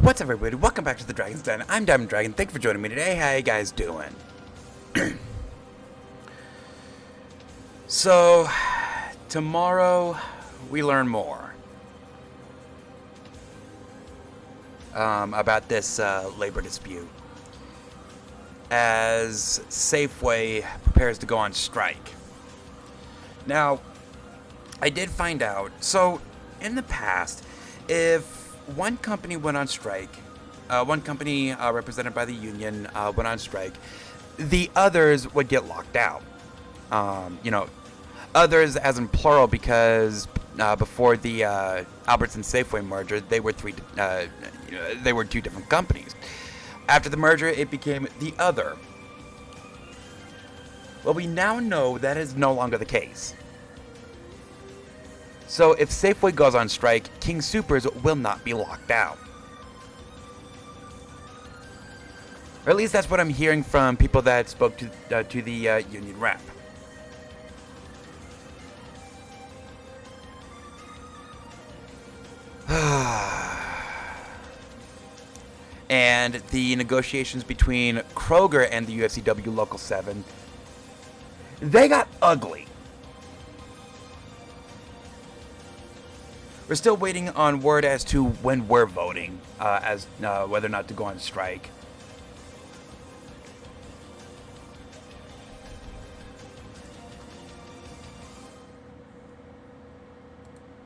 What's up, everybody? Welcome back to the Dragon's Den. I'm Diamond Dragon. Thanks for joining me today. How you guys doing? So, tomorrow we learn more about this labor dispute as Safeway prepares to go on strike. Now, I did find out, so in the past, if one company went on strike, one company represented by the union went on strike, the others would get locked out. Others as in plural because before the Albertson Safeway merger, they were two different companies. After the merger, it became the other. Well, we now know that is no longer the case. So if Safeway goes on strike, King Soopers will not be locked out. Or at least that's what I'm hearing from people that spoke to the union rep. And the negotiations between Kroger and the UFCW Local 7, they got ugly. We're still waiting on word as to when we're voting, as whether or not to go on strike.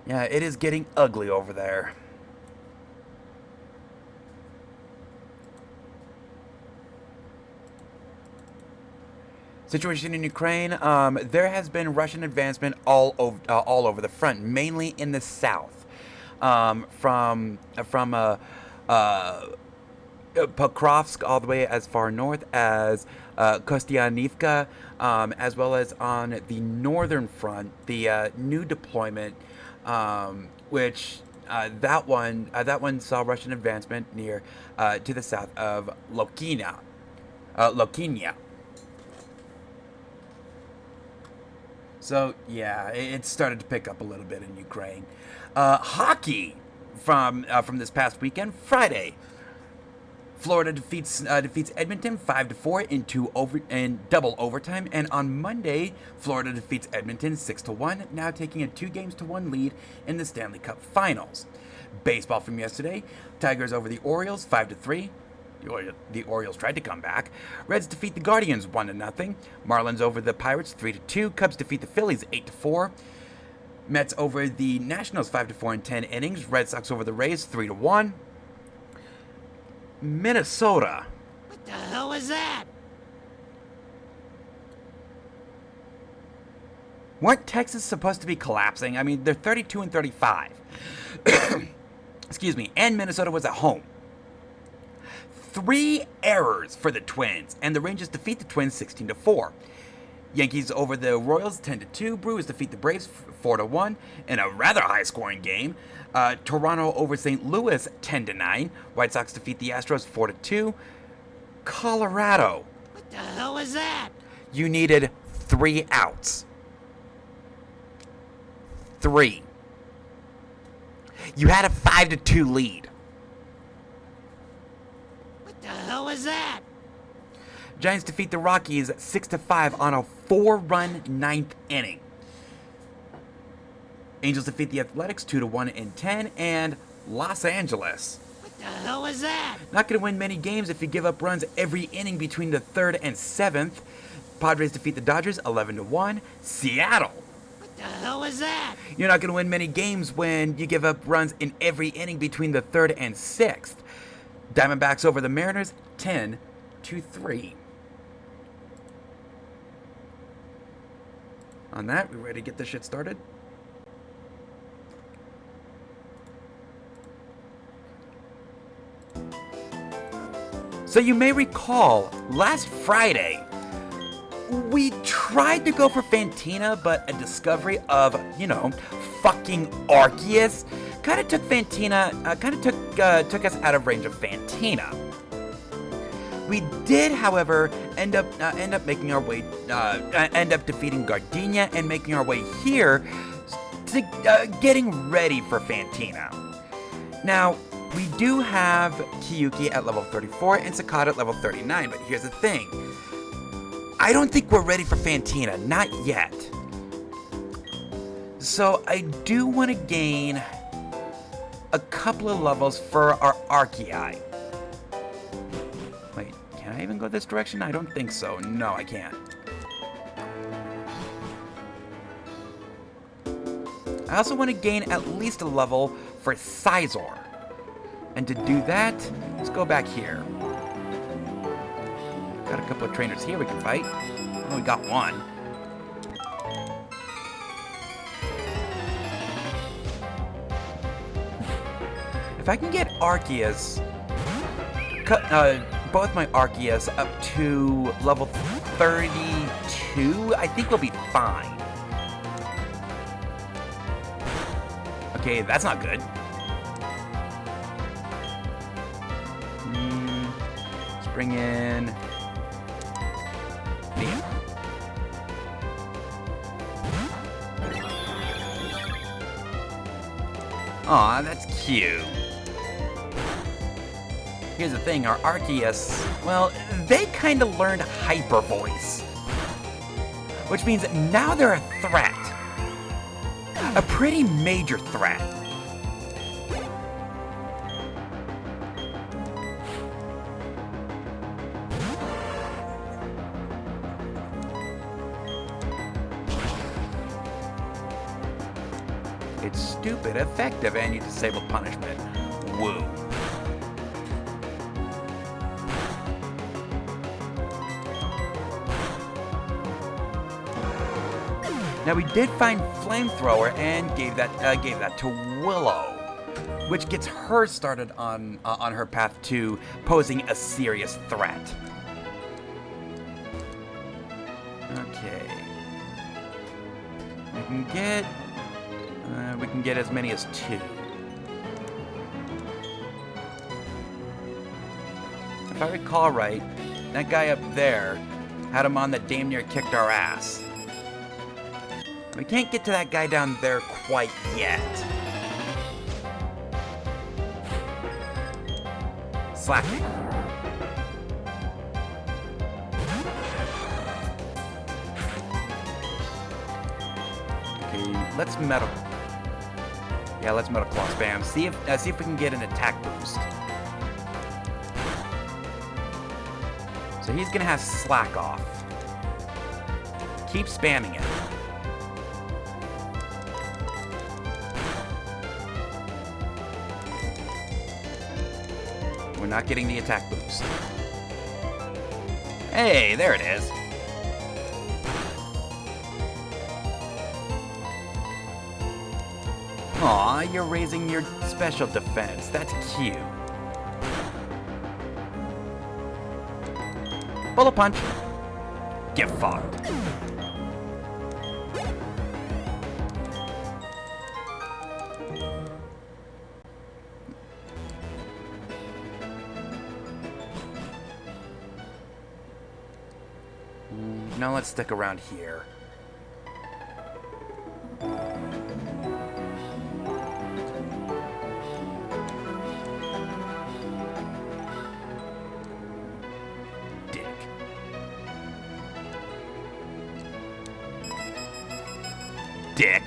Yeah, it is getting ugly over there. Situation in Ukraine, there has been Russian advancement all over the front, mainly in the south, from Pokrovsk all the way as far north as Kostianivka, as well as on the northern front, the new deployment, which that one saw Russian advancement near to the south of Lokinia. So, yeah, it started to pick up a little bit in Ukraine. Hockey from this past weekend, Friday. Florida defeats Edmonton 5-4 in double overtime, and on Monday, Florida defeats Edmonton 6-1, now taking a 2-1 lead in the Stanley Cup Finals. Baseball from yesterday, Tigers over the Orioles 5-3. The Orioles tried to come back. Reds defeat the Guardians 1-0. Marlins over the Pirates 3-2. Cubs defeat the Phillies 8-4. Mets over the Nationals 5-4 in 10 innings. Red Sox over the Rays 3-1. Minnesota. What the hell was that? Weren't Texas supposed to be collapsing? I mean, they're 32-35. Excuse me. And Minnesota was at home. 3 errors for the Twins, and the Rangers defeat the Twins 16-4. Yankees over the Royals 10-2. Brewers defeat the Braves 4-1 in a rather high-scoring game. Toronto over St. Louis 10-9. White Sox defeat the Astros 4-2. Colorado. What the hell was that? You needed 3 outs. 3. You had a 5-2 lead. What the hell was that? Giants defeat the Rockies 6-5 on a 4-run 9th inning. Angels defeat the Athletics 2-1 in 10, and Los Angeles. What the hell was that? Not going to win many games if you give up runs every inning between the 3rd and 7th. Padres defeat the Dodgers 11-1. Seattle. What the hell was that? You're not going to win many games when you give up runs in every inning between the 3rd and 6th. Diamondbacks over the Mariners 10-3. On that, we ready to get this shit started? So you may recall, last Friday, we tried to go for Fantina, but a discovery of, fucking Arceus kind of took Fantina, took us out of range of Fantina. We did, however, end up making our way, end up defeating Gardenia and making our way here to getting ready for Fantina. Now, We do have Kyuki at level 34 and Sakata at level 39, but here's the thing. I don't think we're ready for Fantina, not yet. So I do want to gain a couple of levels for our Archaea. Wait, can I even go this direction? I don't think so. No, I can't. I also want to gain at least a level for Sizor. And to do that, let's go back here. Got a couple of trainers here we can fight. Oh, we got one. If I can get Archaeas, both my Archaeas up to level 32, I think we'll be fine. Okay, that's not good. Let's bring in Mia. Aw, that's cute. Here's the thing, our Archaeas, well, they kind of learned Hyper Voice. Which means now they're a threat. A pretty major threat. It's stupid, effective, and you disable punishment. Woo. Now we did find Flamethrower and gave that to Willow, which gets her started on her path to posing a serious threat. Okay, we can get as many as 2. If I recall right, that guy up there had him on that damn near kicked our ass. We can't get to that guy down there quite yet. Slacking. Okay, let's metal. Yeah, let's metal claw spam. See if we can get an attack boost. So he's gonna have slack off. Keep spamming it. We're not getting the attack boost. Hey, there it is. Aw, you're raising your special defense. That's cute. Bullet punch. Get fucked. Now let's stick around here. Dick. Dick.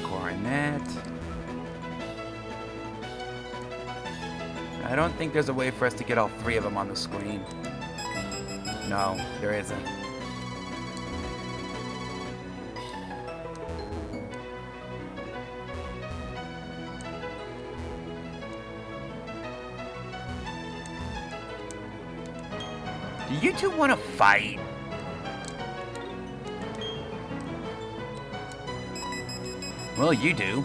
Coronet. I don't think there's a way for us to get all 3 of them on the screen. No, there isn't. Do you two want to fight? Well, you do.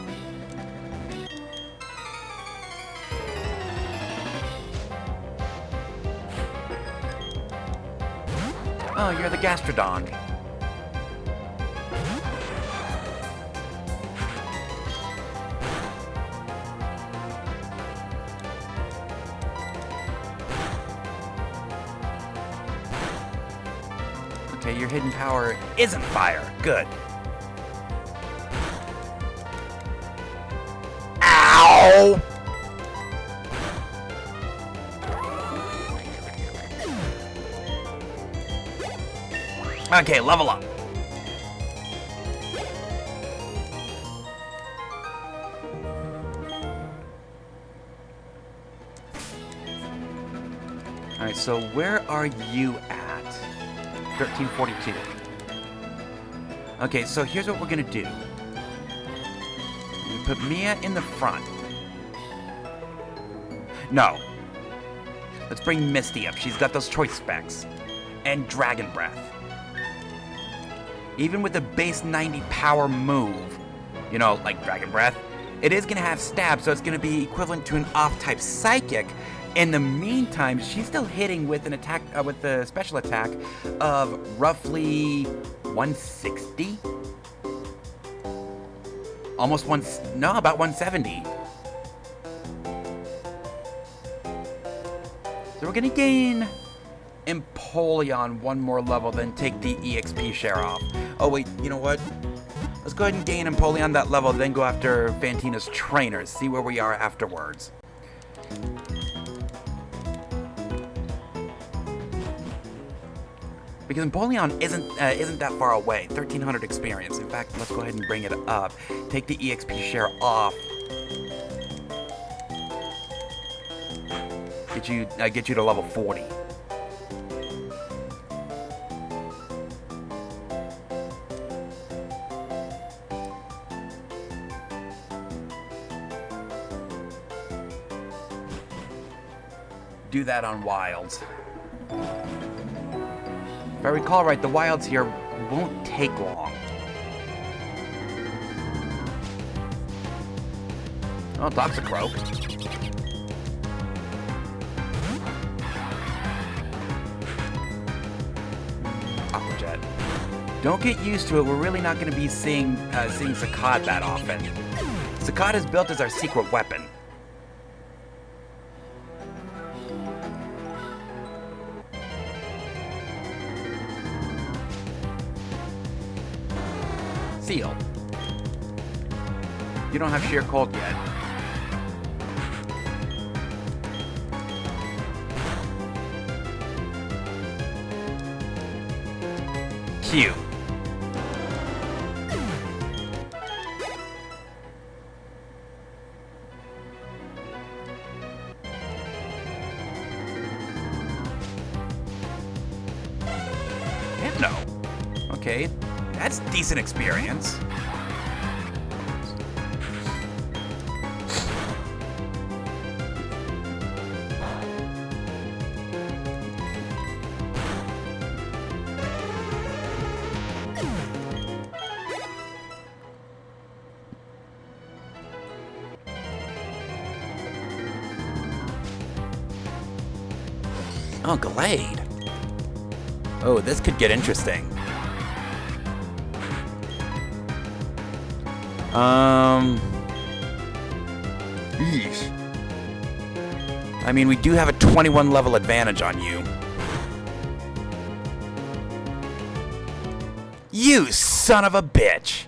Oh, you're the Gastrodon. Okay, your hidden power isn't fire. Good. Ow! Okay, level up. Alright, so where are you at? 1342. Okay, so here's what we're gonna do. We put Mia in the front. No. Let's bring Misty up. She's got those choice specs. And Dragon Breath. Even with a base 90 power move, you know, like Dragon Breath, it is gonna have stab, so it's gonna be equivalent to an off-type Psychic. In the meantime, she's still hitting with an attack, with a special attack of roughly 160. Almost about 170. So we're gonna gain Empoleon one more level, then take the EXP share off. Oh wait, you know what? Let's go ahead and gain Empoleon that level, then go after Fantina's trainers, see where we are afterwards. Because Empoleon isn't that far away. 1,300 experience. In fact, let's go ahead and bring it up. Take the EXP share off. Get you to level 40. Do that on Wilds. If I recall right, the Wilds here won't take long. Oh, Toxicroak. Aqua Jet. Don't get used to it. We're really not going to be seeing Saccade that often. Saccade is built as our secret weapon. Seal. You don't have sheer cold yet. Q. Hypno. Okay. That's decent experience. Oh, Glade. Oh, this could get interesting. Yeesh. I mean, we do have a 21 level advantage on you. You son of a bitch!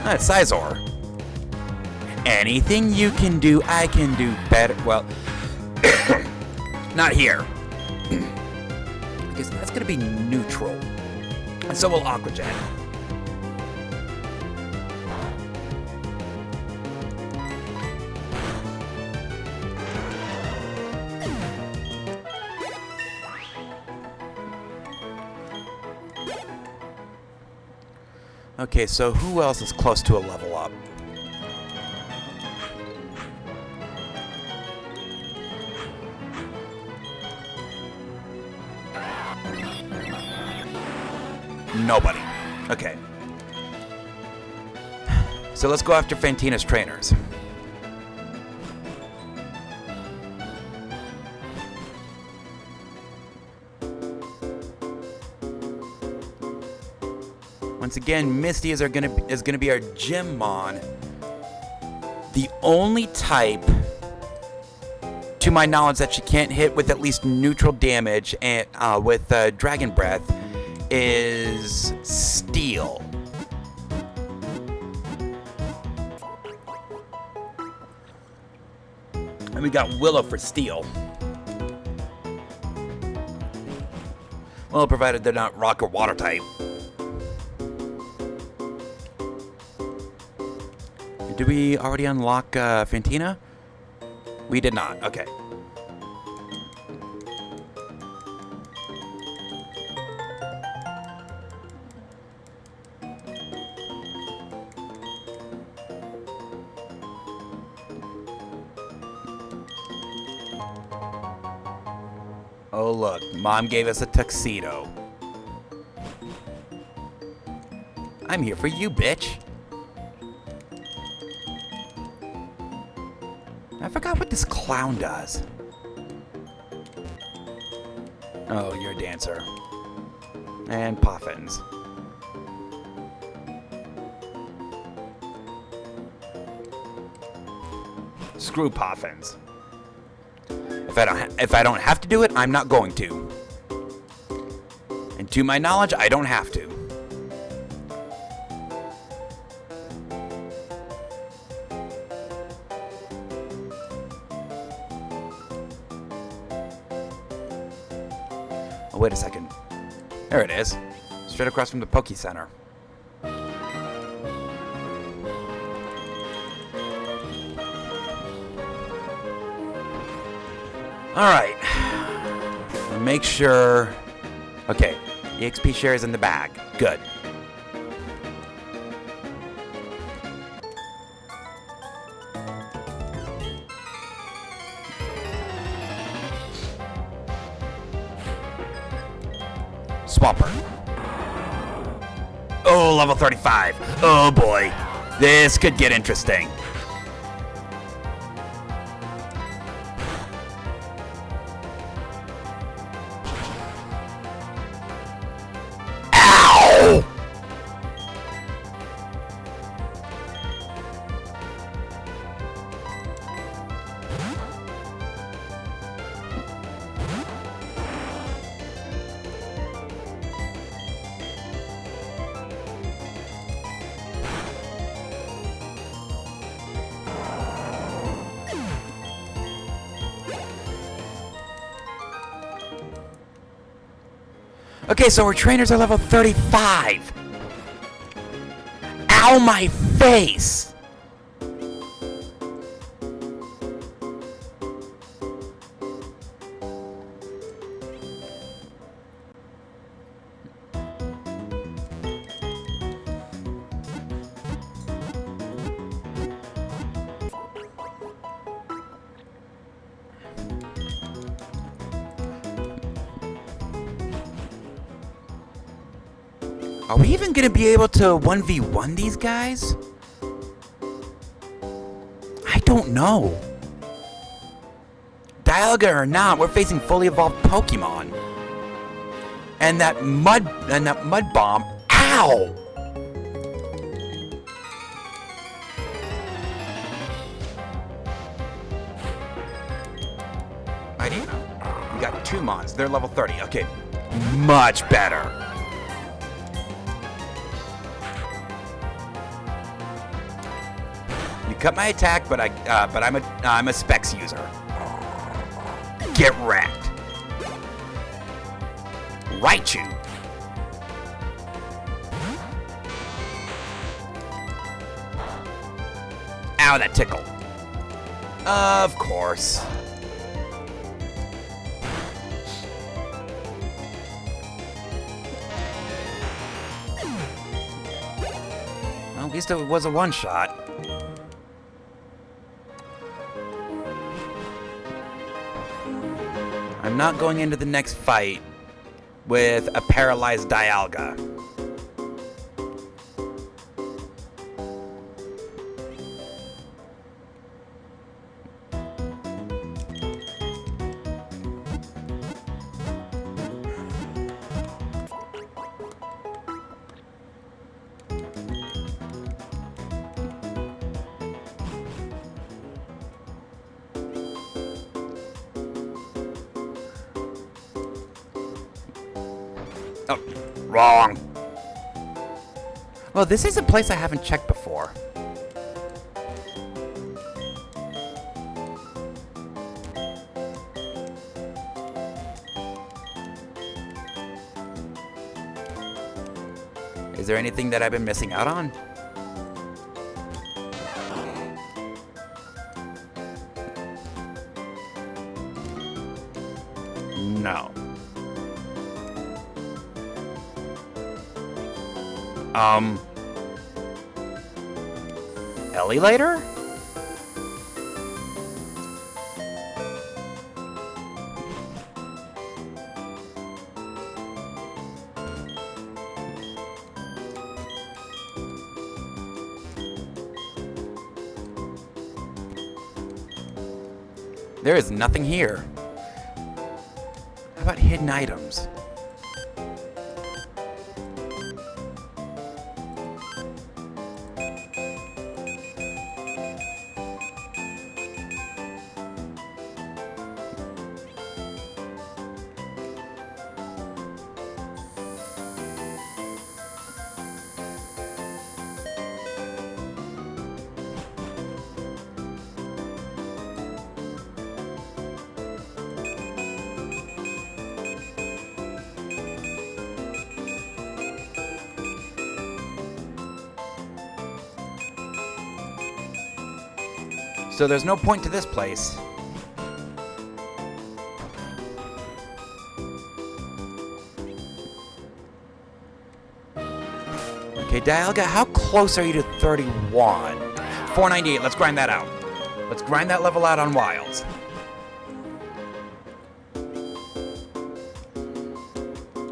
That's Sizor. Anything you can do, I can do better. Well, not here. Because that's going to be neutral. And so will Aqua Jet. Okay, so who else is close to a level up? Nobody. Okay. So let's go after Fantina's trainers. Once again, Misty is gonna be our Gym Mon. The only type to my knowledge, that she can't hit with at least neutral damage and with Dragon Breath is Steel. And we got Willow for Steel. Well, provided they're not rock or water type. Did we already unlock Fantina? We did not. Okay. Oh, look. Mom gave us a tuxedo. I'm here for you, bitch. I forgot what this clown does. Oh, you're a dancer. And Poffins. Screw Poffins. If I don't have to do it, I'm not going to. And to my knowledge, I don't have to. Oh, wait a second. There it is. Straight across from the Poke Center. Alright. Make sure... Okay. The XP share is in the bag. Good. Swamper. Oh, level 35. Oh boy. This could get interesting. Ow! Okay, so our trainers are level 35. Ow, my face! Are we even gonna be able to 1v1 these guys? I don't know. Dialga or not, we're facing fully evolved Pokemon. And that mud bomb. Ow! I didn't know. We got two Mons. They're level 30. Okay. Much better. Cut my attack, but I'm a Specs user. Get wrecked. Raichu. Ow, that tickled. Of course. Well, at least it was a one-shot. I'm not going into the next fight with a paralyzed Dialga. Oh, wrong. Well, this is a place I haven't checked before. Is there anything that I've been missing out on? No. Ellie later? There is nothing here. How about hidden items? So there's no point to this place. Okay, Dialga, how close are you to 31? 498, let's grind that out. Let's grind that level out on Wilds.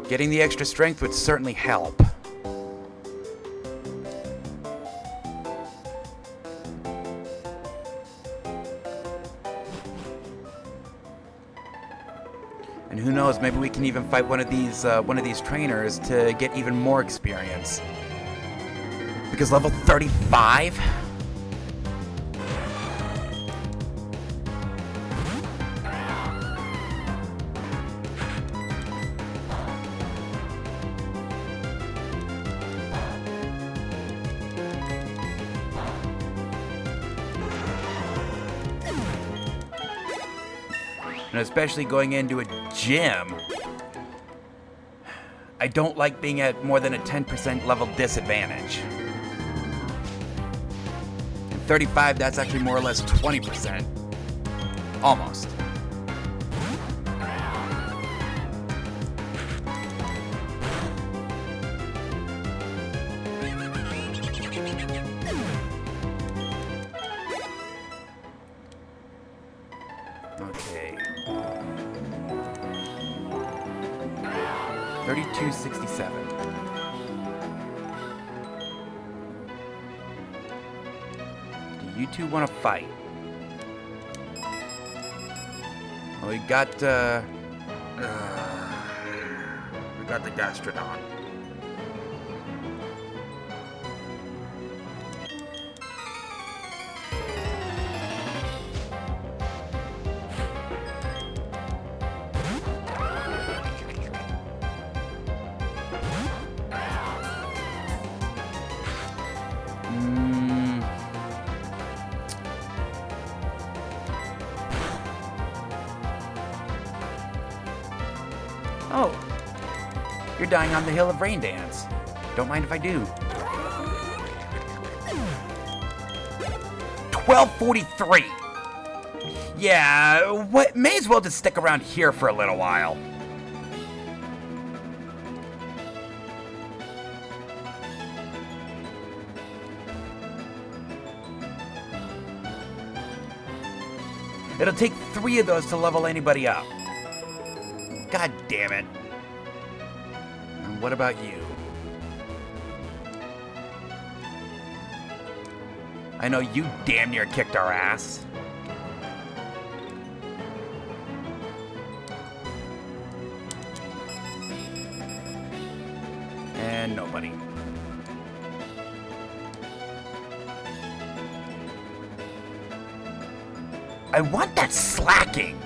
Getting the extra strength would certainly help. And who knows, maybe we can even fight one of these trainers to get even more experience. Because level 35? And especially going into a gym, I don't like being at more than a 10% level disadvantage. And 35, that's actually more or less 20%. Almost. Okay. 3267. Do you two want to fight? Well, we got the Gastrodon. Oh, you're dying on the Hill of Rain Dance. Don't mind if I do. 1243. Yeah, what? May as well just stick around here for a little while. It'll take 3 of those to level anybody up. God damn it. And what about you? I know you damn near kicked our ass. And nobody. I want that slacking.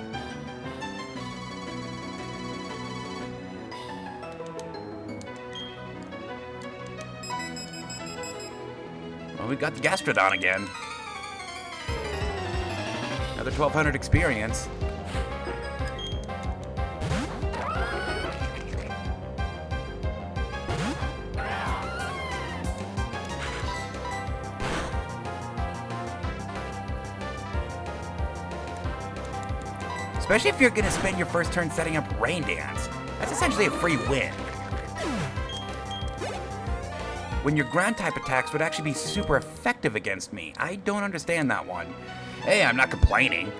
Well, we got the Gastrodon again. Another 1200 experience. Especially if you're gonna spend your first turn setting up Rain Dance. That's essentially a free win. When your ground type attacks would actually be super effective against me. I don't understand that one. Hey, I'm not complaining.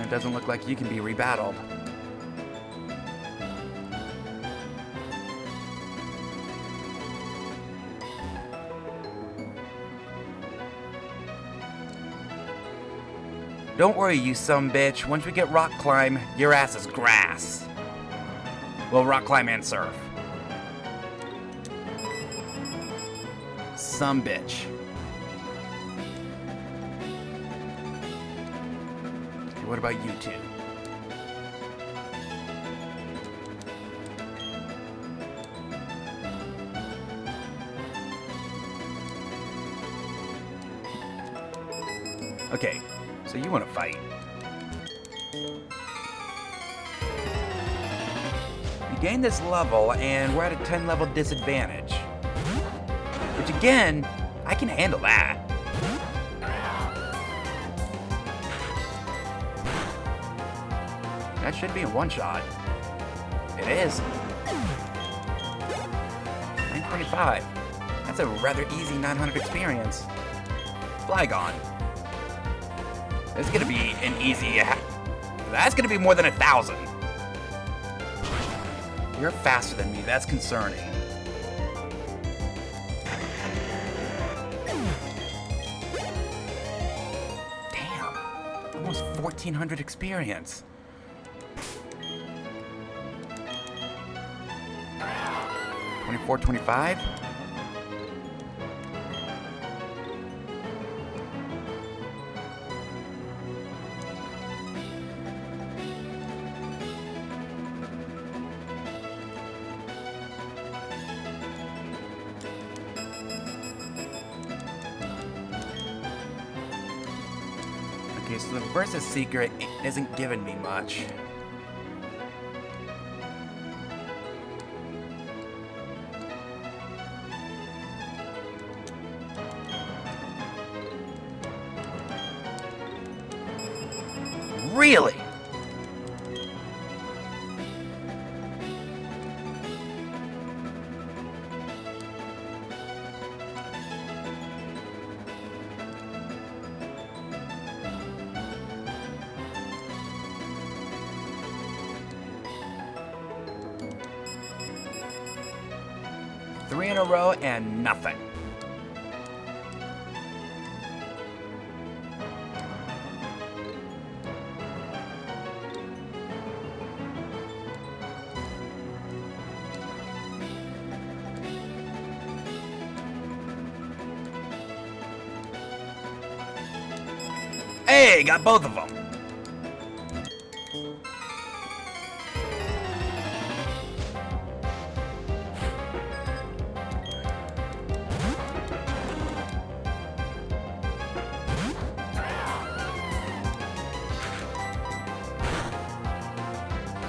It doesn't look like you can be rebattled. Don't worry, you sumbitch. Once we get Rock Climb, your ass is grass. Well, Rock Climb and Surf. Sumbitch. Okay, what about you two? Okay. So you want to fight. You gain this level, and we're at a 10 level disadvantage. Which again, I can handle that. That should be a one-shot. It is. 925. That's a rather easy 900 experience. Flygon. It's gonna be an easy... That's gonna be more than 1,000. You're faster than me. That's concerning. Damn. Almost 1,400 experience. $24.25? Okay, so the Versus Secret isn't giving me much. Really? Three in a row and nothing. Hey, got both of them.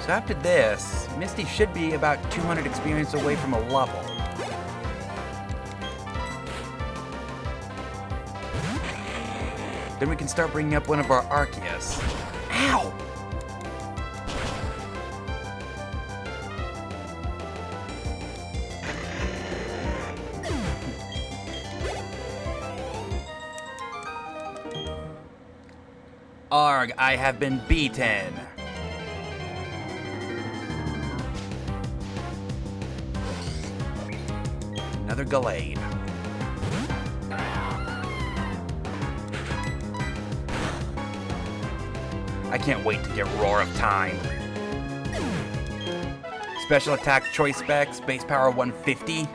So after this, Misty should be about 200 experience away from a level. Then we can start bringing up one of our Arceus. Ow! Arg, I have been beaten. Another Gallade. I can't wait to get Roar of Time. Special attack choice specs, base power 150.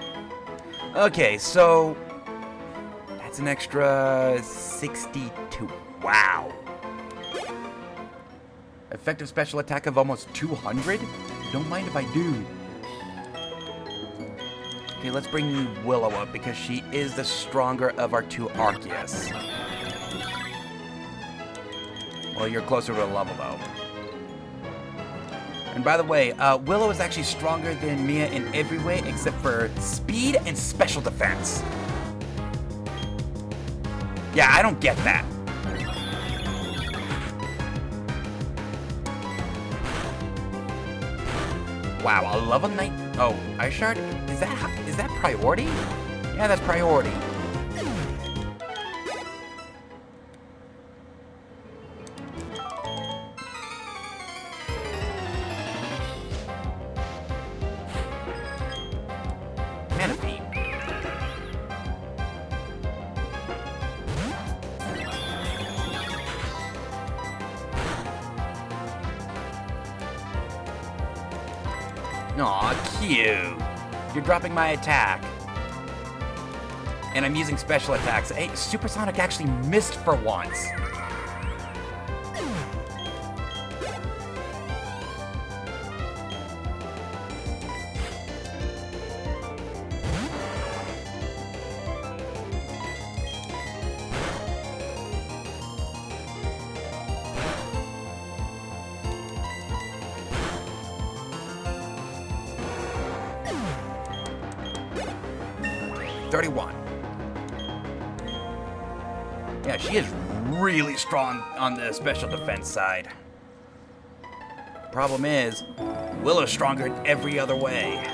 Okay, so It's an extra 62. Wow. Effective special attack of almost 200? Don't mind if I do. Okay, let's bring Willow up because she is the stronger of our two Arceus. Well, you're closer to a level, though. And by the way, Willow is actually stronger than Mia in every way except for speed and special defense. Yeah, I don't get that. Wow, a level 9. Oh, Ice Shard? Is that priority? Yeah, that's priority. Manaphy. Aw, cute. You're dropping my attack. And I'm using special attacks. Hey, Supersonic actually missed for once. Yeah, she is really strong on the special defense side. Problem is, Willow's stronger in every other way.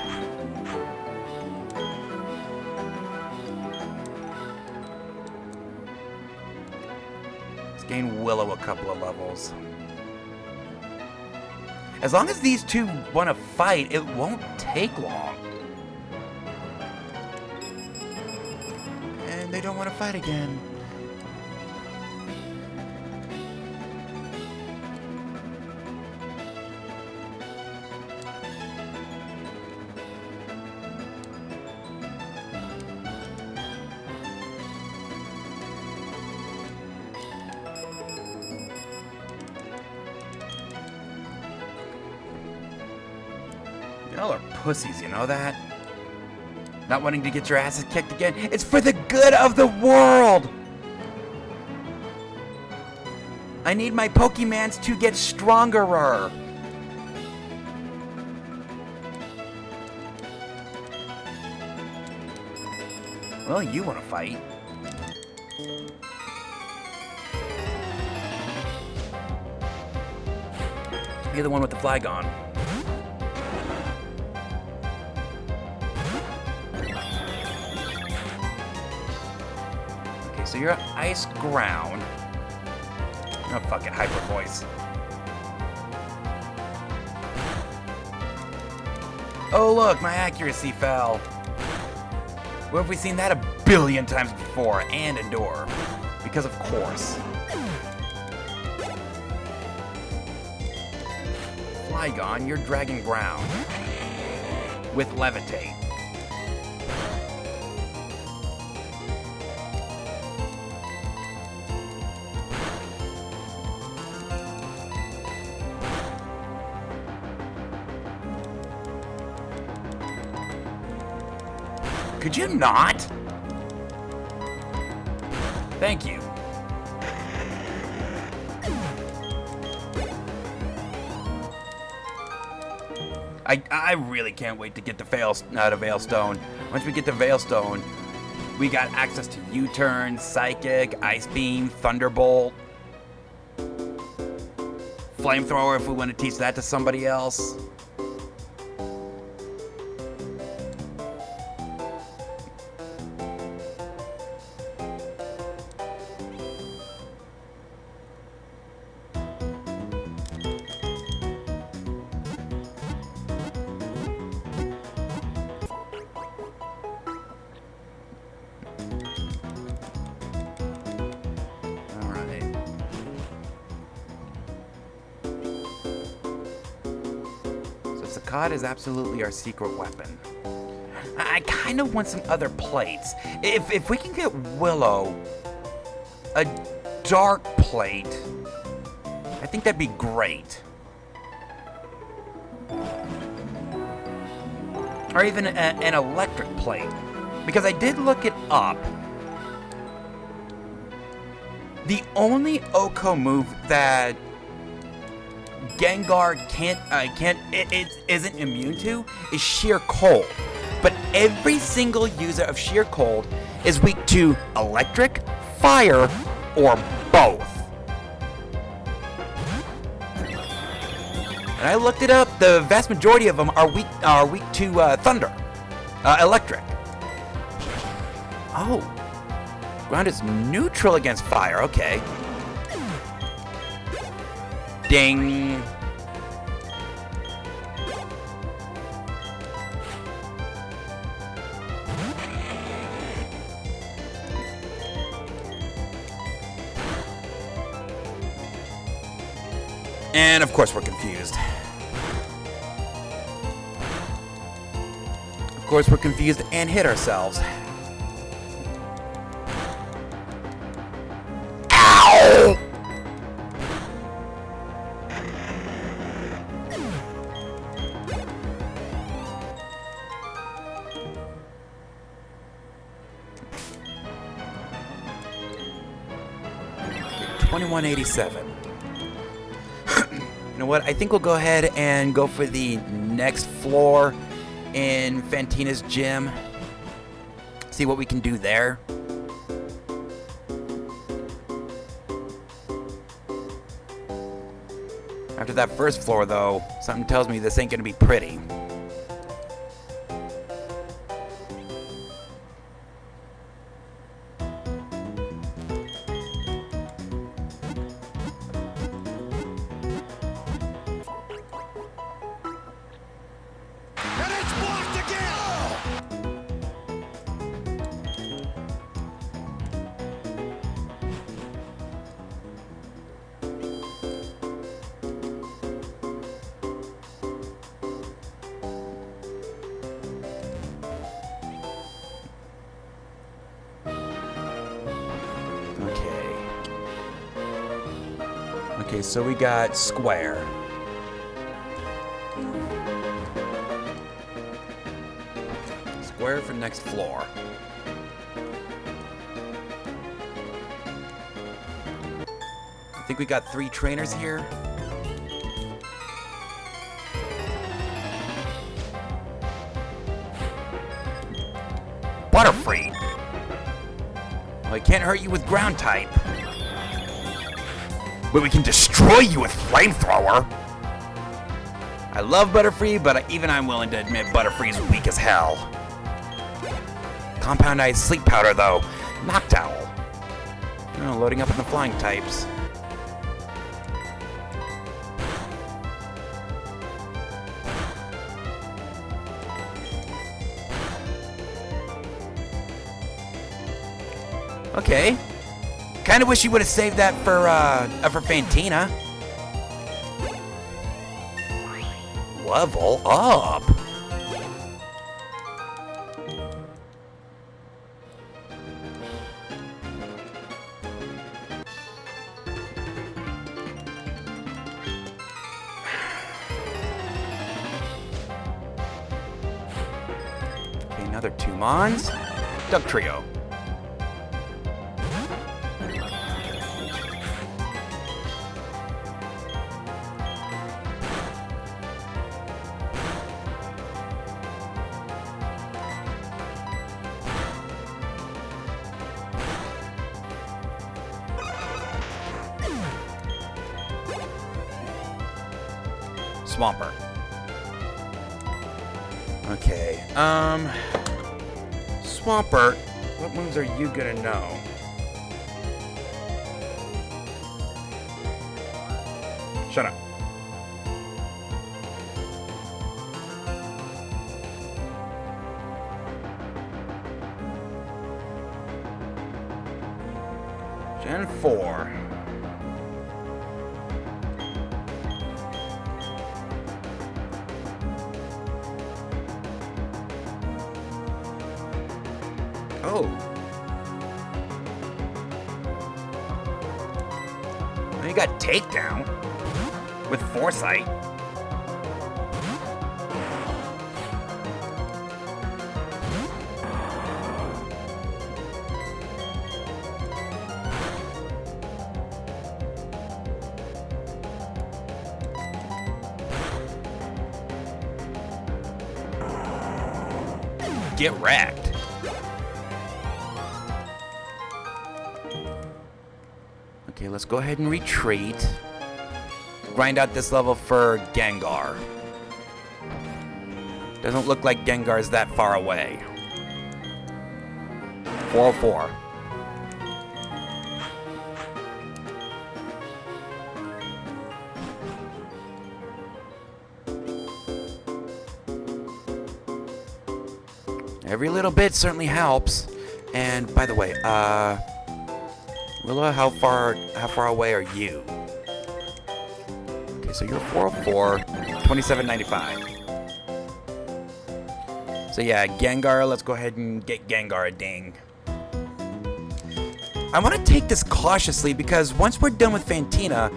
Let's gain Willow a couple of levels. As long as these two want to fight, it won't take long. And they don't want to fight again. Y'all are pussies, you know that? Not wanting to get your asses kicked again. It's for the good of the world! I need my Pokemons to get stronger. Well, you want to fight. You're the one with the flag on. So you're ice ground. Oh, fuck it, hyper voice. Oh, look, my accuracy fell. Where have we seen that a billion times before? And Endure. Because of course. Flygon, you're dragging ground. With Levitate. Could you not? Thank you. I really can't wait to get to Veilstone. Once we get to Veilstone, we got access to U-Turn, Psychic, Ice Beam, Thunderbolt, Flamethrower if we want to teach that to somebody else. Cod is absolutely our secret weapon. I kind of want some other plates. If we can get Willow a dark plate, I think that'd be great. Or even an electric plate. Because I did look it up. The only Oko move that Gengar isn't immune to is Sheer Cold. But every single user of Sheer Cold is weak to electric, fire, or both. And I looked it up. The vast majority of them are weak to thunder, electric. Oh, ground is neutral against fire. Okay. Ding. And of course we're confused. Of course we're confused and hit ourselves. Ow! $21.87. You know what? I think we'll go ahead and go for the next floor in Fantina's gym. See what we can do there. After that first floor, though, something tells me this ain't gonna be pretty. Okay, so we got square. Square for next floor. I think we got 3 trainers here. Butterfree. Well, I can't hurt you with ground type. But we can destroy you with Flamethrower. I love Butterfree, but even I'm willing to admit Butterfree's weak as hell. Compound Ice Sleep Powder, though. Noctowl. Oh, loading up in the flying types. Okay. Kinda wish you would have saved that for Fantina. Level up. Okay, another 2 Mons. Duck Trio. Swampert. Okay, Swampert, what moves are you gonna know? Shut up. Gen 4. You got takedown with foresight. Get wrecked. Okay, let's go ahead and retreat. Grind out this level for Gengar. Doesn't look like Gengar is that far away. 404. Every little bit certainly helps. And by the way, Willow, how far away are you? Okay, so you're 404, 2795. So yeah, Gengar, let's go ahead and get Gengar a ding. I want to take this cautiously because once we're done with Fantina,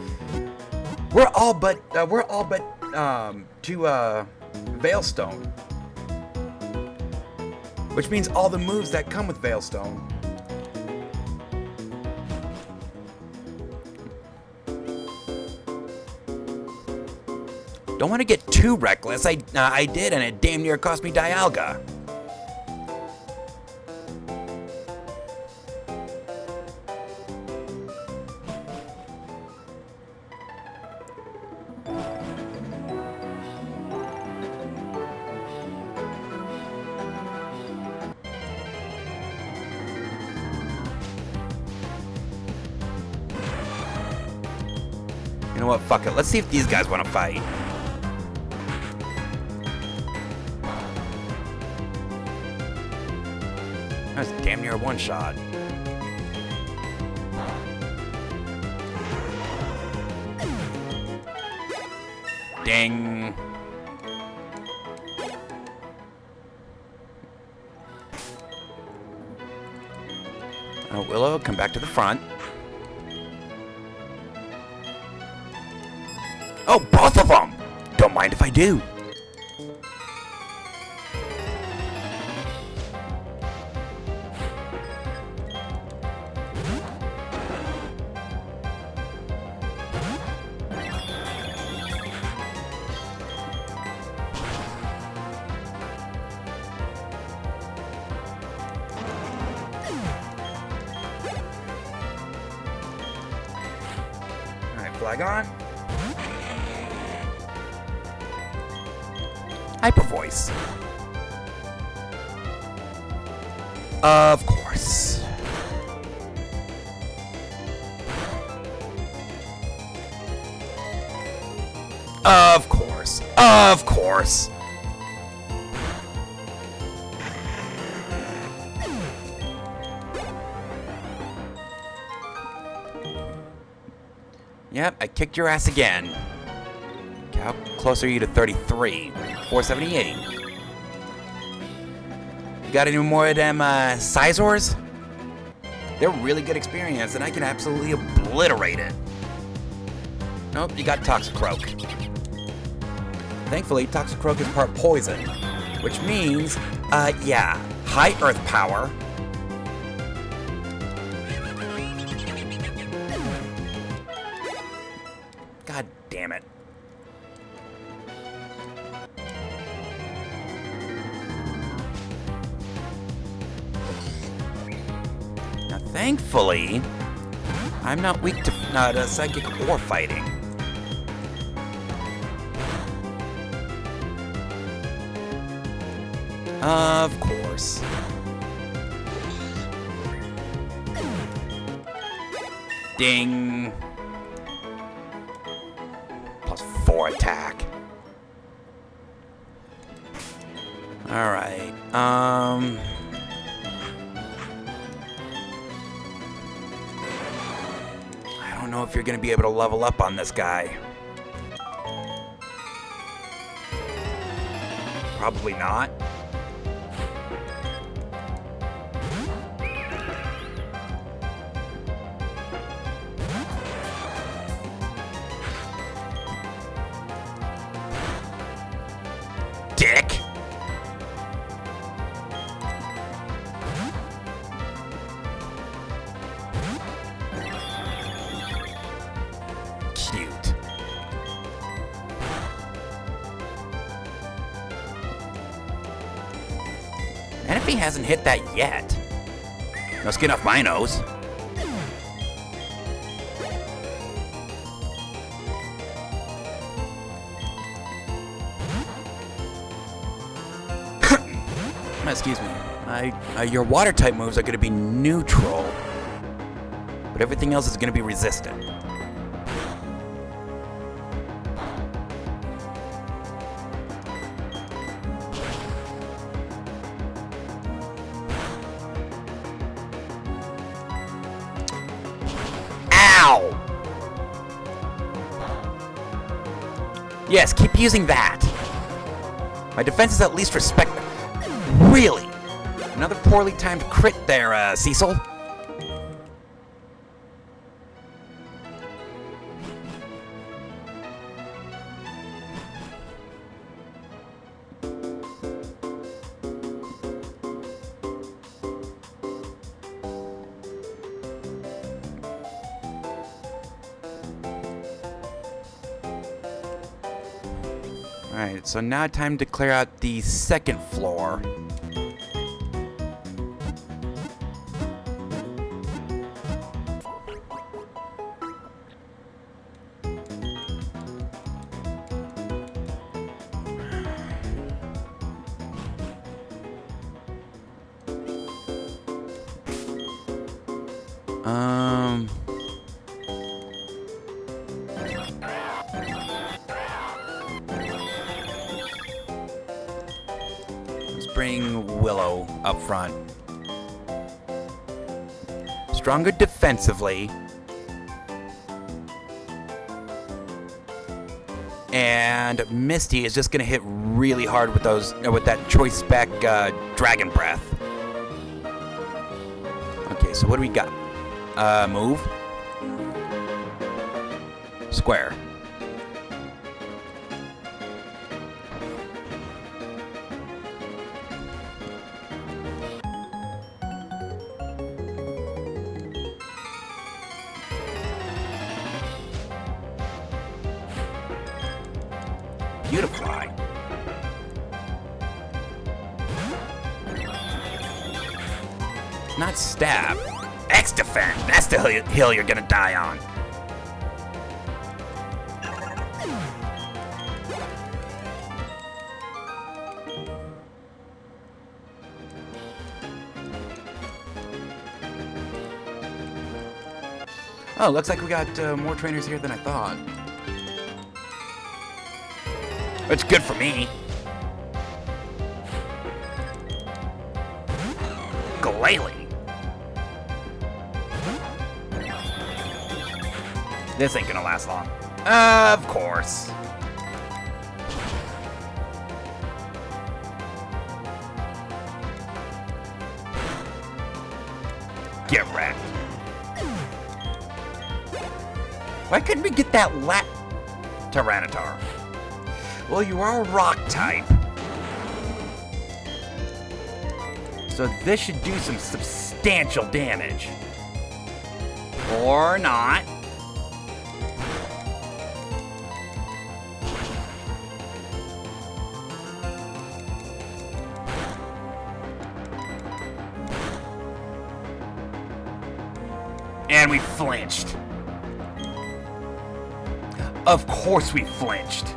we're all but to Veilstone. Which means all the moves that come with Veilstone. Don't want to get too reckless. I did, and it damn near cost me Dialga. You know what? Fuck it. Let's see if these guys want to fight. That's damn near a one-shot. Ding. Willow, come back to the front. Oh, both of them! Don't mind if I do. Alright, flag on. Hyper voice. Of course. Of course. Of course. Yep, I kicked your ass again. How close are you to 33? 478. You got any more of them Scizors? They're really good experience, and I can absolutely obliterate it. Nope, you got Toxicroak. Thankfully, Toxicroak is part poison, which means, yeah, high earth power. God damn it. Now, thankfully, I'm not weak to psychic or fighting. Of course. Ding. +4 attack. Alright, I don't know if you're gonna be able to level up on this guy. Probably not. Gravity hasn't hit that yet. No skin off my nose. Excuse me. Your water type moves are going to be neutral, but everything else is going to be resistant. Ow! Yes, keep using that. My defense is at least respect. Really? Another poorly timed crit there, Cecil. Alright, so now time to clear out the second floor. Let's bring Willow up front. Stronger defensively. And Misty is just gonna hit really hard with those with that choice spec Dragon Breath. Okay, so what do we got? Move. Square. Beautifly. Not stab. X-Defend! That's the hill you're gonna die on. Oh, looks like we got more trainers here than I thought. It's good for me. Glalie. This ain't gonna last long. Of course. Get wrecked. Why couldn't we get that Tyranitar? Well, you are a rock type. So this should do some substantial damage. Or not. And we flinched. Of course we flinched.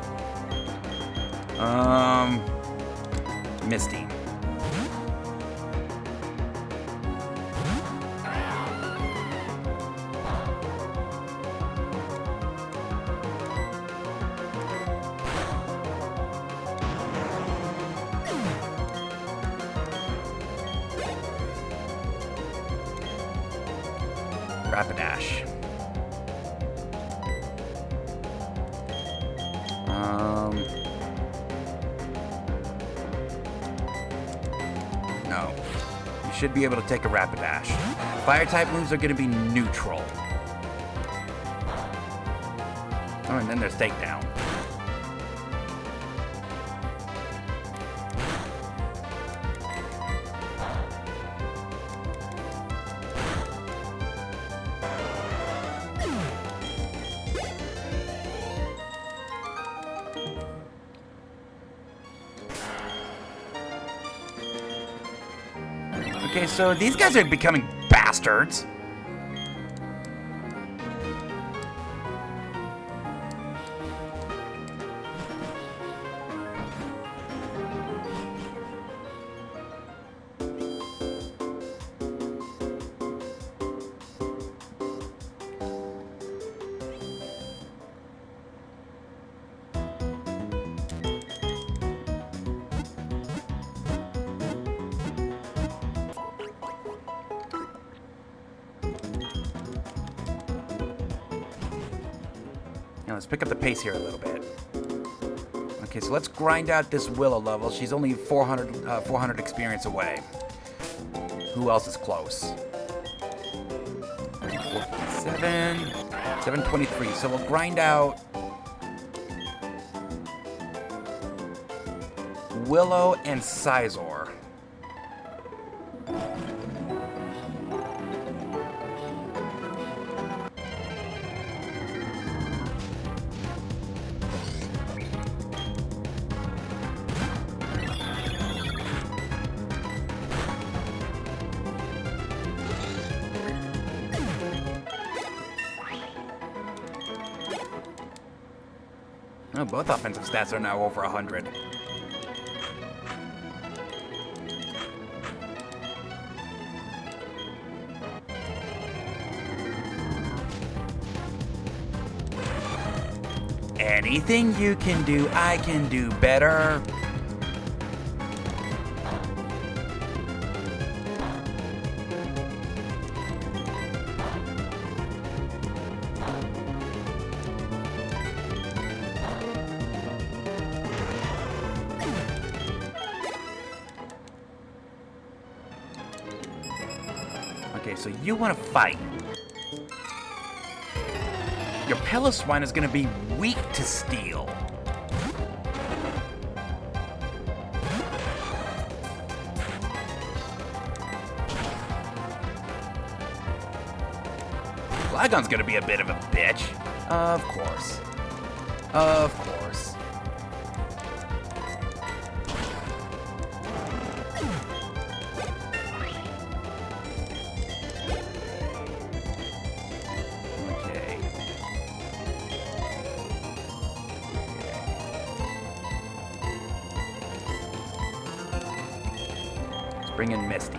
Misty. Rapidash. No. You should be able to take a Rapidash. Fire type moves are going to be neutral. Oh, and then there's Takedown. Okay, so these guys are becoming bastards. Now let's pick up the pace here a little bit. Okay, so let's grind out this Willow level. She's only 400 experience away. Who else is close? 457, 723. So we'll grind out Willow and Sizor. Oh, both offensive stats are now over 100. Anything you can do, I can do better. Okay, so you want to fight. Your Piloswine is going to be weak to steel. Flygon's going to be a bit of a bitch. Of course. Of course. Bring in Misty.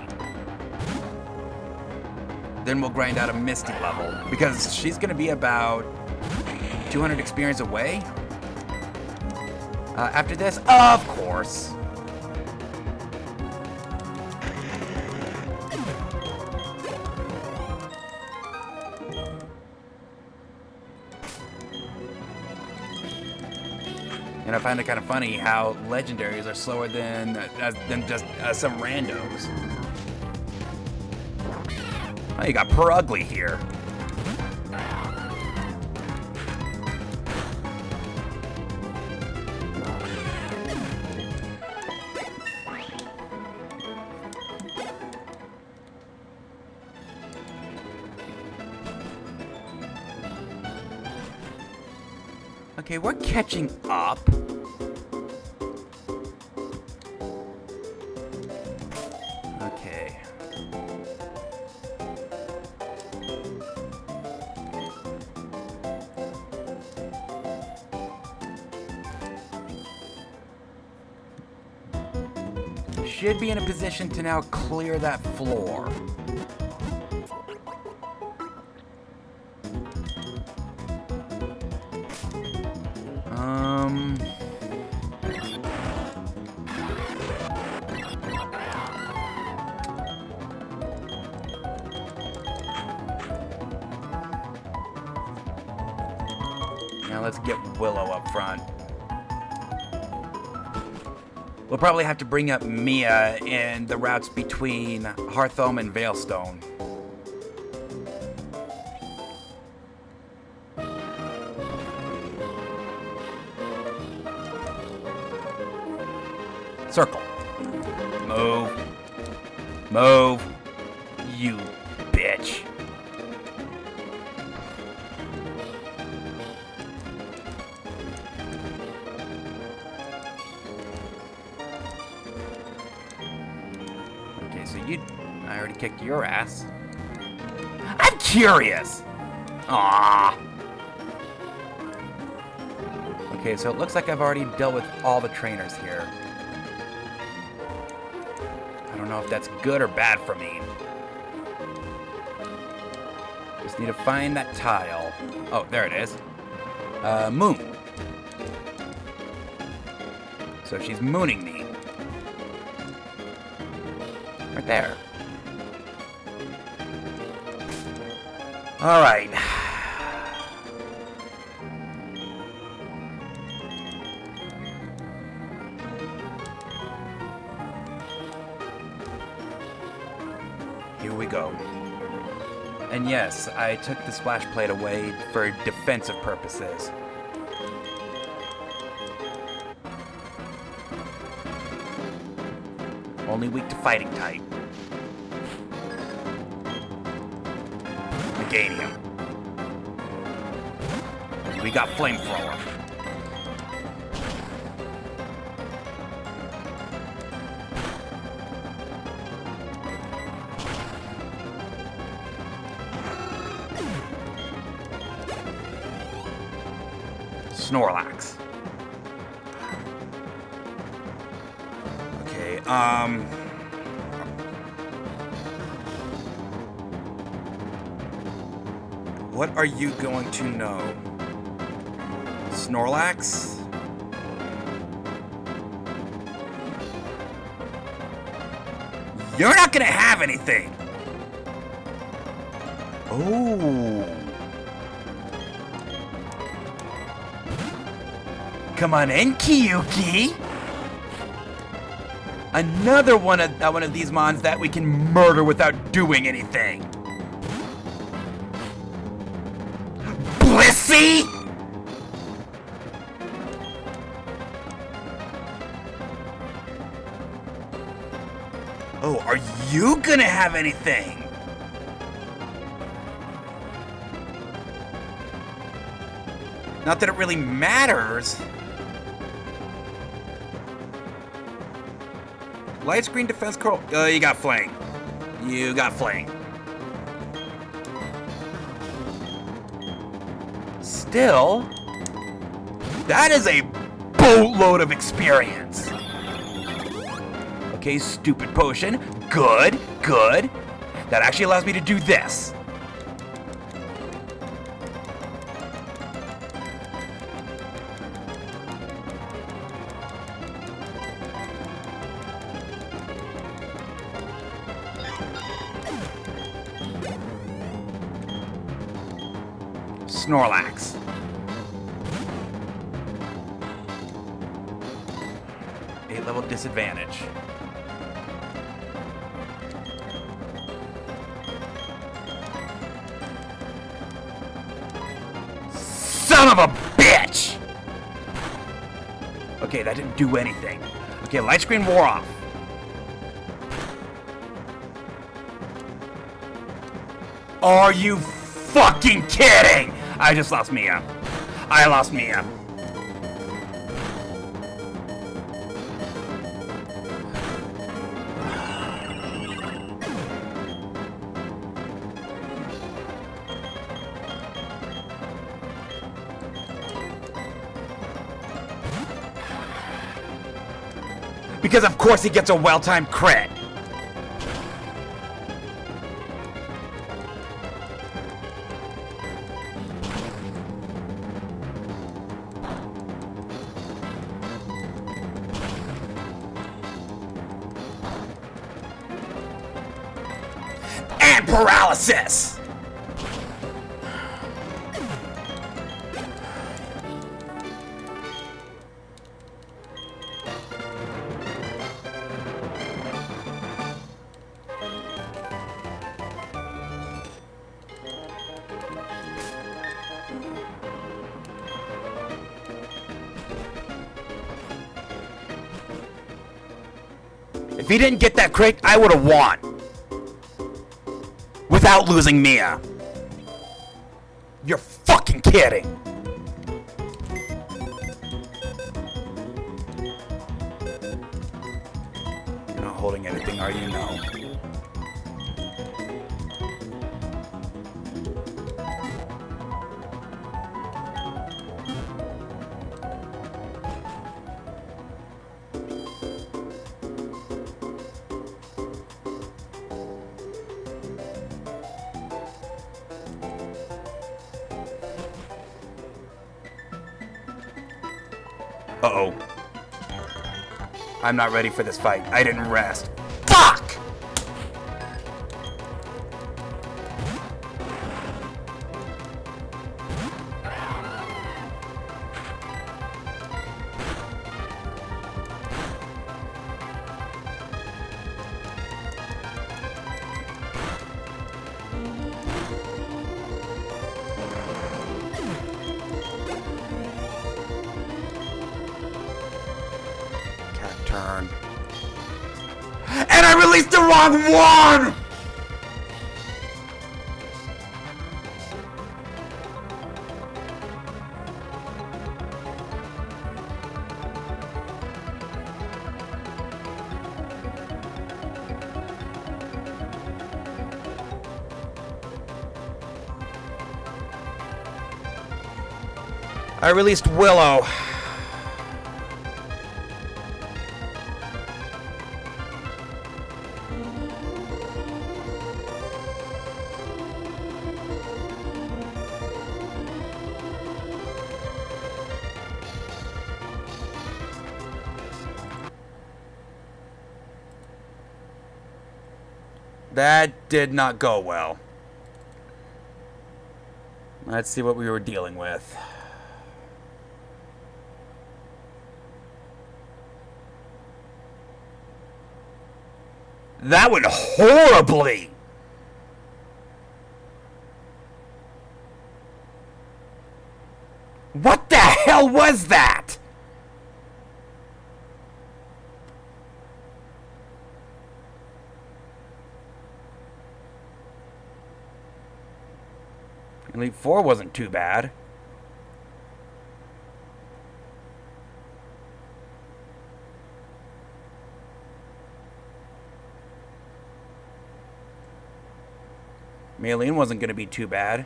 Then we'll grind out a Misty level, because she's going to be about 200 experience away. After this, of course. And I find it kind of funny how legendaries are slower than just some randos. Oh, you got Purugly here. Okay, we're catching up. Okay. Should be in a position to now clear that floor. Now let's get Willow up front. We'll probably have to bring up Mia in the routes between Hearthome and Veilstone. Circle. Move. Move. You bitch. I already kicked your ass. I'm curious! Aww. Okay, so it looks like I've already dealt with all the trainers here. I don't know if that's good or bad for me. Just need to find that tile. Oh, there it is. Moon. So she's mooning me. Right there. All right. Here we go. And yes, I took the splash plate away for defensive purposes. Only weak to fighting type. Meganium. We got flamethrower. Snorlax. Okay, what are you going to know? Snorlax? You're not gonna have anything! Oh. Come on in, Kyuki! Another one of these mons that we can murder without doing anything. Blissey! Oh, are you gonna have anything? Not that it really matters. Light screen defense curl. You got flang. You got flang. Still, that is a boatload of experience. Okay, stupid potion. Good, good. That actually allows me to do this. Snorlax. Level disadvantage. Son of a bitch! Okay, that didn't do anything. Okay, light screen wore off. Are you fucking kidding? I just lost Mia. I lost Mia. Because of course he gets a well-timed crit. And paralysis! If he didn't get that crit, I would have won. Without losing Mia. You're fucking kidding. You're not holding anything, are you? No. Uh-oh. I'm not ready for this fight. I didn't rest. Fuck! Turn. And I released the wrong one! I released Willow. That did not go well. Let's see what we were dealing with. That went horribly! What the hell was that? Elite Four wasn't too bad. Maylene wasn't going to be too bad.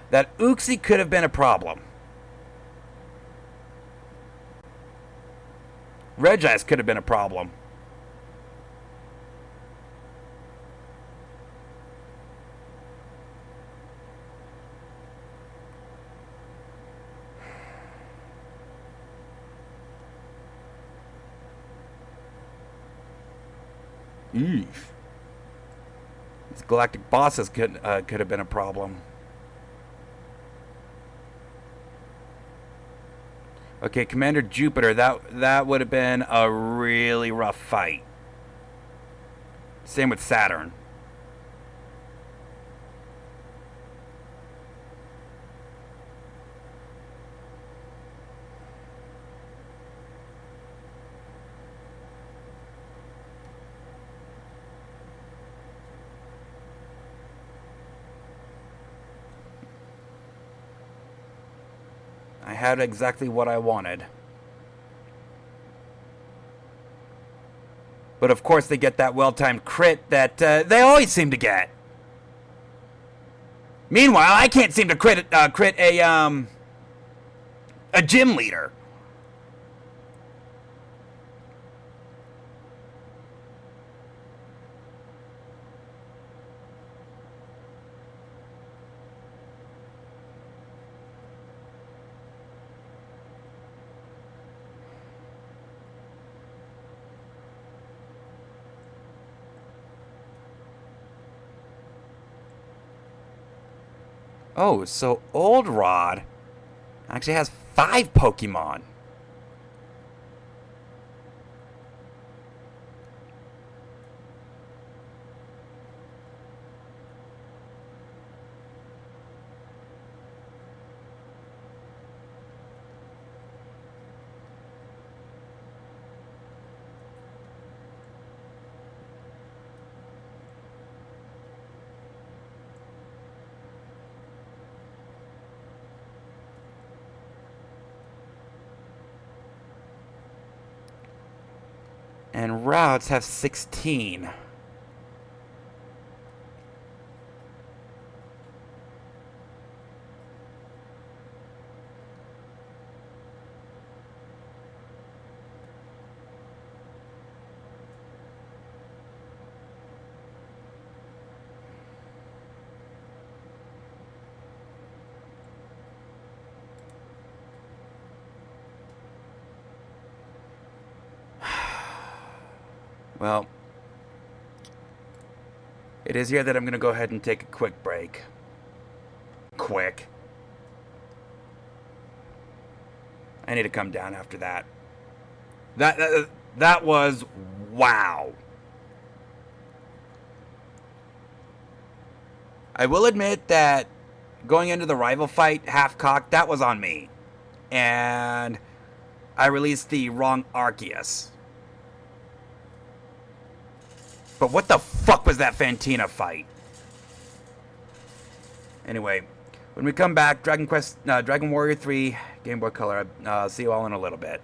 That Uxie could have been a problem. Regis could have been a problem. Eesh. These galactic bosses could have been a problem. Okay, Commander Jupiter, that would have been a really rough fight. Same with Saturn. I had exactly what I wanted. But of course they get that well-timed crit that they always seem to get. Meanwhile, I can't seem to crit a gym leader. Oh, so Old Rod actually has 5 Pokemon. And routes have 16. Well, it is here that I'm going to go ahead and take a quick break. Quick. I need to come down after that. That was wow. I will admit that going into the rival fight half-cocked, that was on me. And I released the wrong Arceus. But what the fuck was that Fantina fight? Anyway, when we come back, Dragon Warrior 3, Game Boy Color. See you all in a little bit.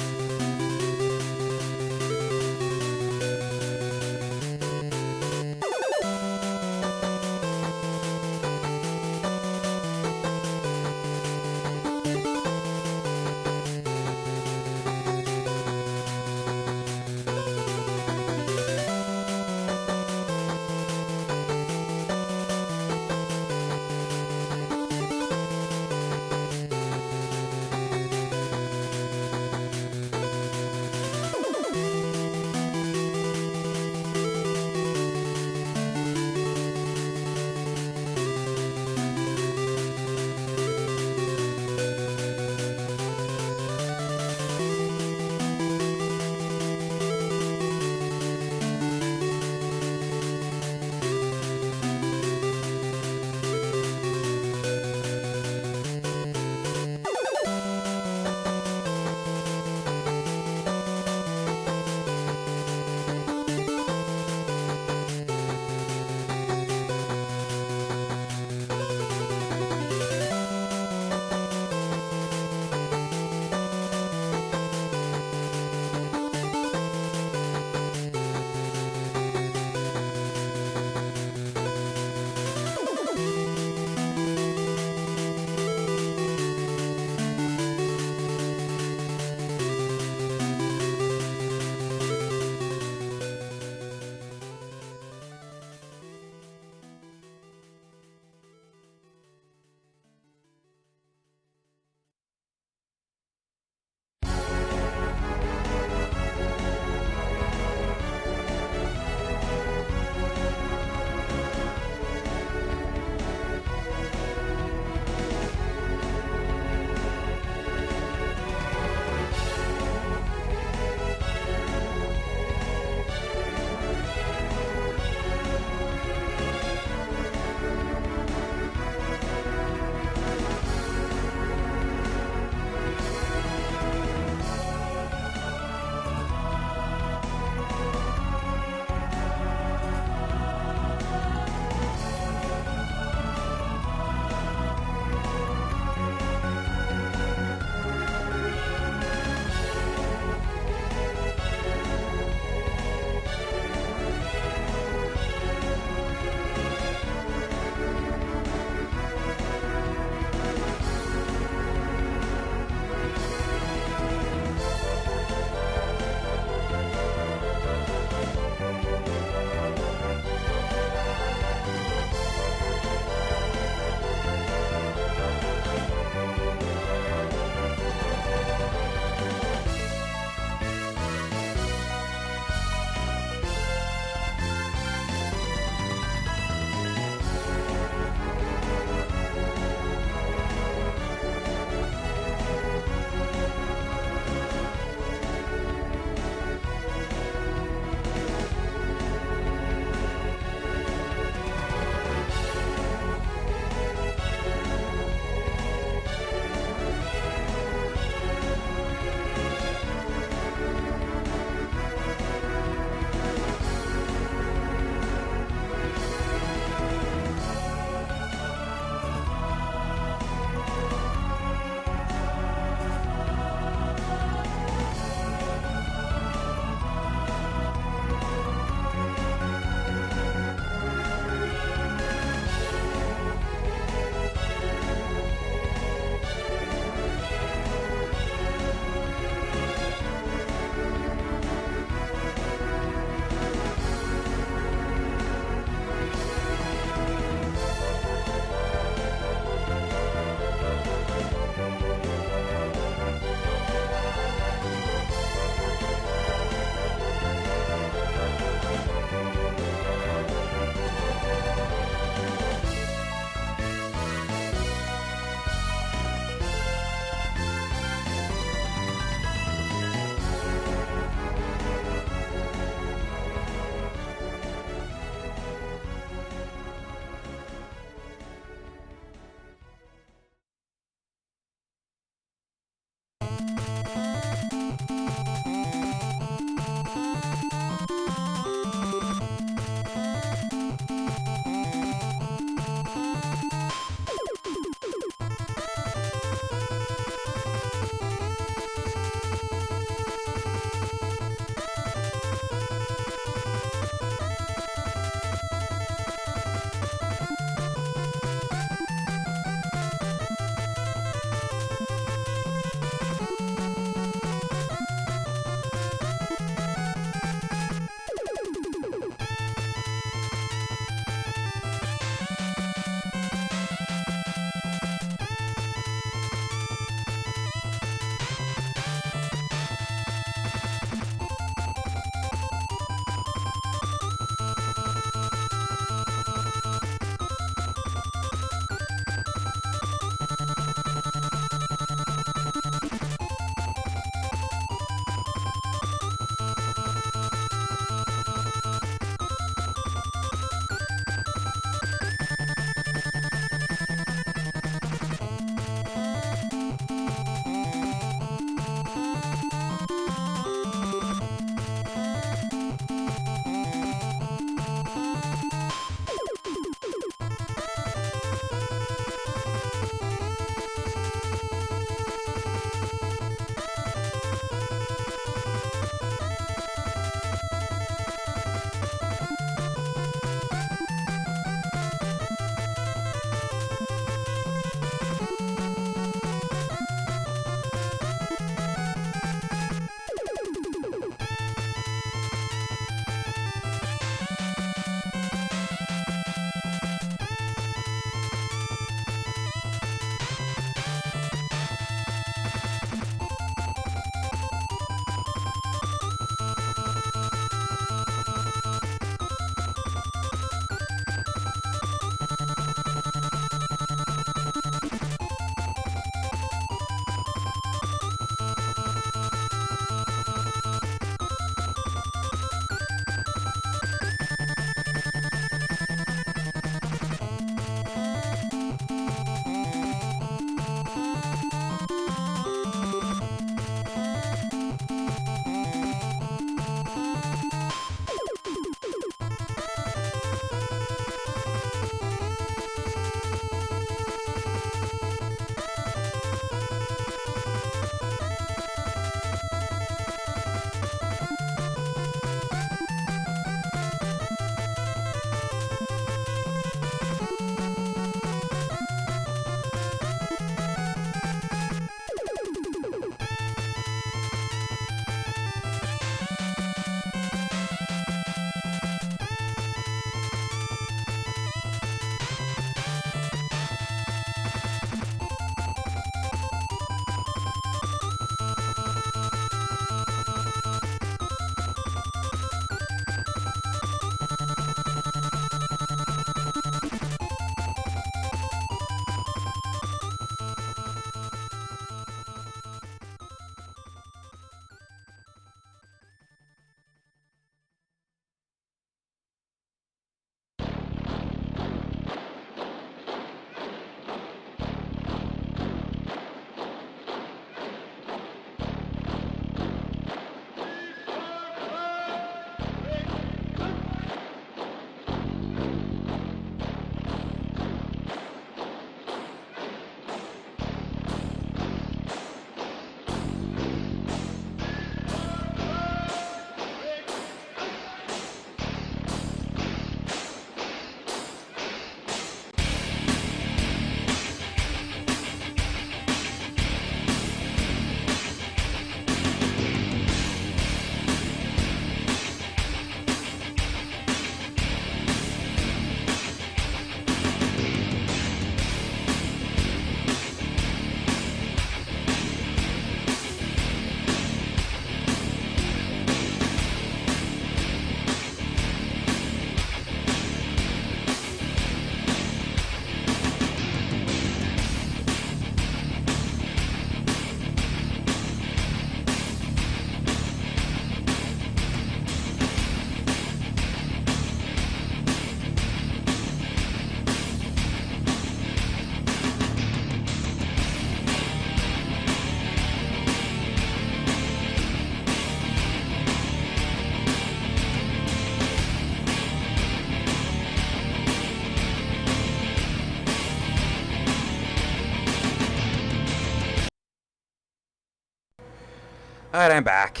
Alright, I'm back.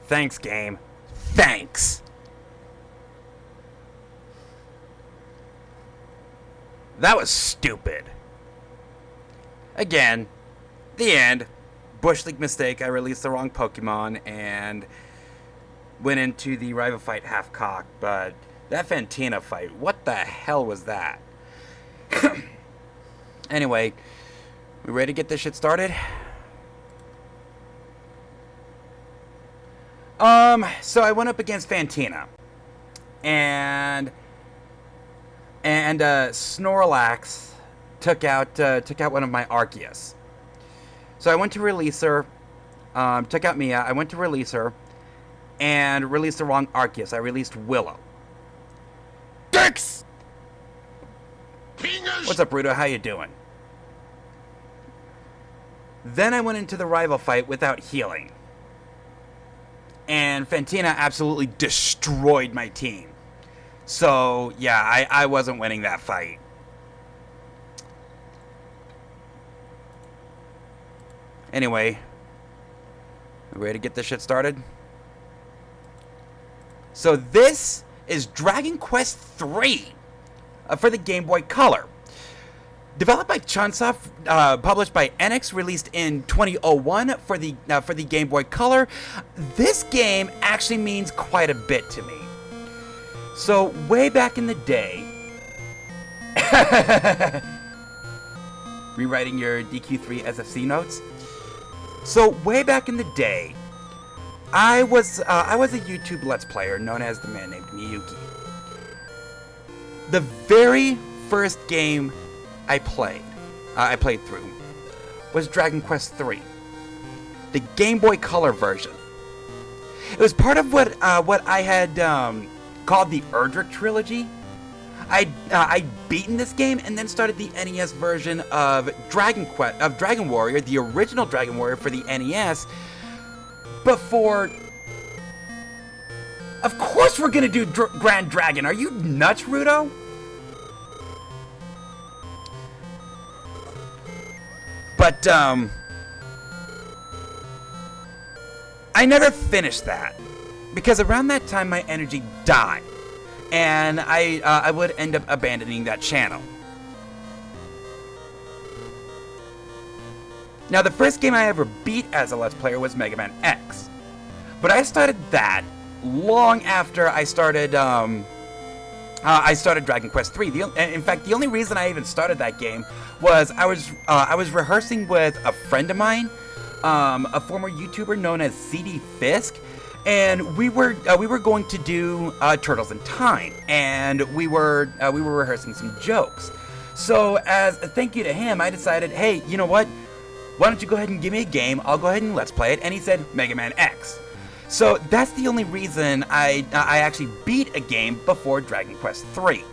Thanks, game. Thanks! That was stupid. Again, the end. Bush League mistake. I released the wrong Pokemon and went into the rival fight half-cocked, but that Fantina fight, what the hell was that? Anyway, we ready to get this shit started? So I went up against Fantina, and Snorlax took out one of my Arceus. So I went to release her, took out Mia. I went to release her, and released the wrong Arceus. I released Willow. Dicks! What's up, Rudo? How you doing? Then I went into the rival fight without healing. And Fantina absolutely destroyed my team. So, yeah, I wasn't winning that fight. Anyway, we ready to get this shit started? So this is Dragon Quest III for the Game Boy Color. Developed by Chunsoft, published by Enix, released in 2001 for the Game Boy Color. This game actually means quite a bit to me. So way back in the day, rewriting your DQ3 SFC notes. So way back in the day, I was a YouTube Let's Player known as the man named Miyuki. The very first game I played through, was Dragon Quest III, the Game Boy Color version. It was part of what I had called the Erdrick trilogy. I'd beaten this game and then started the NES version of Dragon Warrior, the original Dragon Warrior for the NES. Before, of course, we're gonna do Grand Dragon. Are you nuts, Rudo? But, I never finished that, because around that time my energy died, and I would end up abandoning that channel. Now, the first game I ever beat as a Let's Player was Mega Man X, but I started that long after I started Dragon Quest III. In fact, the only reason I even started that game was I was rehearsing with a friend of mine, a former YouTuber known as CD Fisk, and we were going to do Turtles in Time, and we were rehearsing some jokes. So as a thank you to him, I decided, hey, you know what? Why don't you go ahead and give me a game? I'll go ahead and Let's Play it. And he said Mega Man X. So that's the only reason I actually beat a game before Dragon Quest III.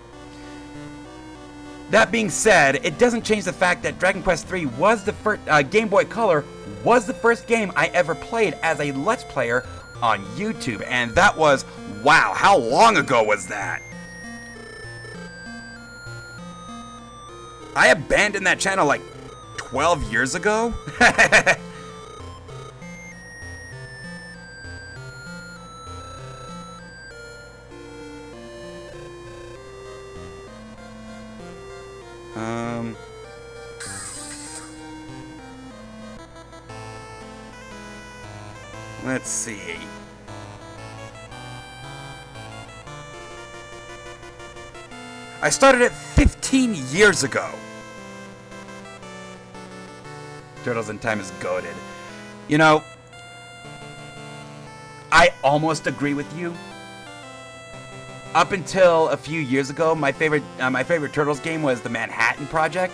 That being said, it doesn't change the fact that Dragon Quest III was the first, Game Boy Color was the first game I ever played as a Let's Player on YouTube. And that was, wow, how long ago was that? I abandoned that channel like 12 years ago? Let's see. I started it 15 years ago. Turtles in Time is goated. You know, I almost agree with you. Up until a few years ago, my favorite Turtles game was the Manhattan Project,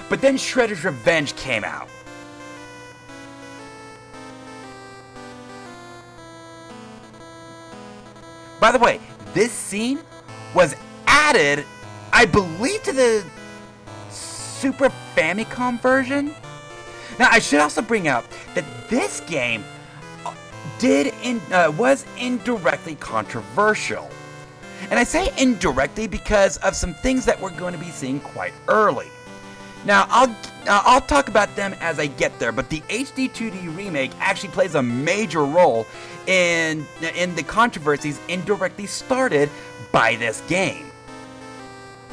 but then Shredder's Revenge came out. By the way, this scene was added, I believe, to the Super Famicom version. Now, I should also bring up that this game was indirectly controversial. And I say indirectly because of some things that we're going to be seeing quite early. Now, I'll talk about them as I get there, but the HD 2D remake actually plays a major role in the controversies indirectly started by this game.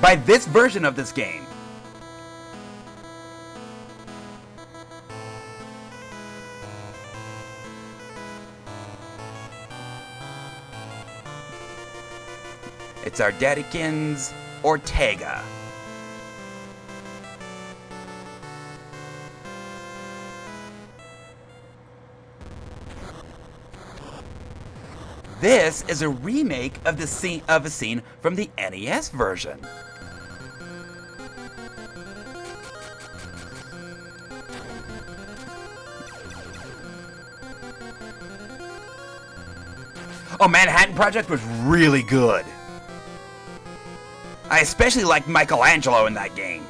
By this version of this game. It's our Daddykins Ortega. This is a remake of a scene from the NES version. Oh, Manhattan Project was really good. I especially liked Michelangelo in that game.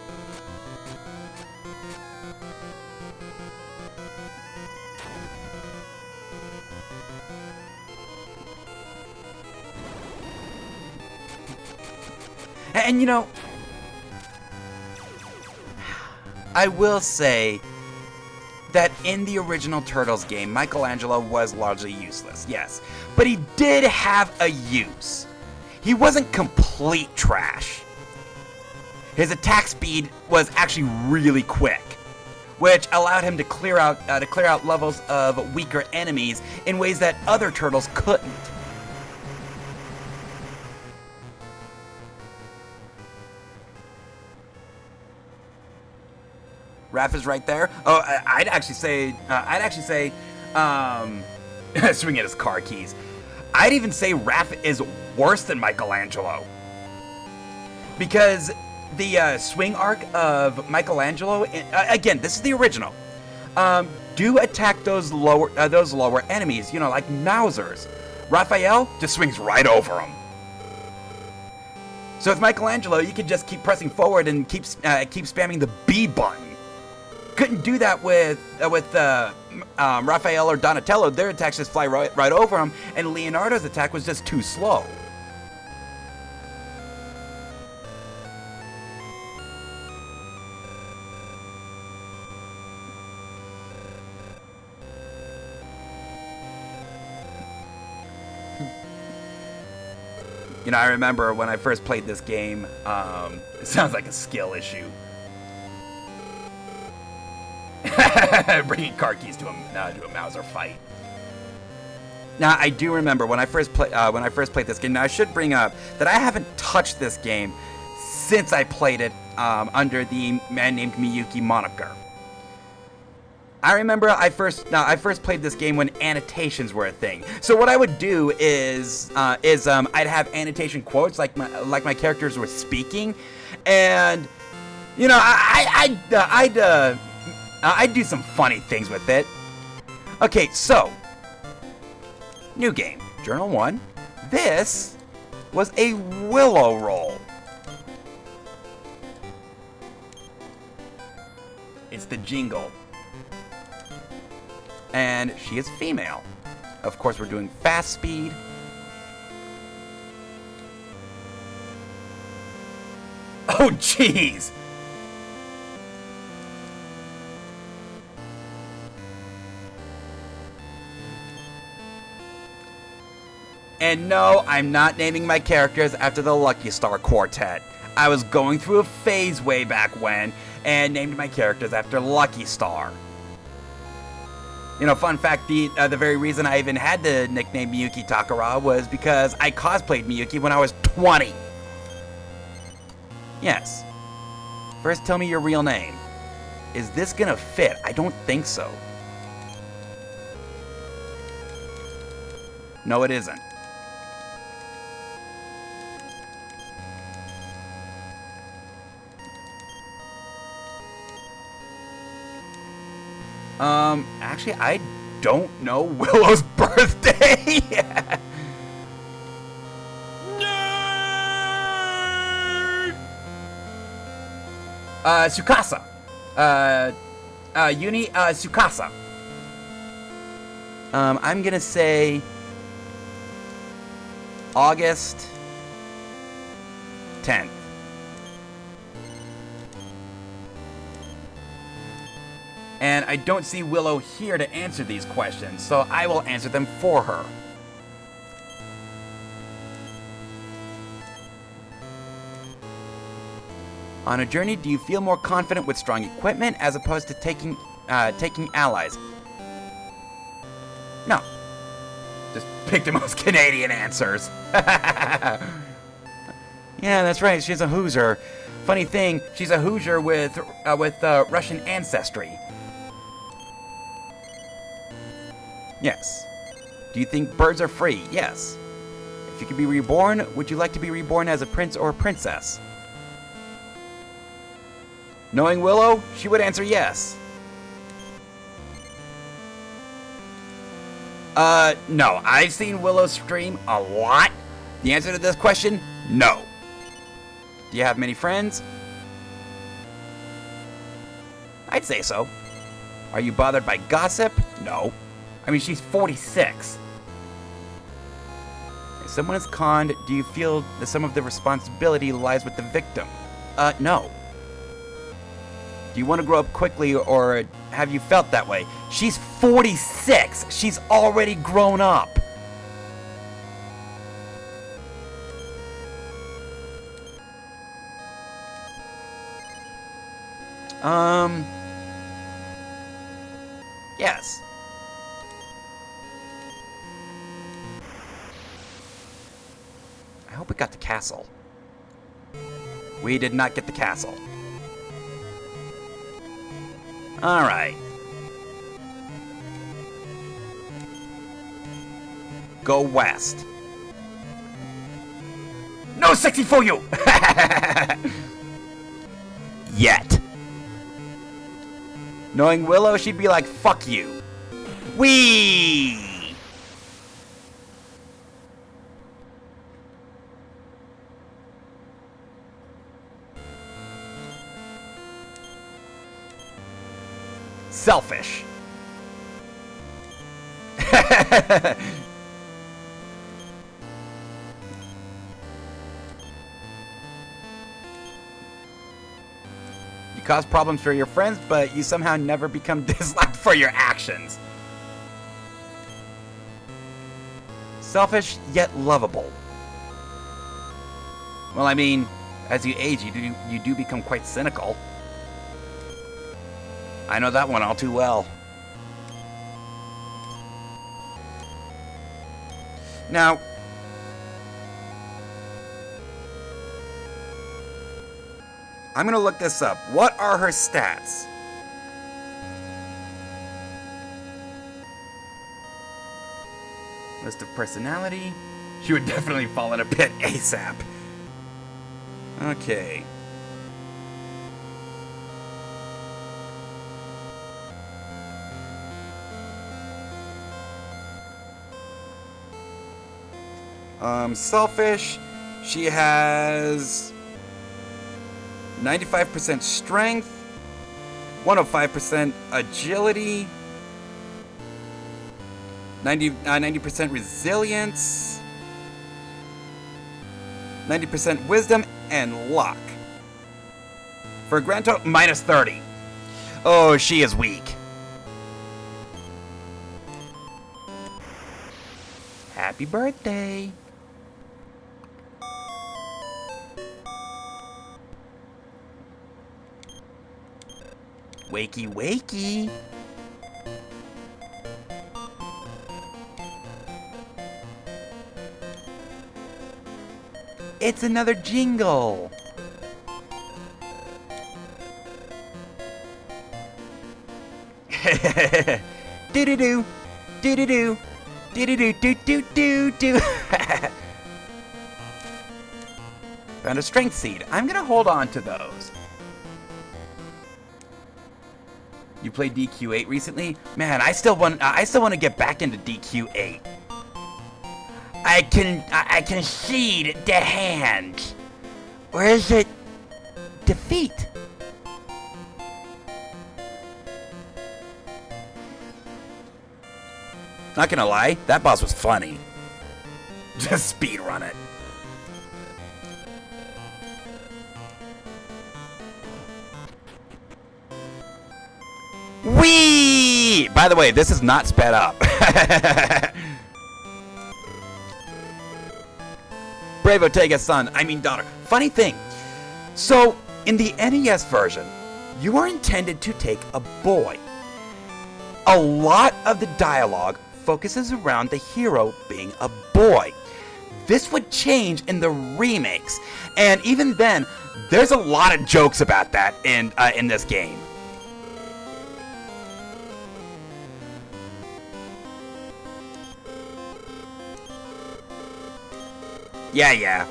And you know, I will say that in the original Turtles game, Michelangelo was largely useless, yes. But he did have a use. He wasn't complete trash. His attack speed was actually really quick, which allowed him to clear out levels of weaker enemies in ways that other turtles couldn't. Raph is right there. Oh, I'd actually say, swing at his car keys. I'd even say Raph is worse than Michelangelo. Because the swing arc of Michelangelo, again, this is the original, do attack those lower enemies, you know, like Mausers. Raphael just swings right over them. So with Michelangelo, you can just keep pressing forward and keep spamming the B button. Couldn't do that with Raphael or Donatello. Their attacks just fly right over him, and Leonardo's attack was just too slow. You know, I remember when I first played this game, it sounds like a skill issue. Bringing car keys to a Mauser fight. Now, I do remember when I first played this game. Now, I should bring up that I haven't touched this game since I played it under the man named Miyuki moniker. I remember I first played this game when annotations were a thing. So what I would do is I'd have annotation quotes like my characters were speaking, and you know I'd do some funny things with it. Okay, so new game, Journal 1. This was a Willow roll. It's the jingle. And she is female. Of course, we're doing fast speed. Oh, jeez! And no, I'm not naming my characters after the Lucky Star Quartet. I was going through a phase way back when and named my characters after Lucky Star. You know, fun fact, the very reason I even had the nickname Miyuki Takara was because I cosplayed Miyuki when I was 20. Yes. First, tell me your real name. Is this gonna fit? I don't think so. No, it isn't. Actually, I don't know Willow's birthday. Nerd! Tsukasa. Uni, Tsukasa. I'm gonna say August 10th. And I don't see Willow here to answer these questions, so I will answer them for her. On a journey, do you feel more confident with strong equipment as opposed to taking allies? No. Just pick the most Canadian answers. Yeah, that's right. She's a Hoosier. Funny thing, she's a Hoosier with Russian ancestry. Yes. Do you think birds are free? Yes. If you could be reborn, would you like to be reborn as a prince or a princess? Knowing Willow, she would answer yes. No. I've seen Willow stream a lot. The answer to this question, no. Do you have many friends? I'd say so. Are you bothered by gossip? No. I mean, she's 46. If someone is conned, do you feel that some of the responsibility lies with the victim? No. Do you want to grow up quickly, or have you felt that way? She's 46. She's already grown up. Yes. I hope we got the castle. We did not get the castle. Alright. Go west. No 60 for you! Yet. Knowing Willow, she'd be like, fuck you. Whee! Selfish. You cause problems for your friends, but you somehow never become disliked for your actions. Selfish, yet lovable. Well, I mean, as you age, you do become quite cynical. I know that one all too well. Now, I'm gonna look this up. What are her stats? List of personality. She would definitely fall in a pit ASAP. Okay. Selfish. She has 95% strength, 105% agility, 90% resilience, 90% wisdom, and luck. For a grand total, minus 30. Oh, she is weak. Happy birthday. Wakey, wakey. It's another jingle. Do-do-do, do-do-do, do-do-do-do-do-do-do. Found a strength seed. I'm gonna hold on to those. You played DQ8 recently? Man, I still want to get back into DQ8. I can seed the hand. Or is it defeat? Not gonna lie, that boss was funny. Just speedrun it. Whee! By the way, this is not sped up. Brave Ortega's son, I mean daughter. Funny thing. So, in the NES version, you are intended to take a boy. A lot of the dialogue focuses around the hero being a boy. This would change in the remakes, and even then, there's a lot of jokes about that in this game. Yeah.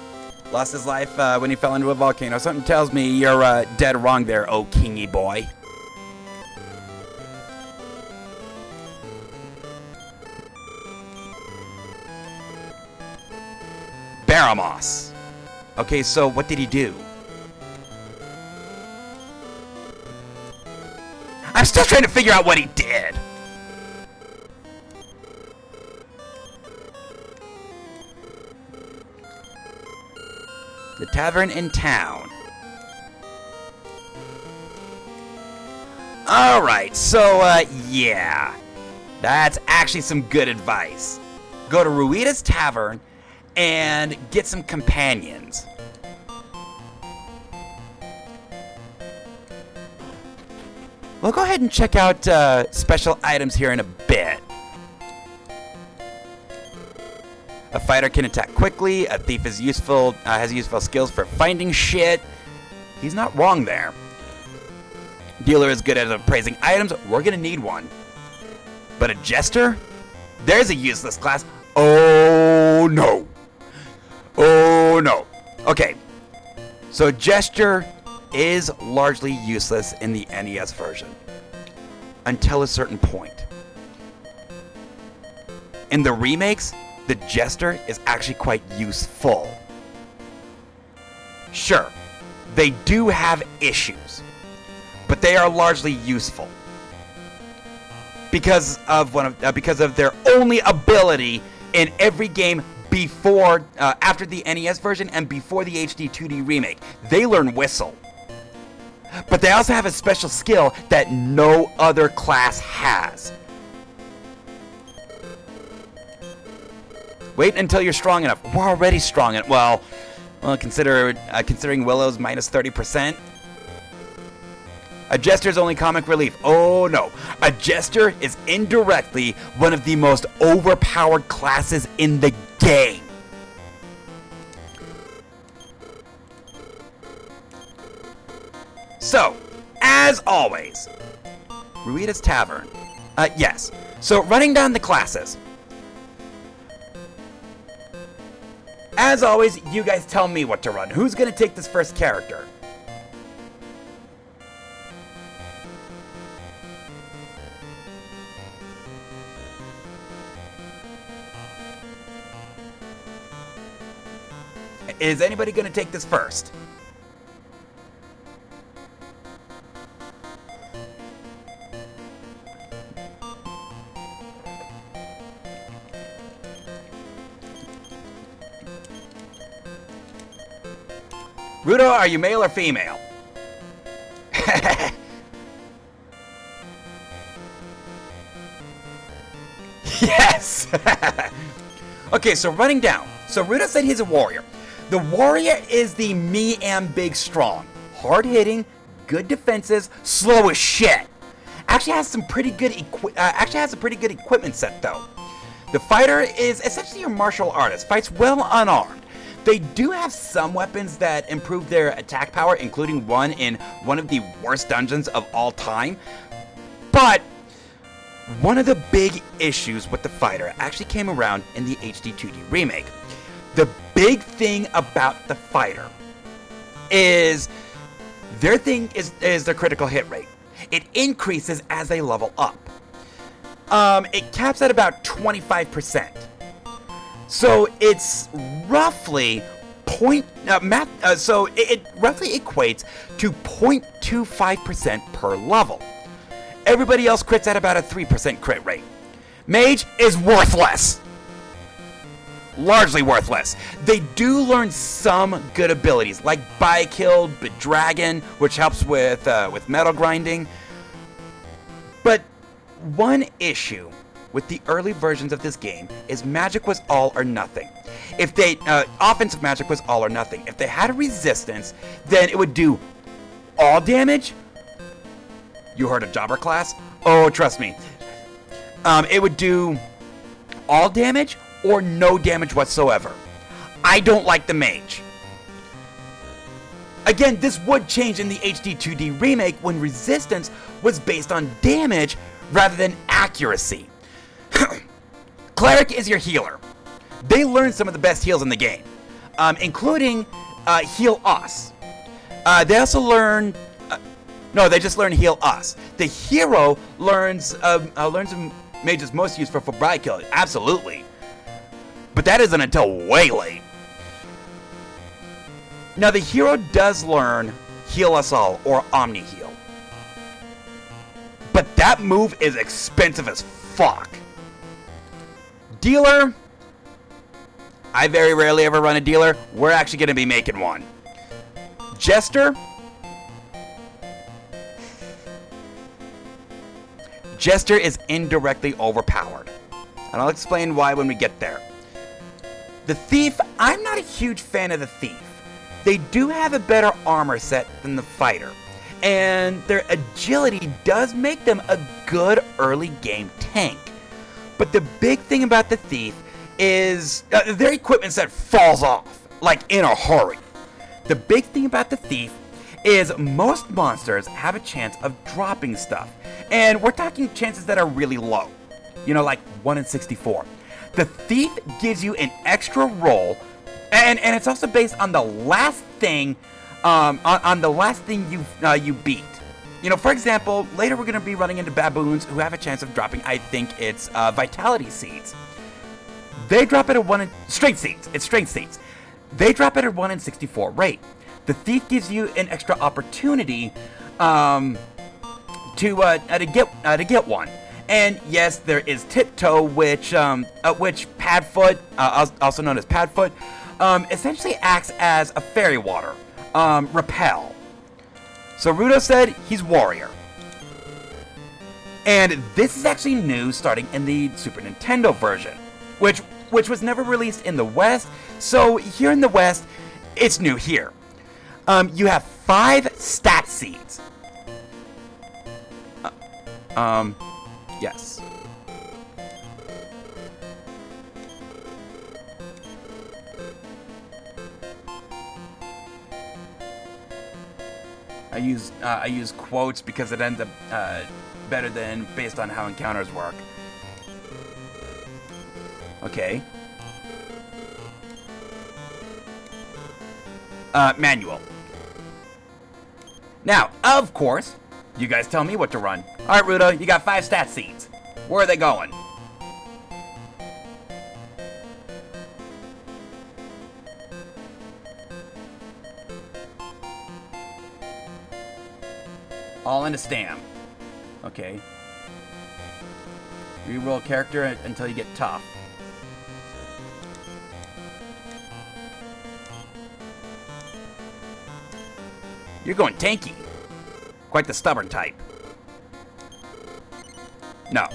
Lost his life when he fell into a volcano. Something tells me you're dead wrong there, oh kingy boy. Baramos. Okay, so what did he do? I'm still trying to figure out what he did. The tavern in town. Alright, so, yeah. That's actually some good advice. Go to Ruita's Tavern and get some companions. We'll go ahead and check out special items here in a bit. A fighter can attack quickly. A thief is useful, has useful skills for finding shit. He's not wrong there. Dealer is good at appraising items. We're gonna need one. But a jester? There's a useless class. Oh no. Oh no. Okay. So jester is largely useless in the NES version. Until a certain point. In the remakes, the jester is actually quite useful. Sure, they do have issues, but they are largely useful because of their only ability in every game before, after the NES version and before the HD 2D remake. They learn whistle, but they also have a special skill that no other class has. Wait until you're strong enough. We're already strong enough. Well, considering Willow's minus 30%. A jester's only comic relief. Oh no. A jester is indirectly one of the most overpowered classes in the game. So, as always, Ruita's Tavern. Yes. So, running down the classes. As always, you guys tell me what to run. Who's gonna take this first character? Is anybody gonna take this first? Rudo, are you male or female? Yes! Okay, so running down. So Rudo said he's a warrior. The warrior is the me am big strong. Hard hitting, good defenses, slow as shit. Actually has some pretty good equipment set though. The fighter is essentially your martial artist, fights well unarmed. They do have some weapons that improve their attack power, including one in one of the worst dungeons of all time. But one of the big issues with the fighter actually came around in the HD 2D remake. The big thing about the fighter is their their critical hit rate. It increases as they level up. It caps at about 25%. So it's roughly it roughly equates to 0.25% per level. Everybody else crits at about a 3% crit rate. Mage is worthless. Largely worthless. They do learn some good abilities, like Biokill, Bedragon, which helps with metal grinding. But one issue with the early versions of this game is magic was all or nothing. If they, offensive magic was all or nothing. If they had a resistance, then it would do all damage. You heard of Jobber class? Oh, trust me. It would do all damage or no damage whatsoever. I don't like the mage. Again, this would change in the HD 2D remake when resistance was based on damage rather than accuracy. Cleric is your healer. They learn some of the best heals in the game, including Heal Us. They also learn... no, they just learn Heal Us. The hero learns mage's most used for bride kill. Absolutely. But that isn't until way late. Now, the hero does learn Heal Us All, or Omni Heal. But that move is expensive as fuck. Dealer, I very rarely ever run a dealer. We're actually going to be making one. Jester. Jester is indirectly overpowered. And I'll explain why when we get there. The Thief, I'm not a huge fan of the Thief. They do have a better armor set than the Fighter. And their agility does make them a good early game tank. But the big thing about the Thief is their equipment set falls off, like in a hurry. The big thing about the Thief is most monsters have a chance of dropping stuff. And we're talking chances that are really low. You know, like 1 in 64. The Thief gives you an extra roll, and it's also based on the last thing, on the last thing you beat. You know, for example, later we're going to be running into baboons who have a chance of dropping, I think it's vitality seeds. They drop it at 1 in... Strength seeds. It's strength seeds. They drop it at 1 in 64 rate. The Thief gives you an extra opportunity to get one. And yes, there is Tiptoe, which Padfoot, also known as Padfoot, essentially acts as a fairy water. Repel. So Rudo said he's warrior. And this is actually new starting in the Super Nintendo version, which was never released in the West. So here in the West, it's new here. You have 5 stat seeds. Yes. I use quotes because it ends up better than based on how encounters work. Okay. Manual. Now, of course, you guys tell me what to run. Alright, Rudo, you got 5 stat seeds. Where are they going? All into Stam. Okay. Reroll character until you get tough. You're going tanky. Quite the stubborn type. No.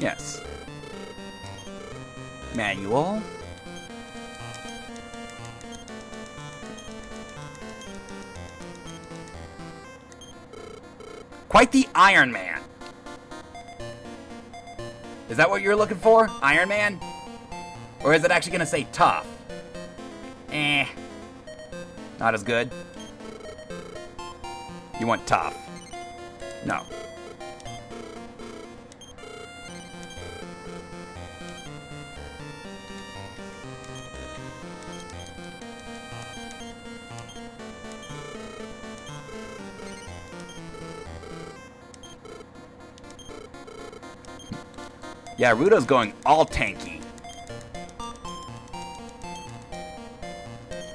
Yes. Manual. Quite the Iron Man. Is that what you're looking for? Iron Man? Or is it actually going to say tough? Eh. Not as good. You want tough. No. Yeah, Rudo's going all tanky.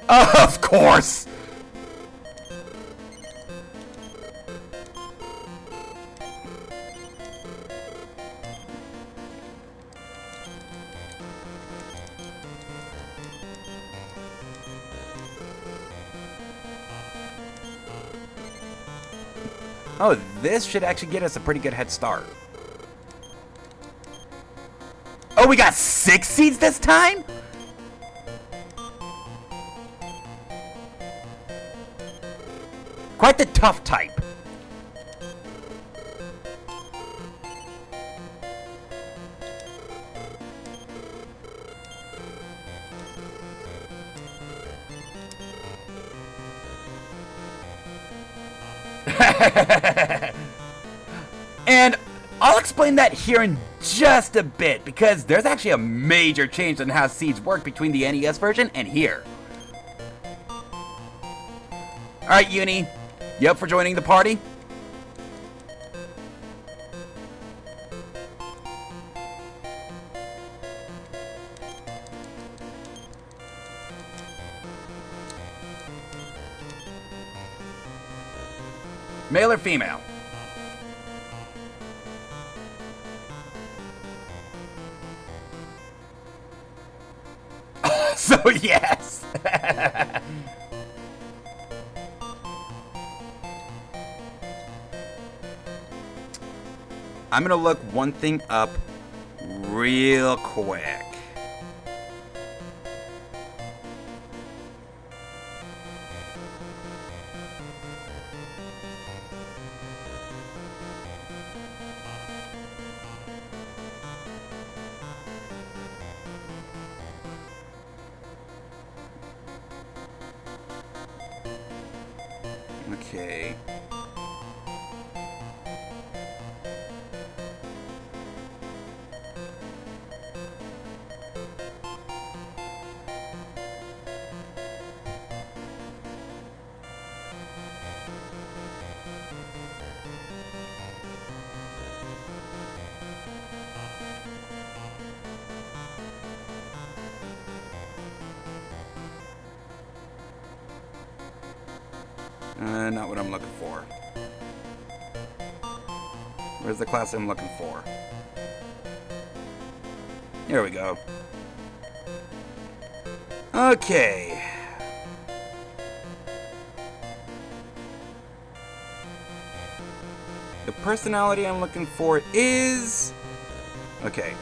Of course! Oh, this should actually get us a pretty good head start. Oh, we got 6 seeds this time? Quite the tough type. And I'll explain that here in just a bit, because there's actually a major change in how seeds work between the NES version and here. Alright, Uni, you up for joining the party? Male or female? So yes. I'm gonna look one thing up real quick. Okay. Not what I'm looking for. Where's the class I'm looking for? Here we go. Okay. The personality I'm looking for is... Okay.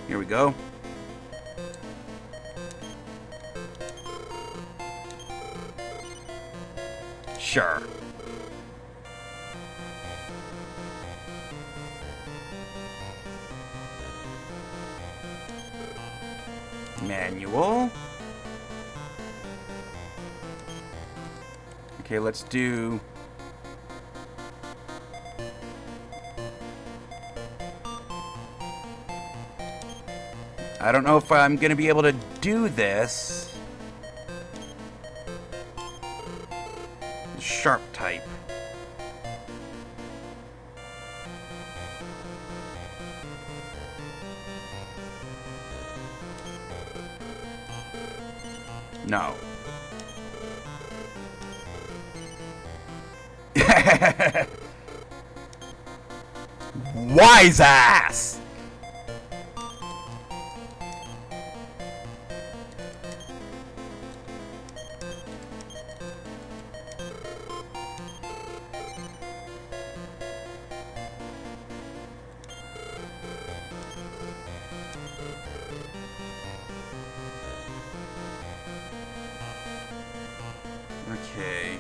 Here we go. Sure. Manual. Okay, let's do... I don't know if I'm going to be able to do this. Sharp type. No. Wise ass! Okay.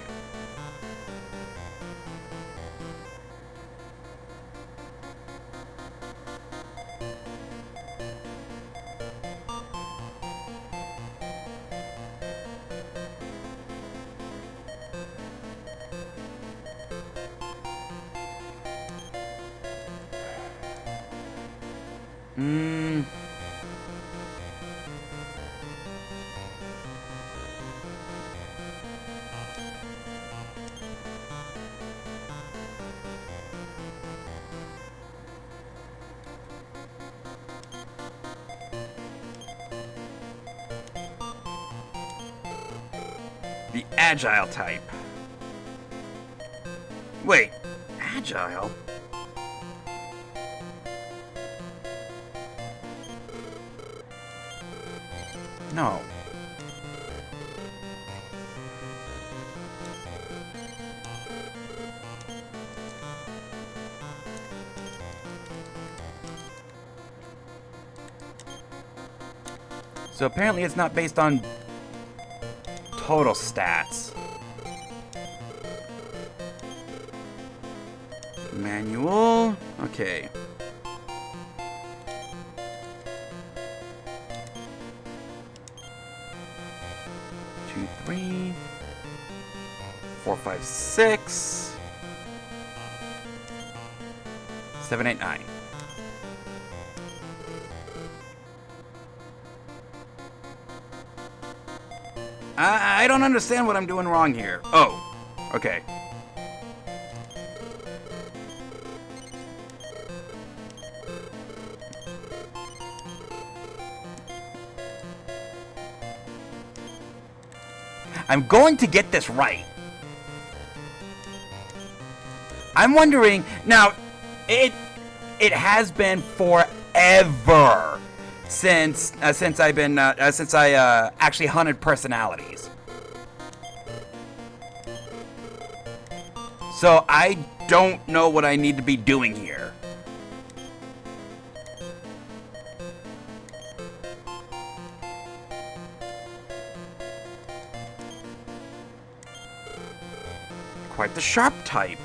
The agile type. Wait, agile? No. So apparently it's not based on total stats. Manual. Okay. Two, 3, 4, 5, 6, 7, 8, 9. I don't understand what I'm doing wrong here. Oh, okay. I'm going to get this right. I'm wondering now. It has been forever since I actually hunted personalities. So I don't know what I need to be doing here. Quite the sharp type.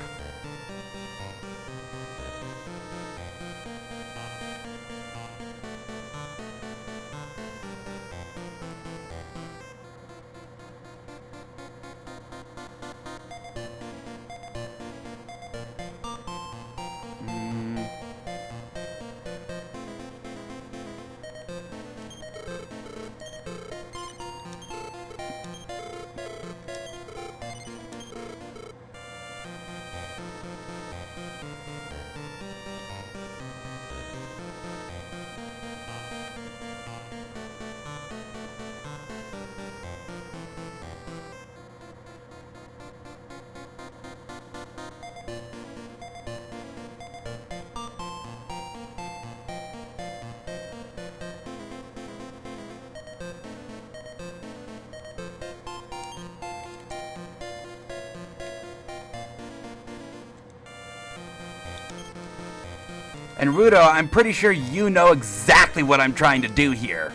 And Rudo, I'm pretty sure you know exactly what I'm trying to do here.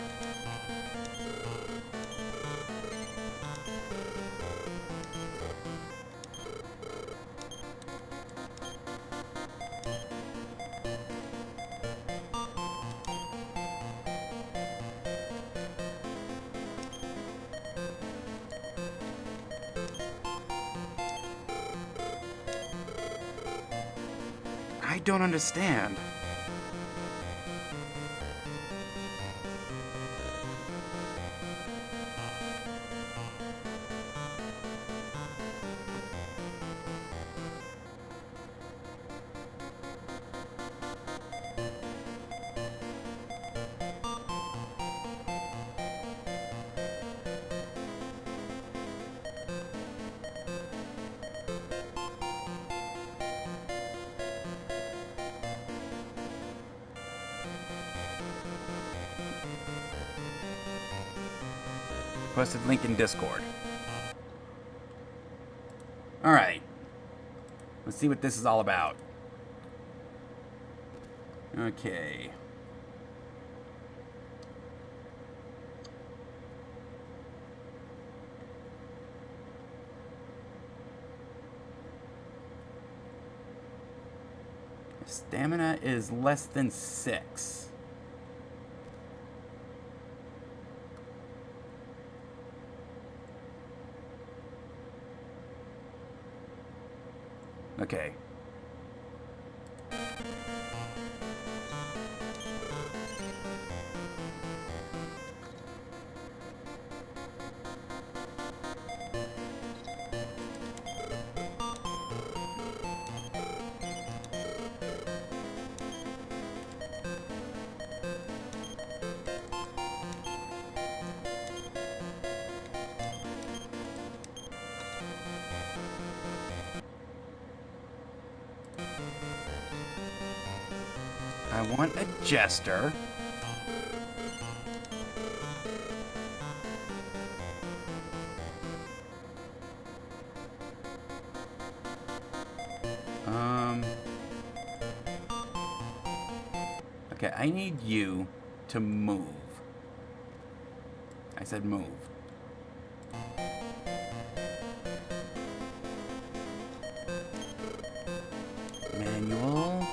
I don't understand. Posted link in Discord. Alright. Let's see what this is all about. Okay. Stamina is less than 6. Okay. want a jester. Okay, I need you to move. I said move. Manual.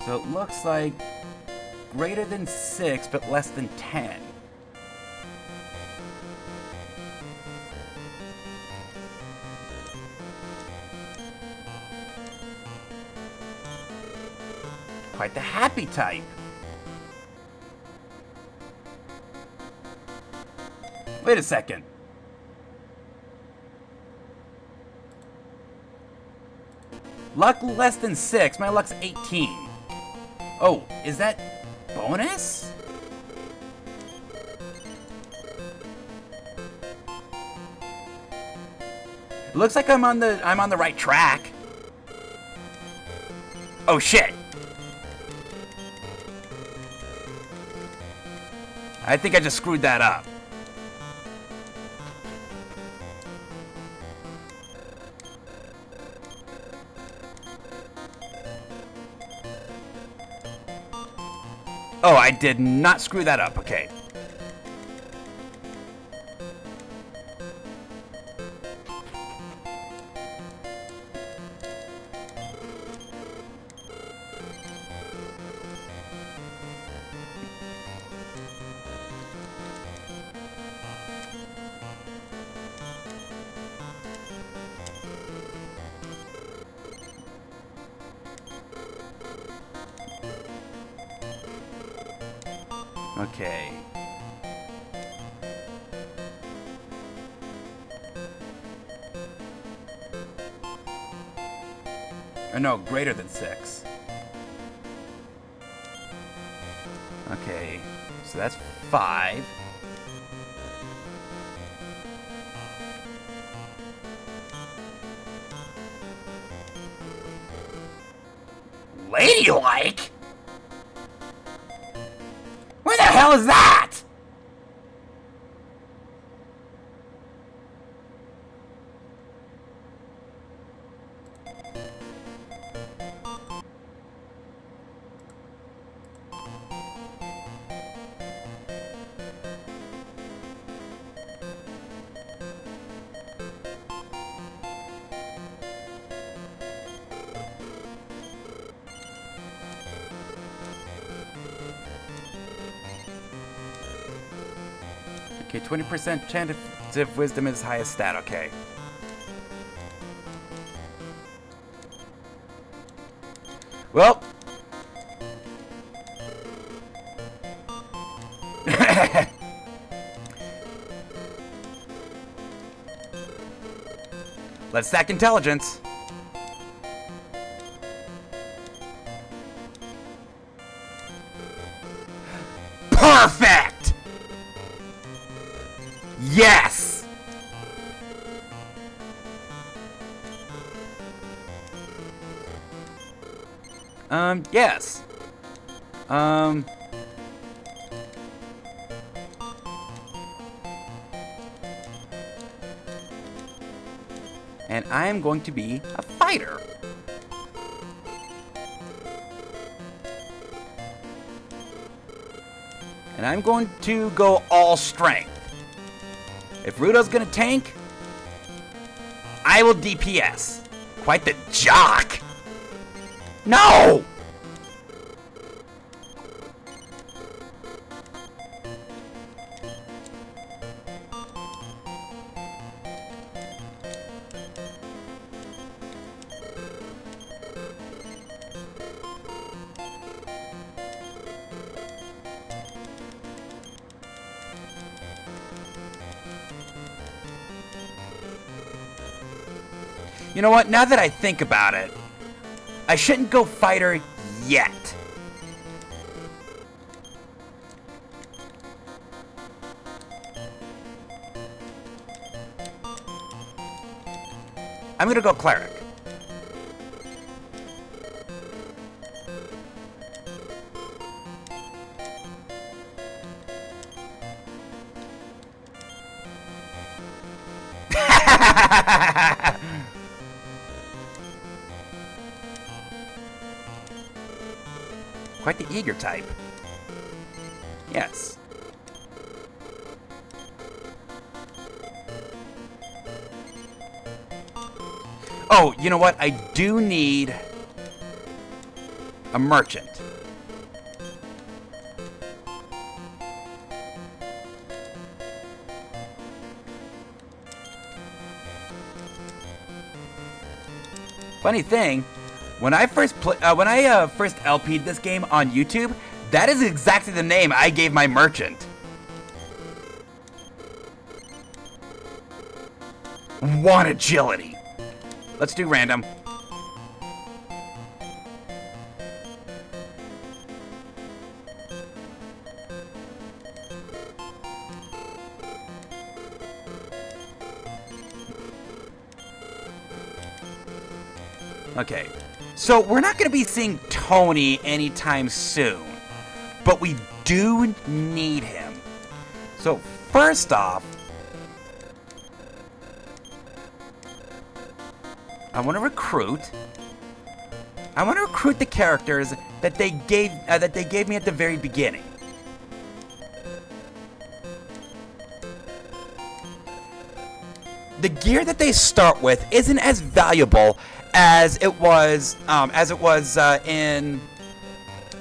So it looks like greater than 6, but less than 10. Quite the happy type. Wait a second. Luck less than 6. My luck's 18. Oh, is that bonus? It looks like I'm on the right track. Oh shit. I think I just screwed that up. Oh, I did not screw that up. Okay. Okay. Or no, greater than 6. Okay, so that's 5. Ladylike? Where the hell is that? Okay, 20% chance of wisdom is highest stat, okay. Well. Let's stack intelligence. Perfect! Yes! Yes. And I am going to be a fighter. And I'm going to go all strength. If Rudo's gonna tank, I will DPS. Quite the jock. No! You know what? Now that I think about it, I shouldn't go fighter yet. I'm gonna go cleric. Quite the eager type. Yes. Oh, you know what? I do need a merchant. Funny thing, when I first first LP'd this game on YouTube, that is exactly the name I gave my merchant. One agility. Let's do random. Okay, so we're not going to be seeing Tony anytime soon, but we do need him. So first off, I want to recruit the characters that they gave me at the very beginning. The gear that they start with isn't as valuable as it was in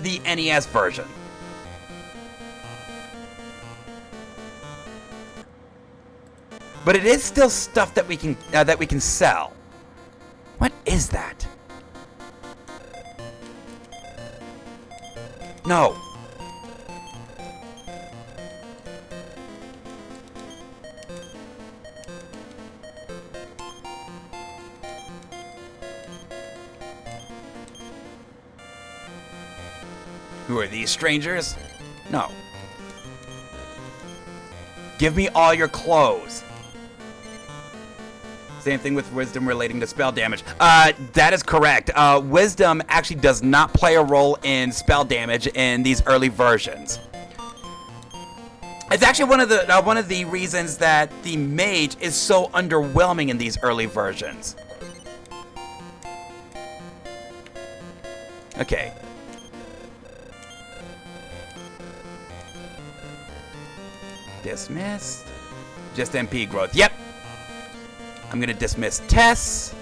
the NES version. But it is still stuff that we can sell. What is that? No. Who are these strangers? No. Give me all your clothes. Same thing with wisdom relating to spell damage. That is correct. Wisdom actually does not play a role in spell damage in these early versions. It's actually one of the reasons that the mage is so underwhelming in these early versions. Okay. Dismissed. Just MP growth. Yep. I'm gonna dismiss Tess.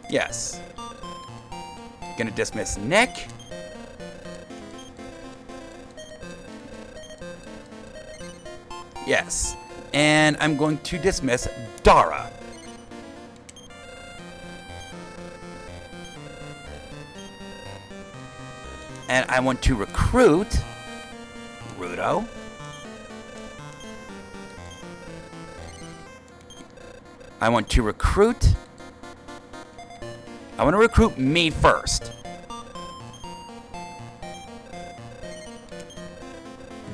Yes. Gonna dismiss Nick. Yes. And I'm going to dismiss Dara. And I want to recruit Rudo. I want to recruit me first.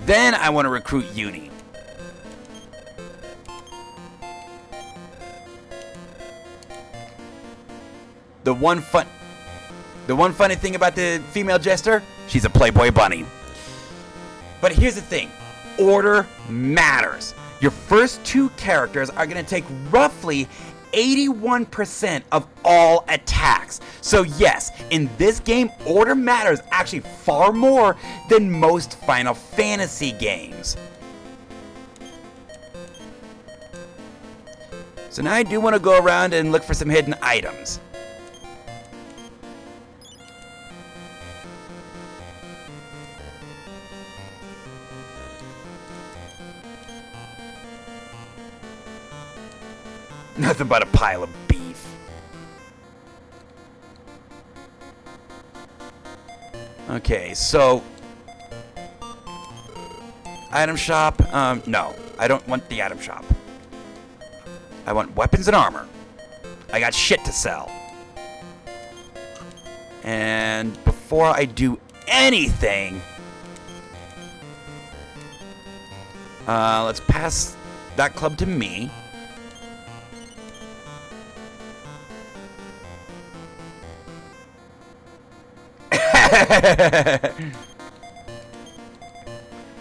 Then I want to recruit Uni. The one funny thing about the female jester, she's a Playboy bunny. But here's the thing, order matters. Your first two characters are going to take roughly 81% of all attacks. So yes, in this game, order matters actually far more than most Final Fantasy games. So now I do want to go around and look for some hidden items. Nothing but a pile of beef. Okay, so Item shop. No. I don't want the item shop. I want weapons and armor. I got shit to sell. And before I do anything, let's pass that club to me.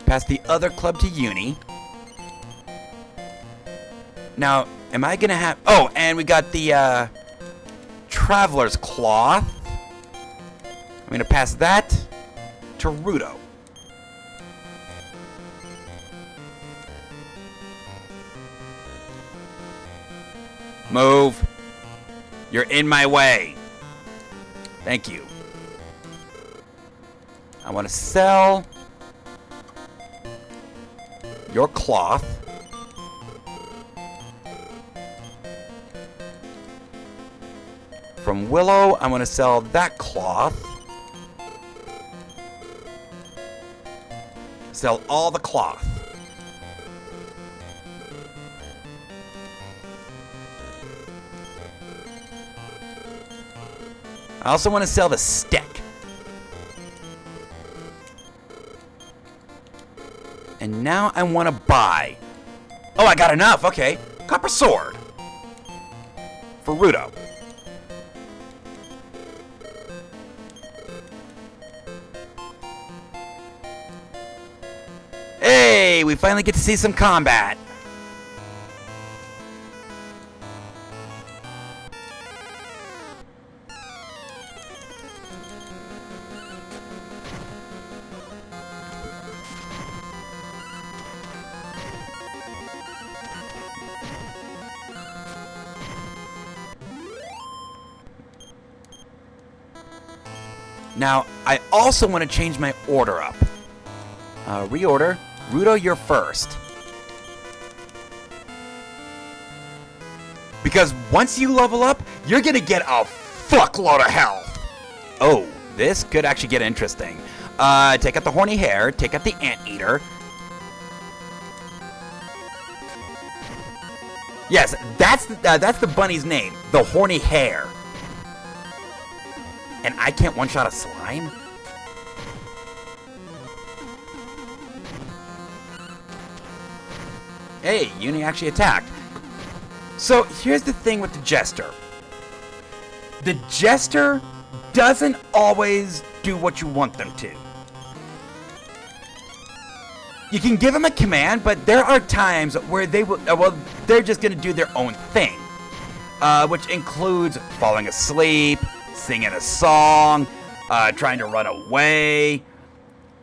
Pass the other club to Uni. Now, am I gonna have... Oh, and we got the, Traveler's Cloth. I'm gonna pass that to Rudo. Move. You're in my way. Thank you. I want to sell your cloth. From Willow, I want to sell that cloth. Sell all the cloth. I also want to sell the stick. And now I want to buy... Oh, I got enough. Okay. Copper sword. For Rudo. Hey, we finally get to see some combat. Now, I also want to change my order up. Reorder. Rudo, you're first. Because once you level up, you're gonna get a fuckload of health. Oh, this could actually get interesting. Take out the horny hare, take out the anteater. Yes, that's the bunny's name, the horny hare. And I can't one-shot a slime? Hey, Uni actually attacked. So here's the thing with the Jester. The Jester doesn't always do what you want them to. You can give them a command, but there are times where they will, they're just gonna do their own thing. Which includes falling asleep, singing a song, trying to run away,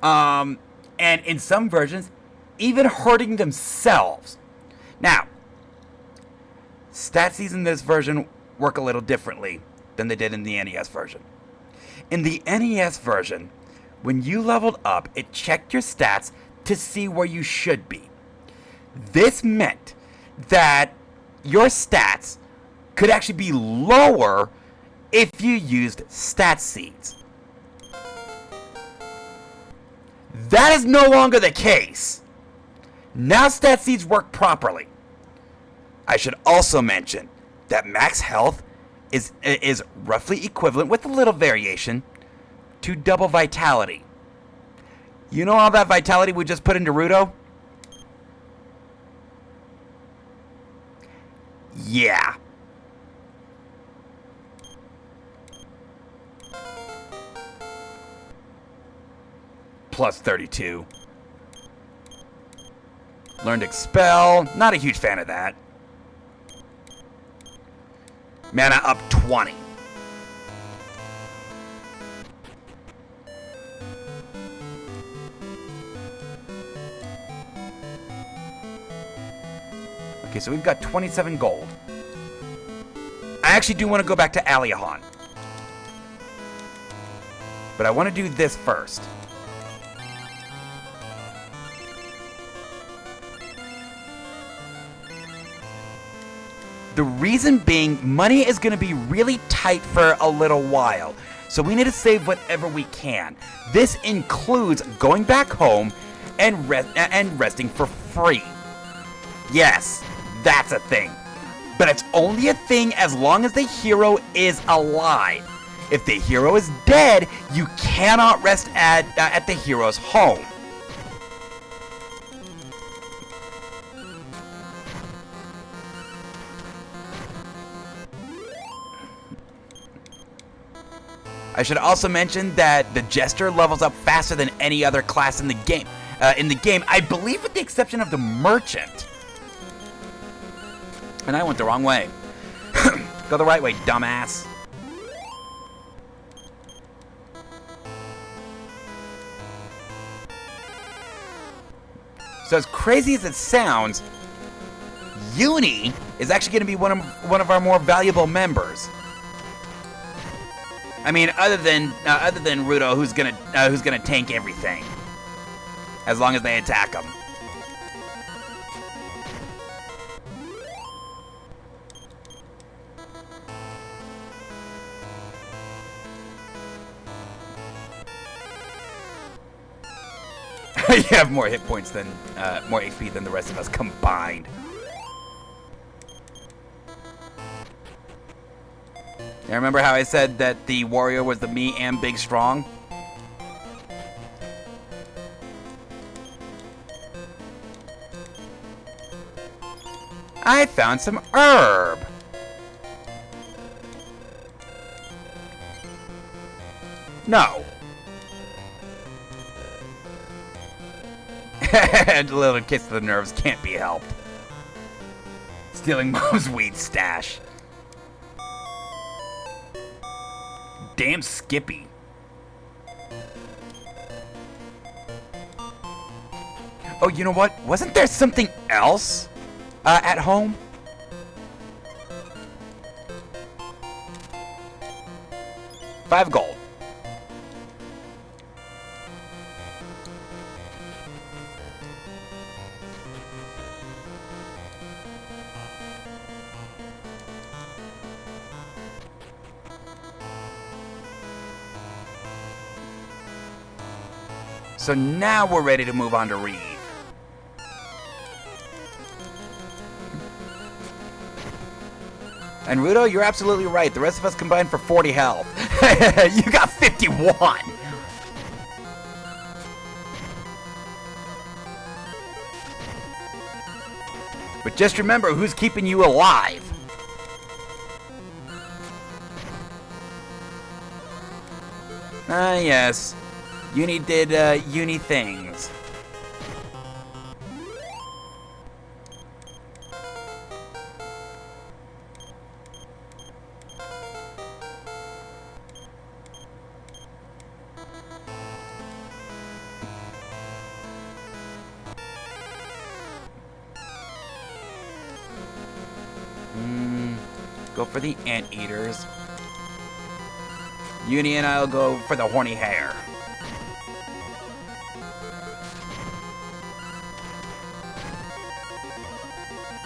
and in some versions, even hurting themselves. Now, stat seeds in this version work a little differently than they did in the NES version. In the NES version, when you leveled up, it checked your stats to see where you should be. This meant that your stats could actually be lower if you used stat seeds. That is no longer the case. Now stat seeds work properly. I should also mention that max health is roughly equivalent, with a little variation, to double vitality. You know all that vitality we just put into Rudo? Yeah. Plus 32. Learned Expel. Not a huge fan of that. Mana up 20. Okay, so we've got 27 gold. I actually do want to go back to Aliahan. But I want to do this first. The reason being, money is going to be really tight for a little while. So we need to save whatever we can. This includes going back home and resting for free. Yes, that's a thing. But it's only a thing as long as the hero is alive. If the hero is dead, you cannot rest at the hero's home. I should also mention that the Jester levels up faster than any other class in the game. I believe with the exception of the Merchant. And I went the wrong way. Go the right way, dumbass. So as crazy as it sounds, Uni is actually going to be one of our more valuable members. I mean, other than Rudo, who's gonna tank everything, as long as they attack him. You have more hit points than more HP than the rest of us combined. Now remember how I said that the warrior was the me and big strong? I found some herb. No. And a little kiss to the nerves can't be helped. Stealing Mom's weed stash. Damn Skippy. Oh, you know what? Wasn't there something else at home? $5 gold. So now we're ready to move on to Reeve. And Rudo, you're absolutely right. The rest of us combined for 40 health. You got 51! But just remember who's keeping you alive. Ah, yes. Uni did, uni things. Go for the anteaters. Uni and I'll go for the horny hair.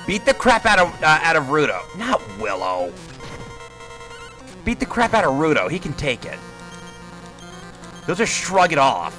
Beat the crap out of Rudo. Not Willow. Beat the crap out of Rudo. He can take it. He'll just shrug it off.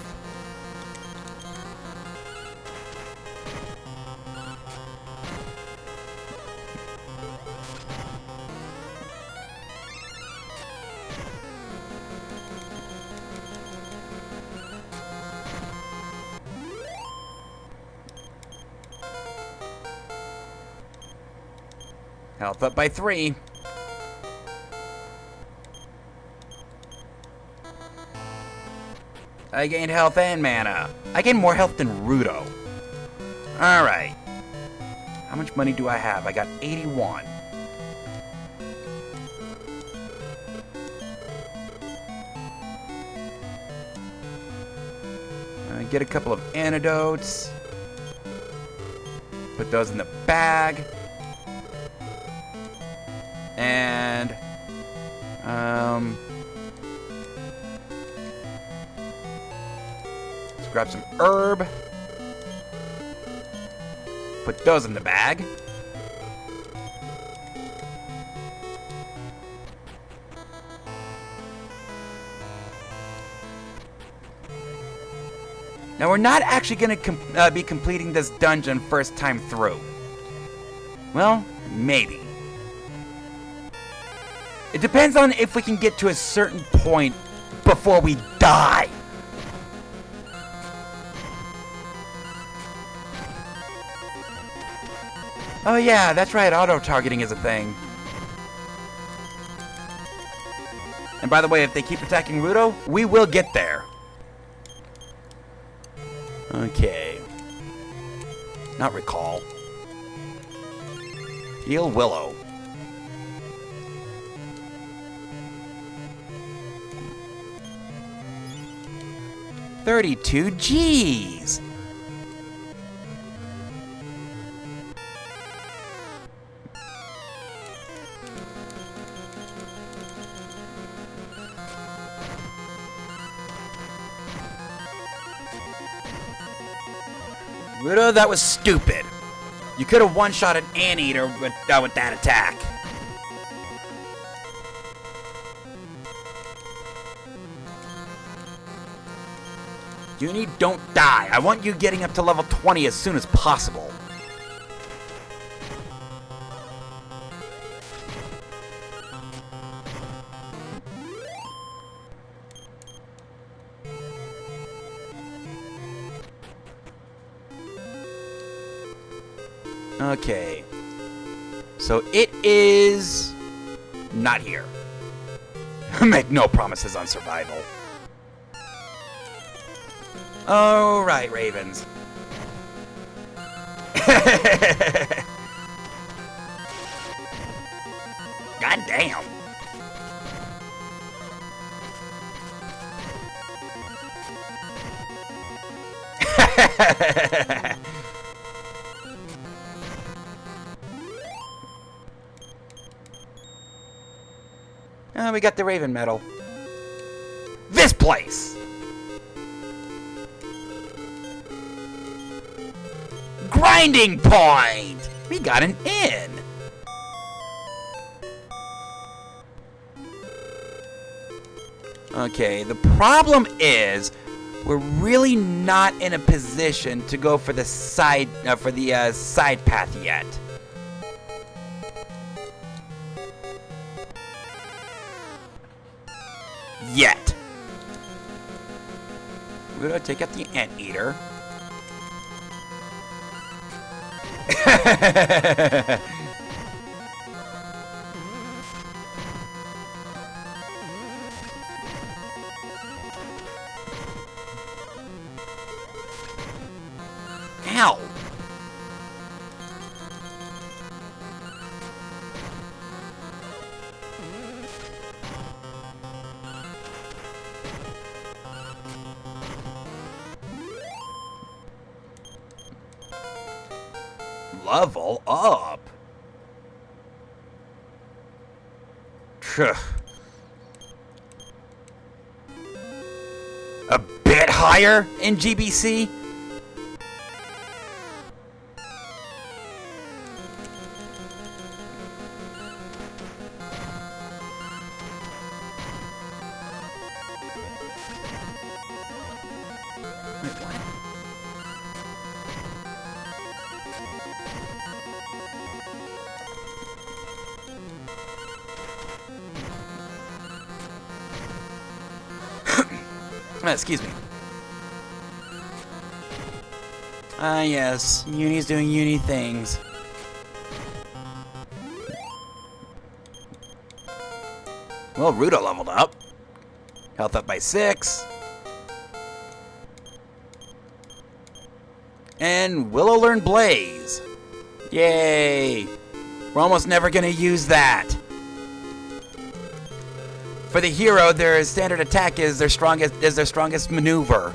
Health up by 3. I gained health and mana. I gained more health than Rudo. Alright. How much money do I have? I got 81. Get a couple of antidotes. Put those in the bag. And let's grab some herb. Put those in the bag. Now, we're not actually going to be completing this dungeon first time through. Well, maybe. It depends on if we can get to a certain point before we die. Oh yeah, that's right, auto-targeting is a thing. And by the way, if they keep attacking Rudo, we will get there. Okay. Not recall. Heal Willow. $32 G's. Rudo, that was stupid. You could have one-shotted Anteater with that attack. Uni, don't die. I want you getting up to level 20 as soon as possible. Okay. So it is not here. Make no promises on survival. All right, Ravens. God damn. We got the Raven medal. This place! Grinding point! We got an inn! Okay, the problem is we're really not in a position to go for the side side path yet. Yet. We're gonna take out the Anteater. Ow! Level up. A bit higher in GBC? Wait, what? Excuse me. Ah, yes. Uni's doing uni things. Well, Rudo leveled up. Health up by 6. And Willow learned Blaze. Yay. We're almost never going to use that. For the hero, their standard attack is their strongest maneuver.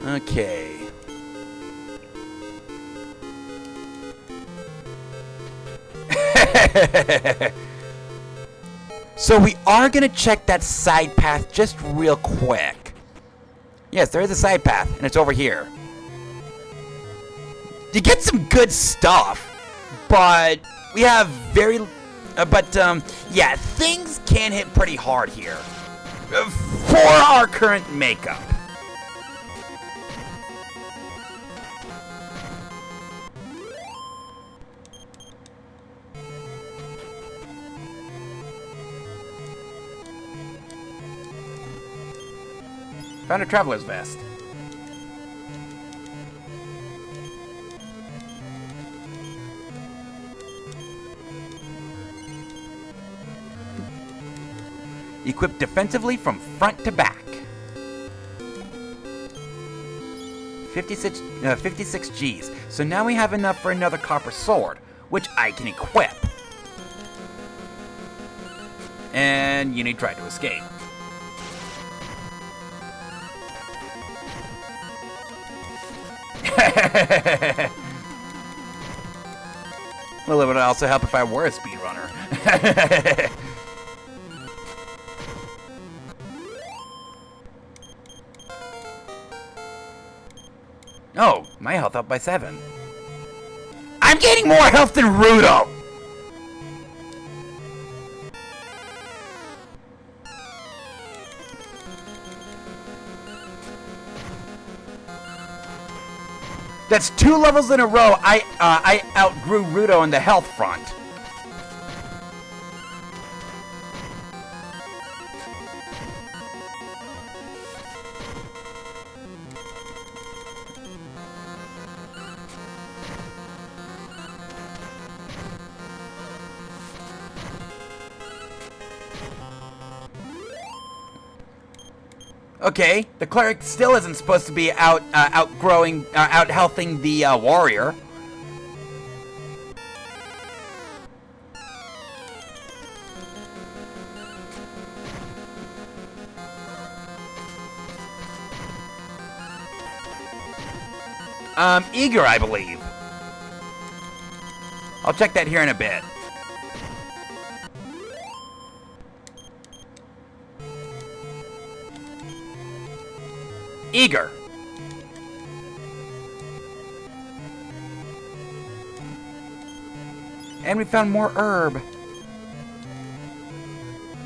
Okay. So we are going to check that side path just real quick. Yes, there is a side path, and it's over here. You get some good stuff, but we have very Yeah, things can hit pretty hard here. For our current makeup. Found a traveler's vest. Equipped defensively from front to back. 56 Gs. So now we have enough for another copper sword, which I can equip. And Uni tried to escape. Well, it would also help if I were a speedrunner. Oh, my health up by 7. I'm gaining more health than Rudo! That's 2 levels in a row. I outgrew Rudo in the health front. Okay, the cleric still isn't supposed to be out-healthing the warrior. Eager, I believe. I'll check that here in a bit. Eager. And we found more herb.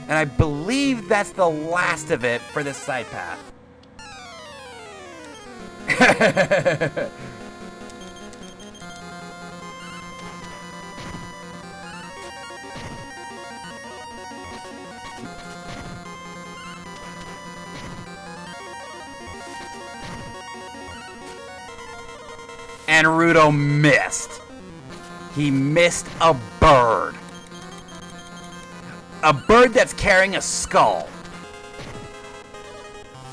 And I believe that's the last of it for this side path. And Rudo missed. He missed a bird. A bird that's carrying a skull.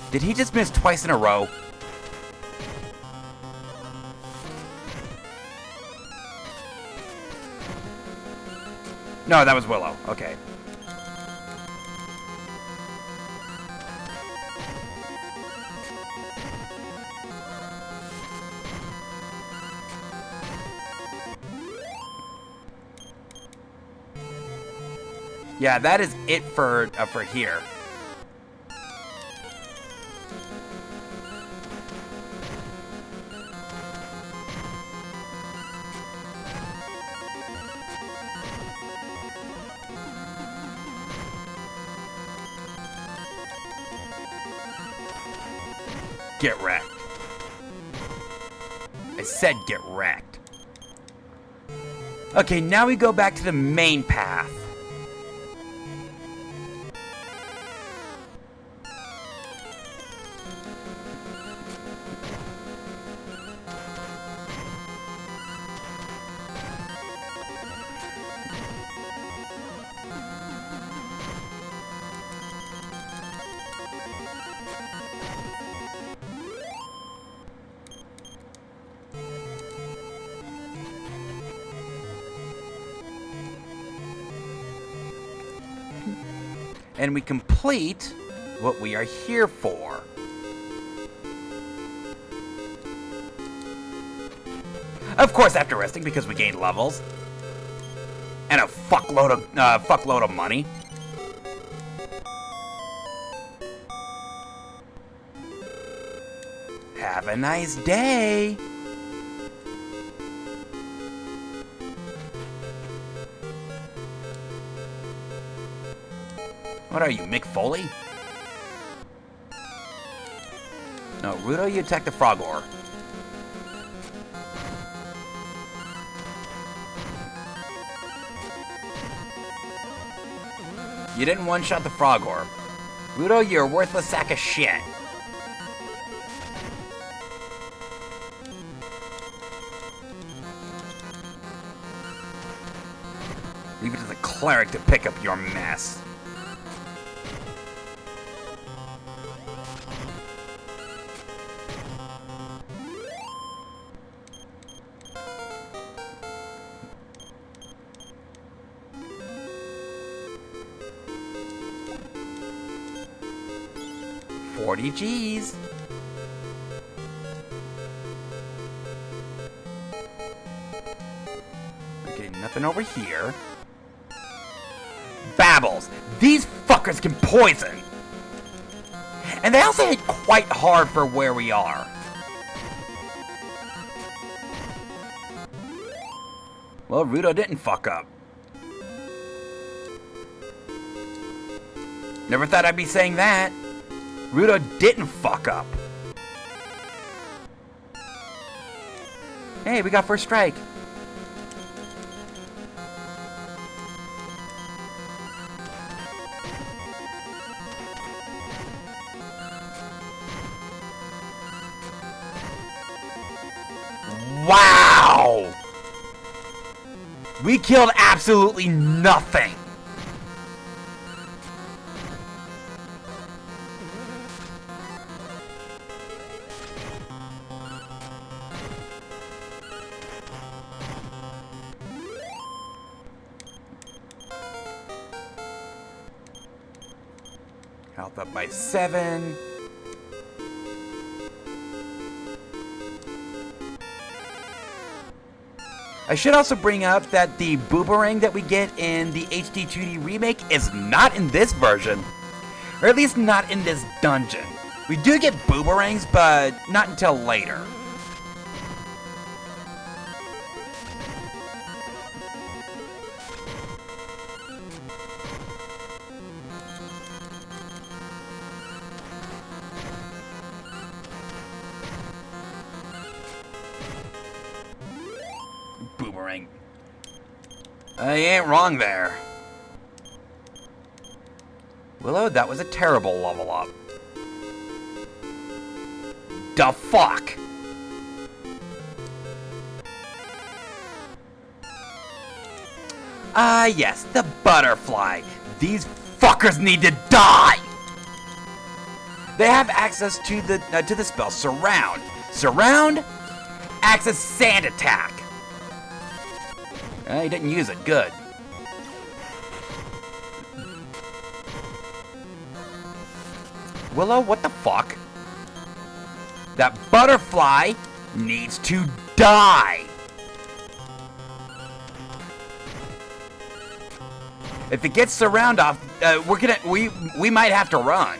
Did he just miss twice in a row? No, that was Willow. Okay. Yeah, that is it for here. Get wrecked. I said get wrecked. Okay, now we go back to the main path. And we complete what we are here for. Of course, after resting, because we gained levels. And a fuckload of money. Have a nice day. What are you, Mick Foley? No, Rudo, you attack the frog ore. You didn't one-shot the frog orb. Rudo, you're a worthless sack of shit. Leave it to the cleric to pick up your mess. $40 Gs. Okay, nothing over here. Babbles. These fuckers can poison. And they also hit quite hard for where we are. Well, Rudo didn't fuck up. Never thought I'd be saying that. Rudo didn't fuck up. Hey, we got first strike. Wow! We killed absolutely nothing. Health up by 7. I should also bring up that the boomerang that we get in the HD 2D remake is not in this version. Or at least not in this dungeon. We do get boomerangs, but not until later. Boomerang. You ain't wrong there. Willow, that was a terrible level up. The fuck? Ah, yes, the butterfly. These fuckers need to die! They have access to the spell Surround. Surround acts as sand attack. He didn't use it. Good. Willow, what the fuck? That butterfly needs to die. If it gets Surround off, we might have to run.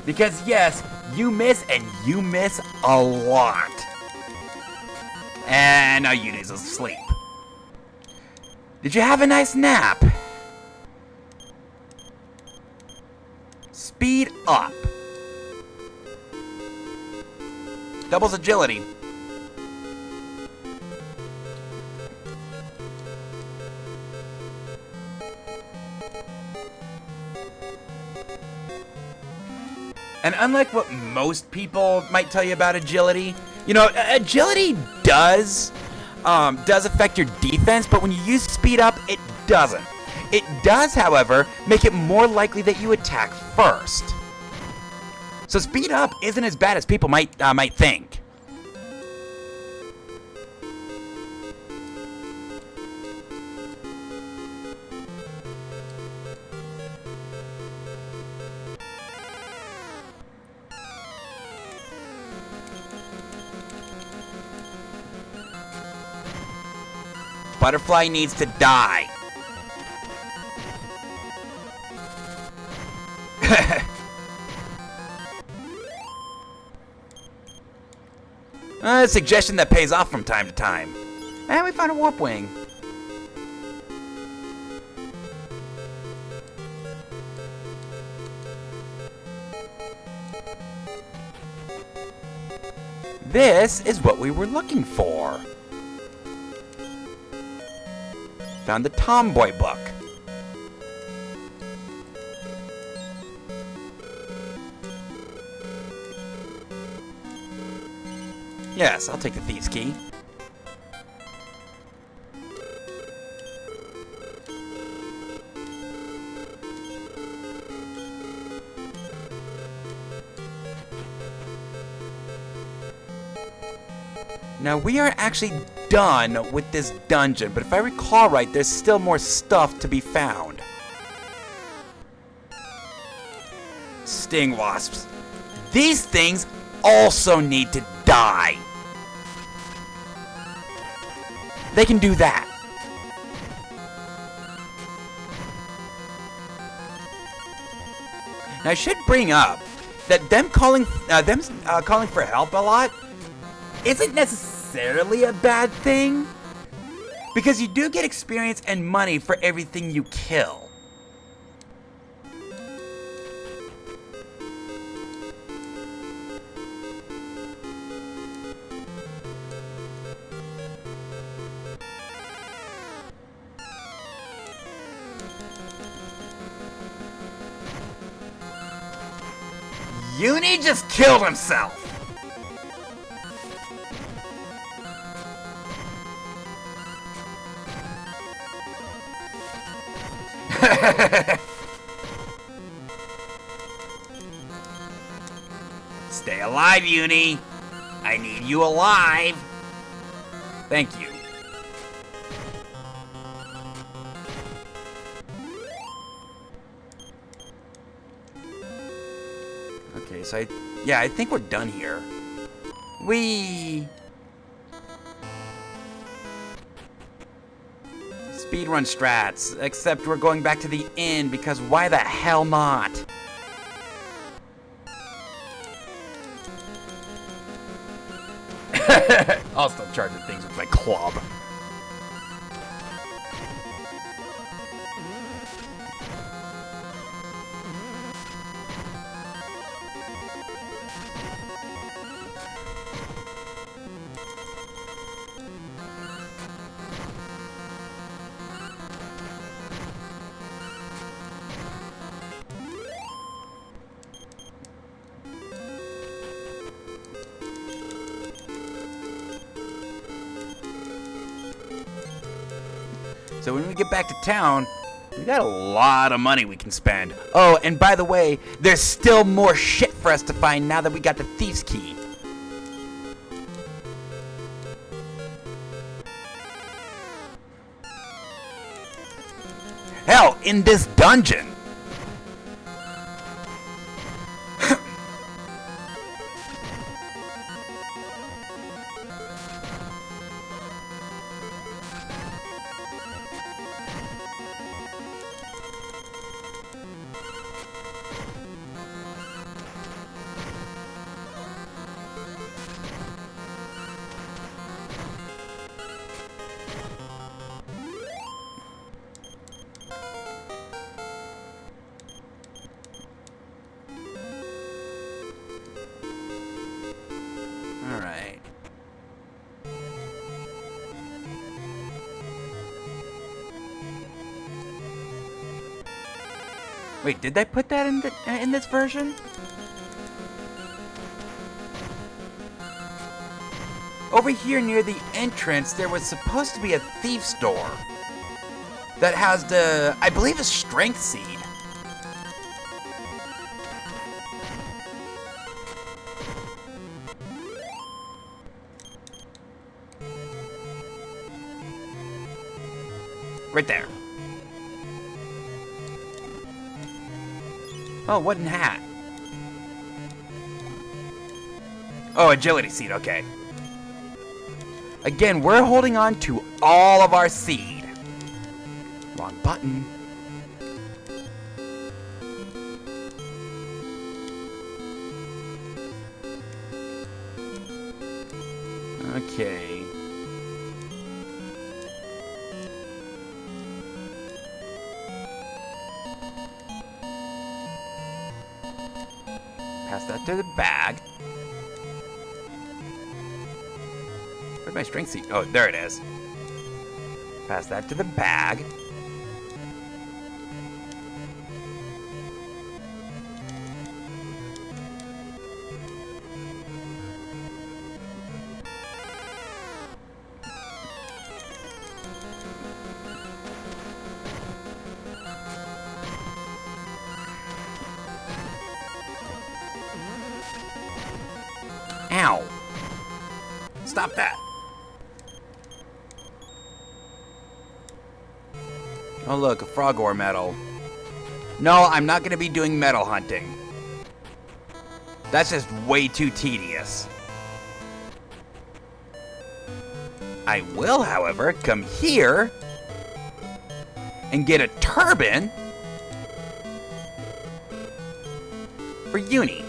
Because yes, you miss and you miss a lot. And now Uni's asleep. Did you have a nice nap? Speed up. Doubles agility. And unlike what most people might tell you about agility, you know, agility does affect your defense, but when you use speed up, it doesn't. It does, however, make it more likely that you attack first. So speed up isn't as bad as people might think. Butterfly needs to die. A suggestion that pays off from time to time. And we found a warp wing. This is what we were looking for. Found the Tomboy book. Yes, I'll take the Thieves' Key. Now, we are actually done with this dungeon, but if I recall right, there's still more stuff to be found. Sting wasps. These things also need to die. They can do that. Now, I should bring up that them calling for help a lot isn't necessarily a bad thing, because you do get experience and money for everything you kill. Uni just killed himself! Stay alive, Uni. I need you alive. Thank you. Okay, so I think we're done here. Speedrun strats, except we're going back to the inn because why the hell not? I'll still charge the things with my club. So when we get back to town, we got a lot of money we can spend. Oh, and by the way, there's still more shit for us to find now that we got the Thieves' Key. Hell, in this dungeon. Alright. Wait, did they put that in this version? Over here near the entrance, there was supposed to be a thief store that has the, I believe, a strength seed. Right there. Oh, wooden hat. Oh, agility seed, okay. Again, we're holding on to all of our seed. Wrong button. Okay. Pass that to the bag. Where's my strength seed? Oh, there it is. Pass that to the bag. Ow. Stop that. Oh look, a frog ore medal. No, I'm not going to be doing medal hunting. That's just way too tedious. I will, however, come here and get a turban for Uni.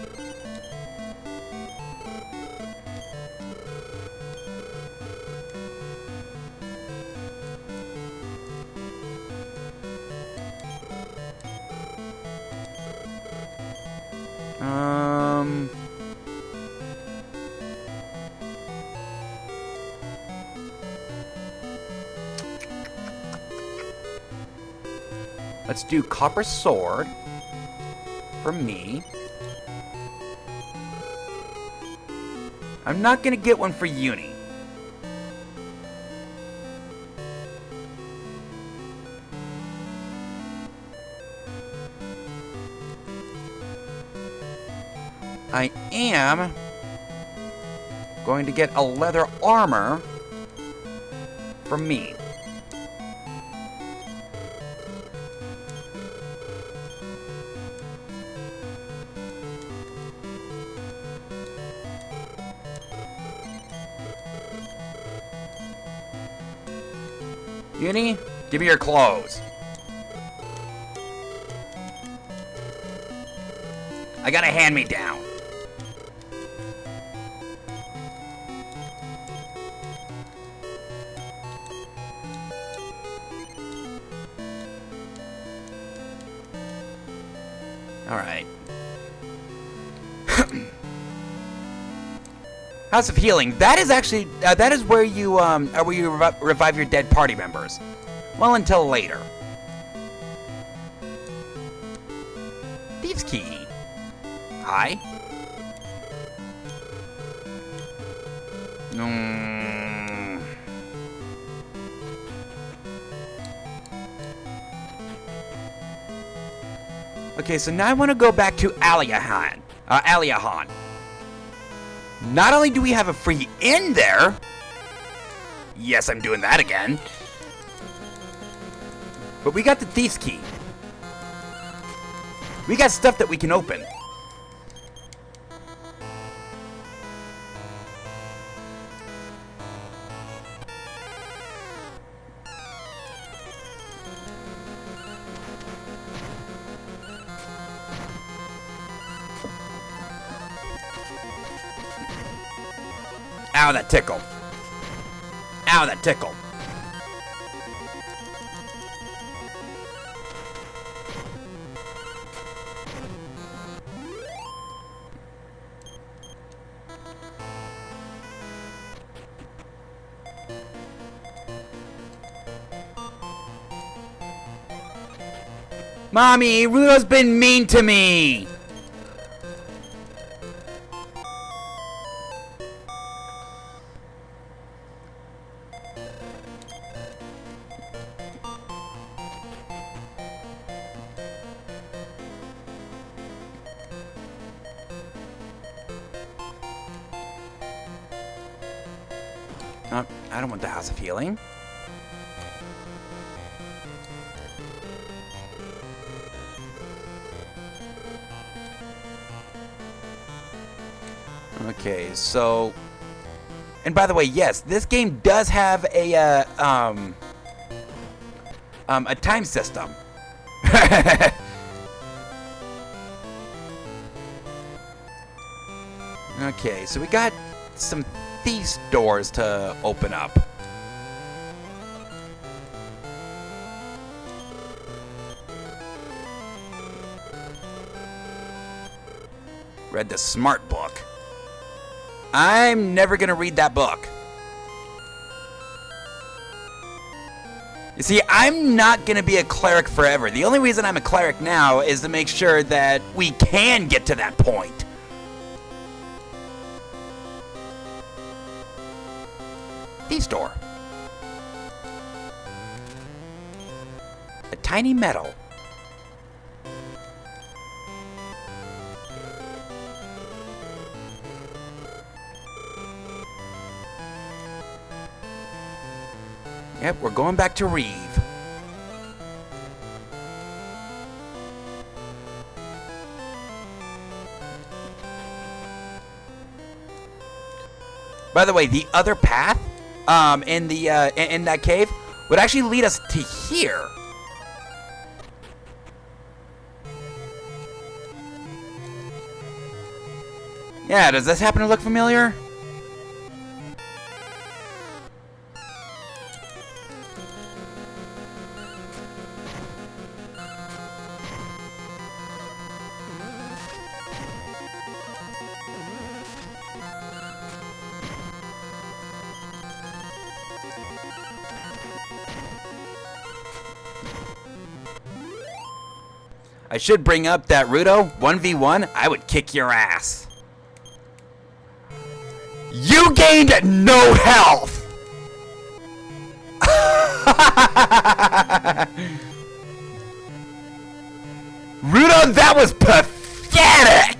Let's do copper sword for me. I'm not gonna get one for Uni. I am going to get a leather armor for me. Uni, give me your clothes. I got a hand-me-down. All right. House of Healing. That is actually that is where you revive your dead party members. Well, until later. Thieves' Key. Hi. Okay, so now I want to go back to Aliahan. Not only do we have a free inn there, yes, I'm doing that again, but we got the Thief's Key. We got stuff that we can open. Ow, that tickle. Ow, that tickle. Mommy, Rudo's been mean to me. I don't want the House of Healing. Okay, so... And by the way, yes, this game does have a time system. Okay, so we got some thieves' doors to open up. Read the smart book. I'm never gonna read that book. See, I'm not going to be a cleric forever. The only reason I'm a cleric now is to make sure that we can get to that point. Thief's door. A tiny medal. Yep, we're going back to Reeve. By the way, the other path in that cave would actually lead us to here. Yeah, does this happen to look familiar? I should bring up that Rudo 1v1, I would kick your ass. You gained no health! Rudo, that was pathetic!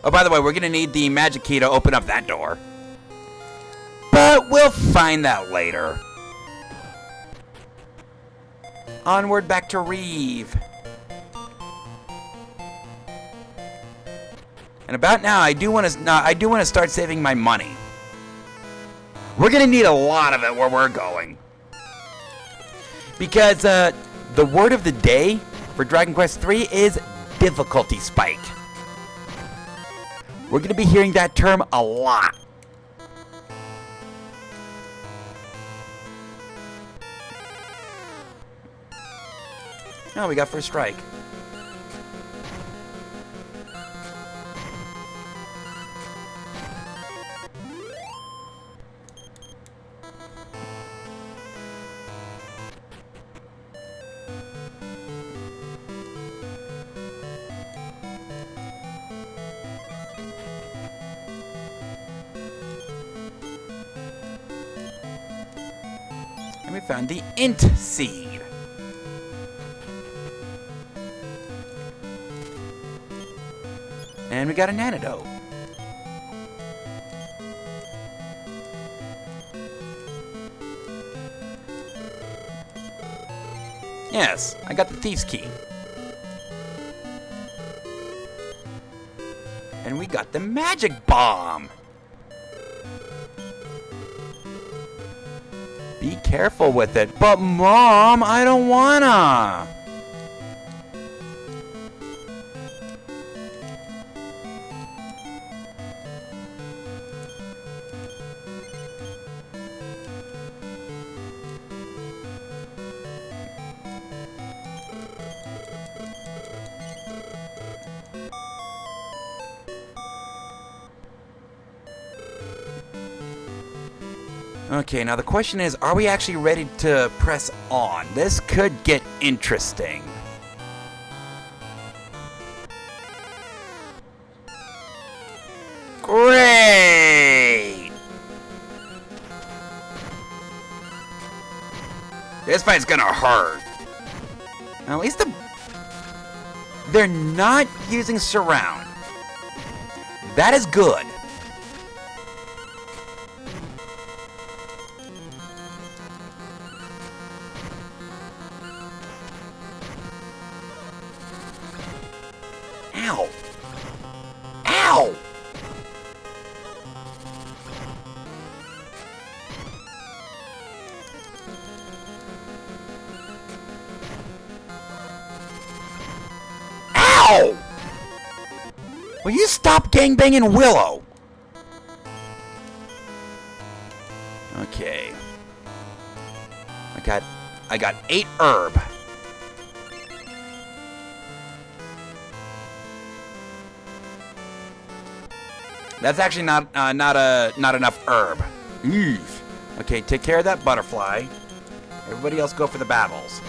Oh, by the way, we're going to need the magic key to open up that door. But we'll find that later. Onward back to Reeve. And about now, I do want to start saving my money. We're going to need a lot of it where we're going. Because the word of the day for Dragon Quest III is difficulty spike. We're going to be hearing that term a lot. Oh, we got first strike. And we found the Int Seed. And we got an antidote. Yes, I got the Thief's Key. And we got the Magic Bomb. Be careful with it. But Mom, I don't wanna. Okay, now the question is, are we actually ready to press on? This could get interesting. Great! This fight's gonna hurt. At least they're not using surround. That is good. Ow! Ow! Ow! Will you stop gangbanging Willow? Okay. I got 8 herb. That's actually not enough herb. Eesh. Okay, take care of that butterfly. Everybody else go for the babbles.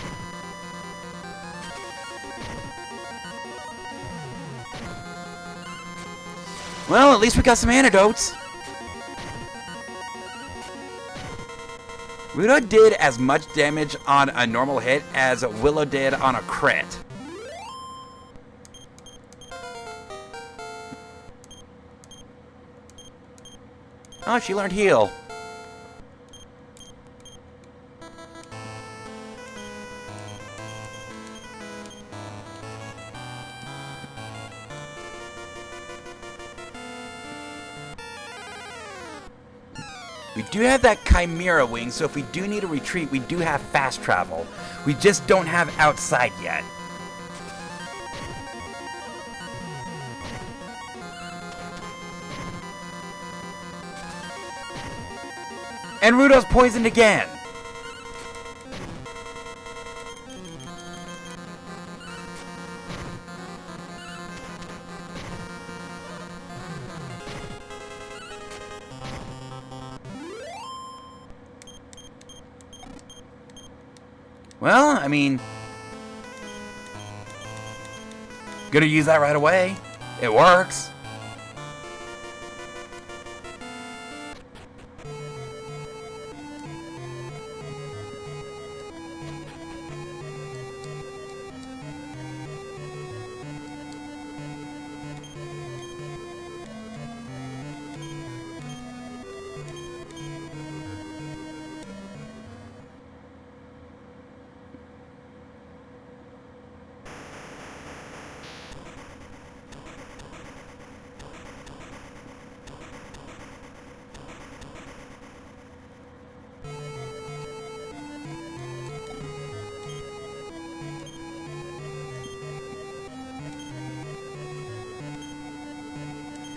Well, at least we got some antidotes. Rudo did as much damage on a normal hit as Willow did on a crit. Oh, she learned heal. We do have that Chimera wing, so if we do need a retreat, we do have fast travel. We just don't have outside yet. And Rudo's poisoned again. Well, I mean, gonna use that right away. It works.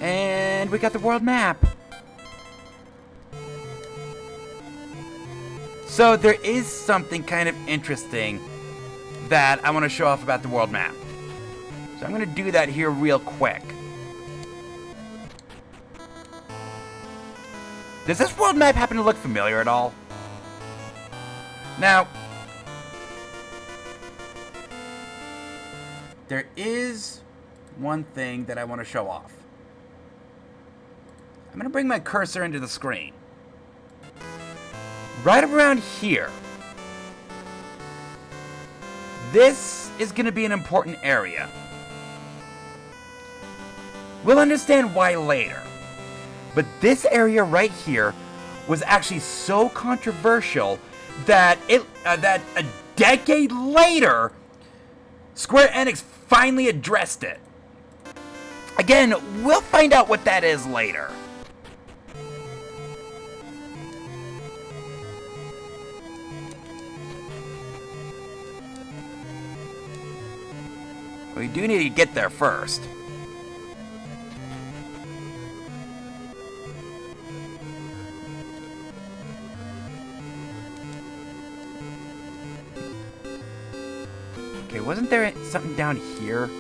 And we got the world map. So there is something kind of interesting that I want to show off about the world map. So I'm going to do that here real quick. Does this world map happen to look familiar at all? Now, there is one thing that I want to show off. I'm going to bring my cursor into the screen. Right around here. This is going to be an important area. We'll understand why later. But this area right here was actually so controversial that that a decade later, Square Enix finally addressed it. Again, we'll find out what that is later. We do need to get there first. Okay, wasn't there something down here?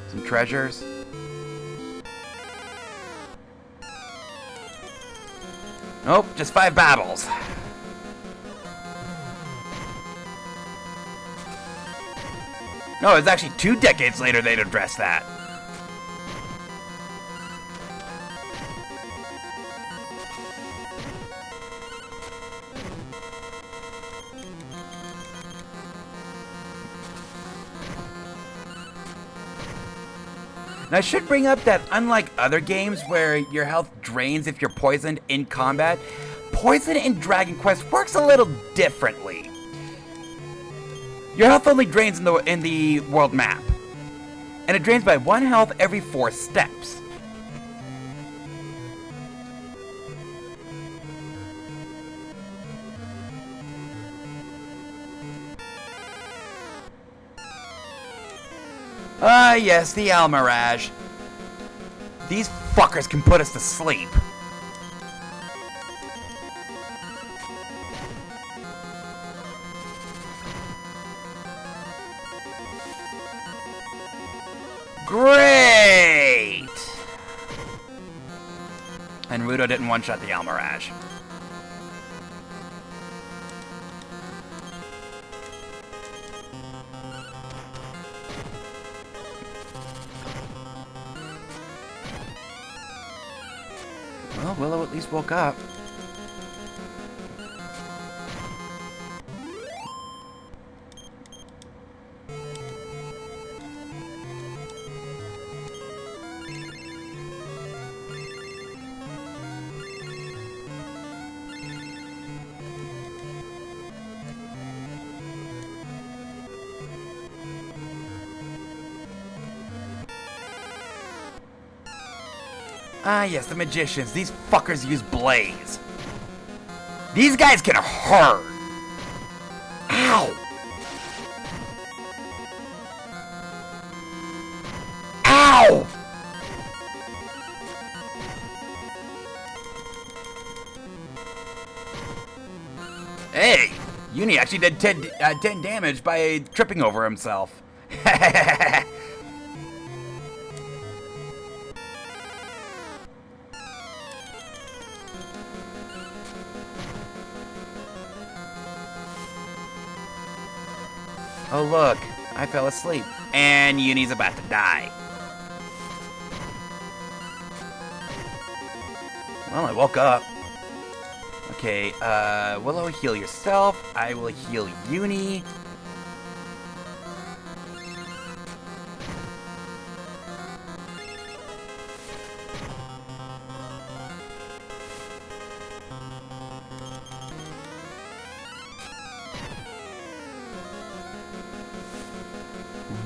Some treasures? Nope, just 5 babbles. No, it's actually 2 decades later they'd address that. And I should bring up that unlike other games where your health drains if you're poisoned in combat, poison in Dragon Quest works a little differently. Your health only drains in the world map, and it drains by 1 health every 4 steps. Ah, yes, the Almirage. These fuckers can put us to sleep. Great! And Rudo didn't one-shot the Almirage. Well, Willow at least woke up. Ah, yes, the magicians. These fuckers use blaze. These guys can hurt. Ow! Ow! Hey, Uni actually did 10 damage by tripping over himself. Oh look, I fell asleep. And Uni's about to die. Well, I woke up. Okay, Willow, heal yourself. I will heal Uni.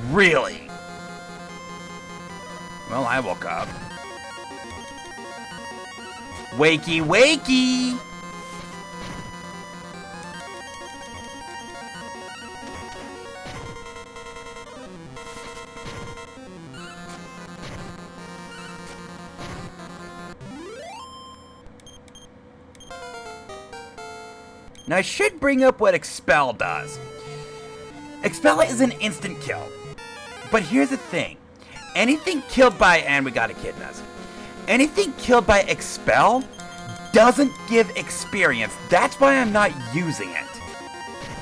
Really? Well, I woke up. Wakey, wakey! Now, I should bring up what Expel does. Expel is an instant kill. But here's the thing. Anything killed by, and we got echidnas. Anything killed by Expel doesn't give experience. That's why I'm not using it.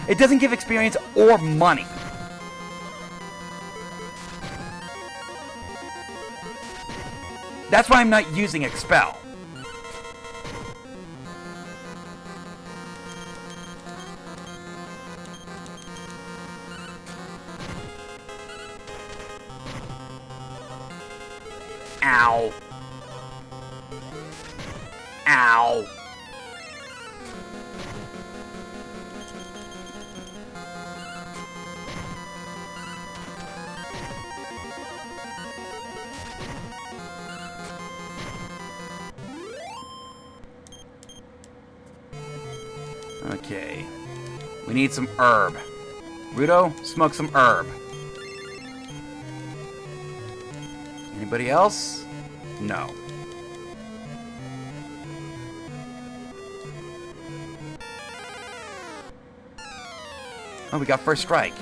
It doesn't give experience or money. That's why I'm not using Expel. Ow. Ow. Okay. We need some herb. Rudo, smoke some herb. Anybody else? No. Oh, we got first strike.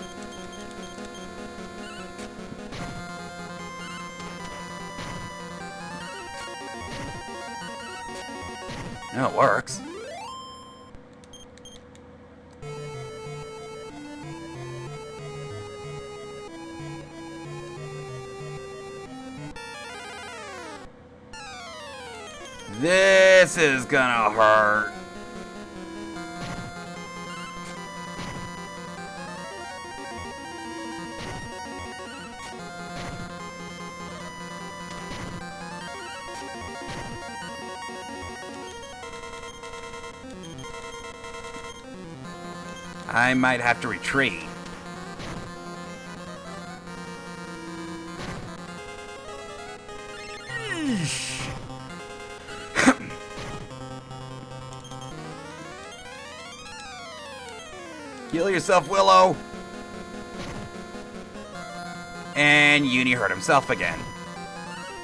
No, it works. This is gonna hurt. I might have to retreat. Heal yourself, Willow. And Uni hurt himself again.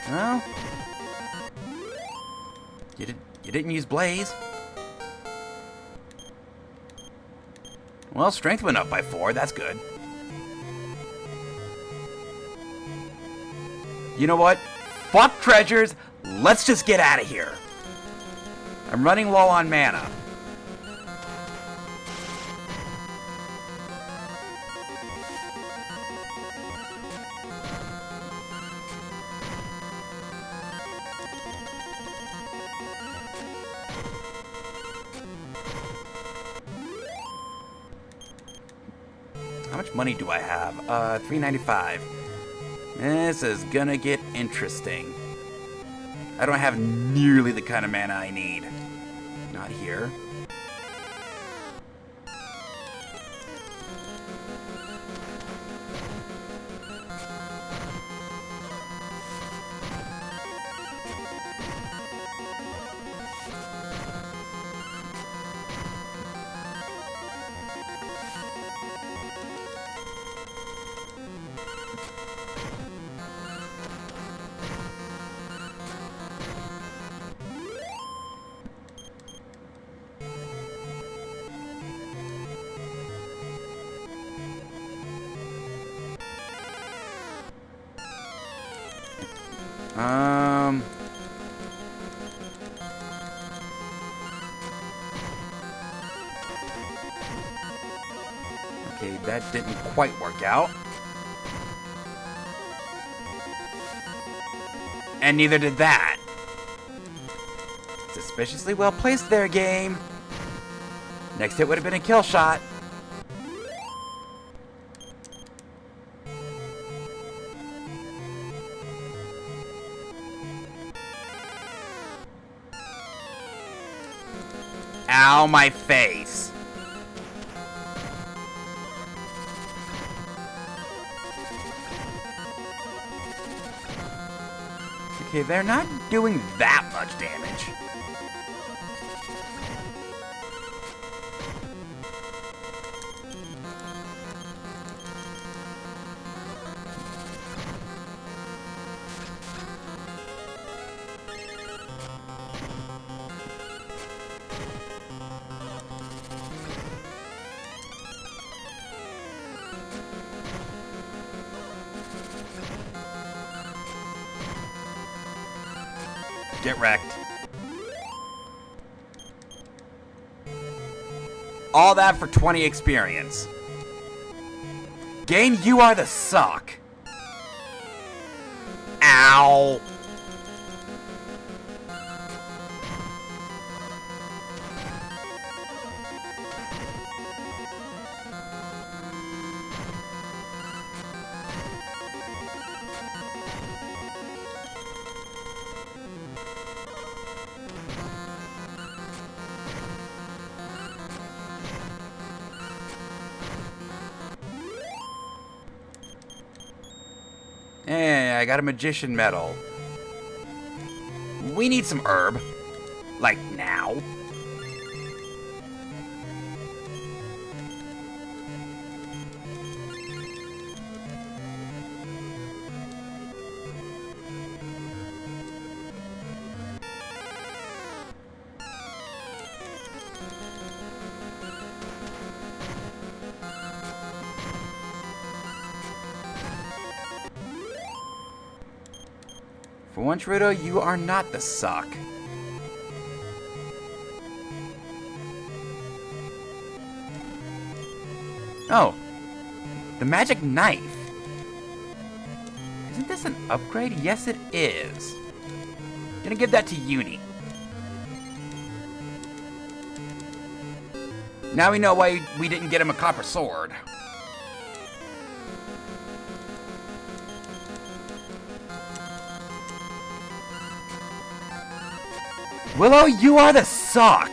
Well, you didn't use Blaze. Well, strength went up by 4. That's good. You know what? Fuck treasures. Let's just get out of here. I'm running low on mana. How much money do I have? $3.95. This is gonna get interesting. I don't have nearly the kind of mana I need. Not here. Okay, that didn't quite work out. And neither did that. Suspiciously well placed there, game. Next hit would have been a kill shot. Ow, my face. Okay, they're not doing that much damage. Get wrecked. All that for 20 experience. Game, you are the suck. Ow. Hey, I got a magician medal. We need some herb. Like now. For once, Rudo, you are not the suck. Oh, the magic knife. Isn't this an upgrade? Yes, it is. Gonna give that to Uni. Now we know why we didn't get him a copper sword. Willow, you are the suck!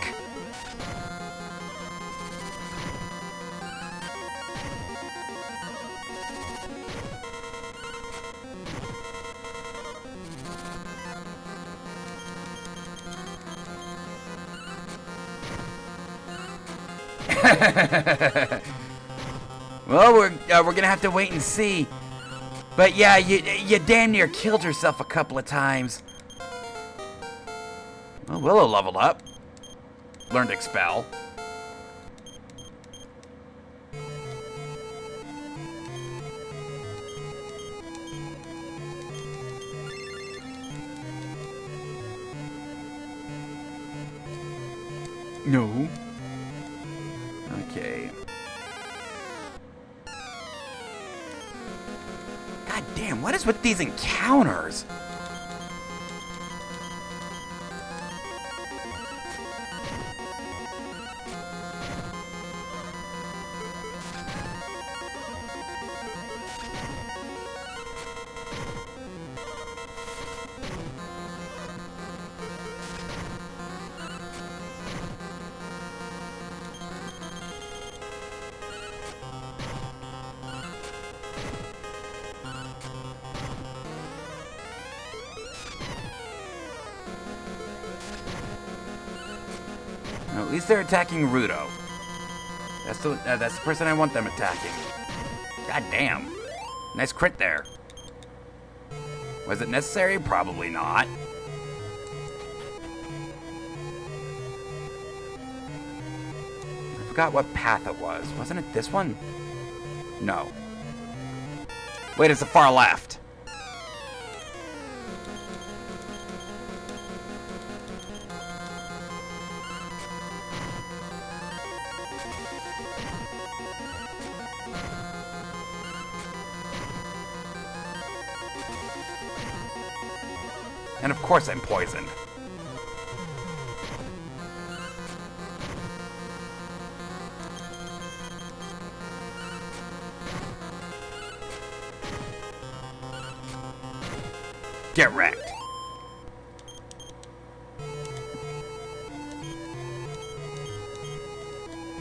Well, we're gonna have to wait and see But yeah, you damn near killed yourself a couple of times. Well, Willow leveled up. Learned Expel. No. Okay. God damn, what is with these encounters? Well, at least they're attacking Rudo. That's the person I want them attacking. God damn. Nice crit there. Was it necessary? Probably not. I forgot what path it was. Wasn't it this one? No. Wait, it's the far left. And of course I'm poisoned. Get wrecked.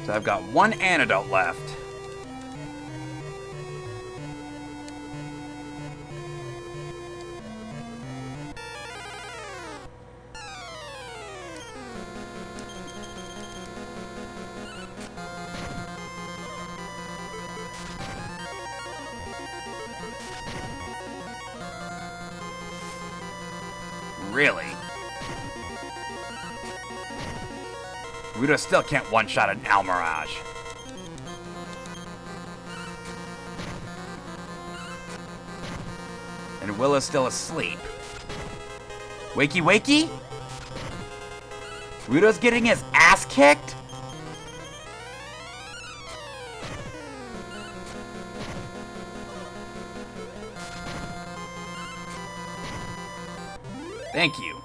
So I've got one antidote left. Really? Rudo still can't one-shot an Almirage. And Willow's still asleep. Wakey wakey? Rudo's getting his ass kicked? Thank you.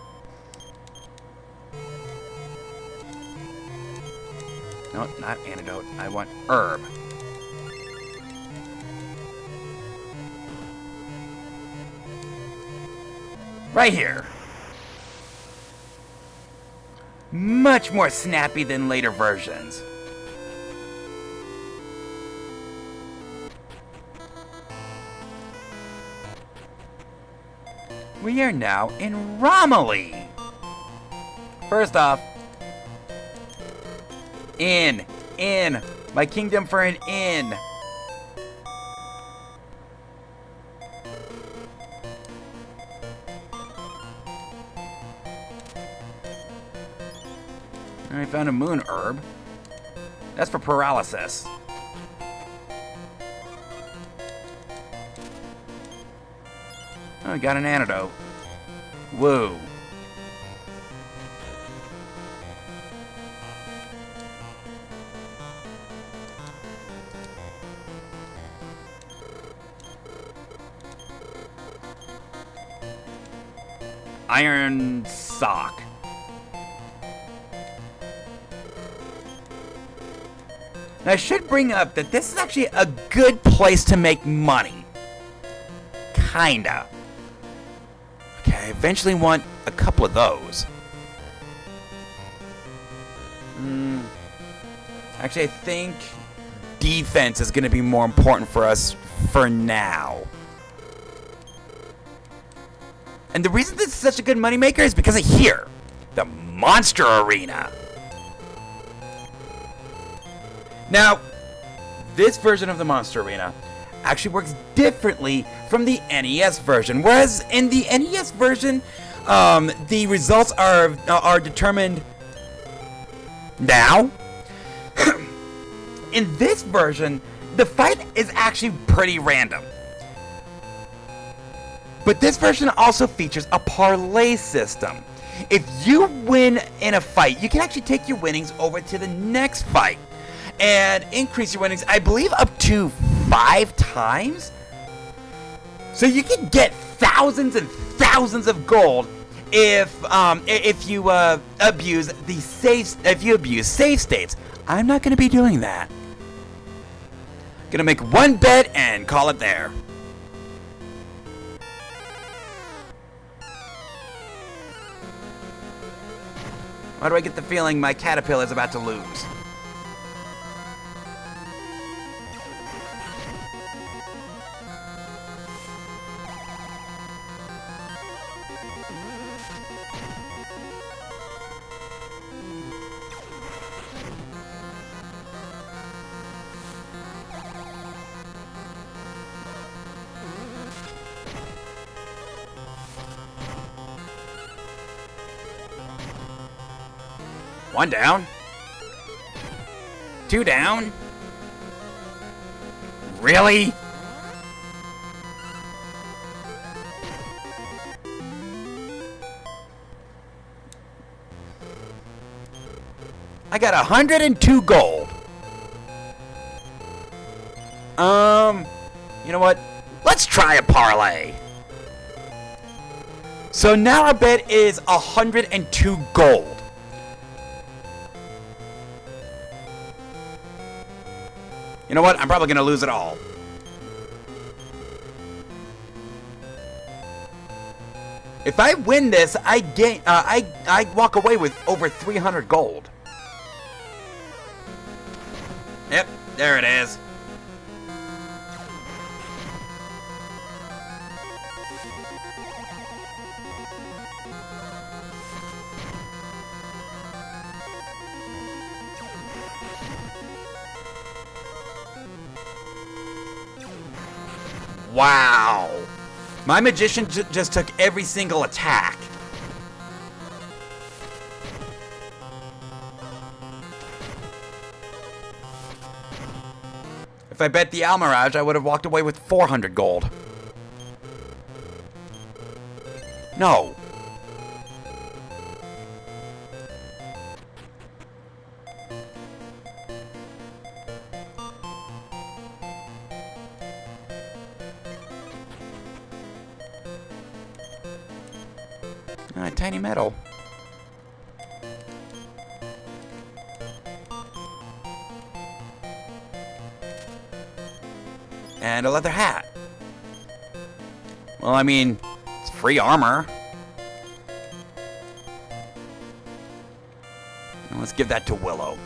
No, not antidote. I want herb. Right here. Much more snappy than later versions. We are now in Romilly. First off, inn, my kingdom for an inn. I found a moon herb. That's for paralysis. Oh, I got an antidote. Woo. Iron sock. Now, I should bring up that this is actually a good place to make money. Kinda. Okay, I eventually want a couple of those. Actually, I think defense is going to be more important for us for now. And the reason this is such a good moneymaker is because of here. The Monster Arena. Now, this version of the Monster Arena actually works differently from the NES version. Whereas in the NES version, the results are determined now. In this version, the fight is actually pretty random. But this version also features a parlay system. If you win in a fight, you can actually take your winnings over to the next fight and increase your winnings, I believe, up to 5 times. So you can get thousands and thousands of gold if you abuse save states. I'm not going to be doing that. Gonna make one bet and call it there. Why do I get the feeling my caterpillar is about to lose? One down. 2 down. Really? I got 102 gold. You know what? Let's try a parlay. So now our bet is 102 gold. You know what? I'm probably gonna lose it all. If I win this, I gain. I walk away with over 300 gold. Yep, there it is. Wow. My magician just took every single attack. If I bet the Almirage, I would have walked away with 400 gold. No. Tiny metal. And a leather hat. Well, I mean, it's free armor. Well, let's give that to Willow.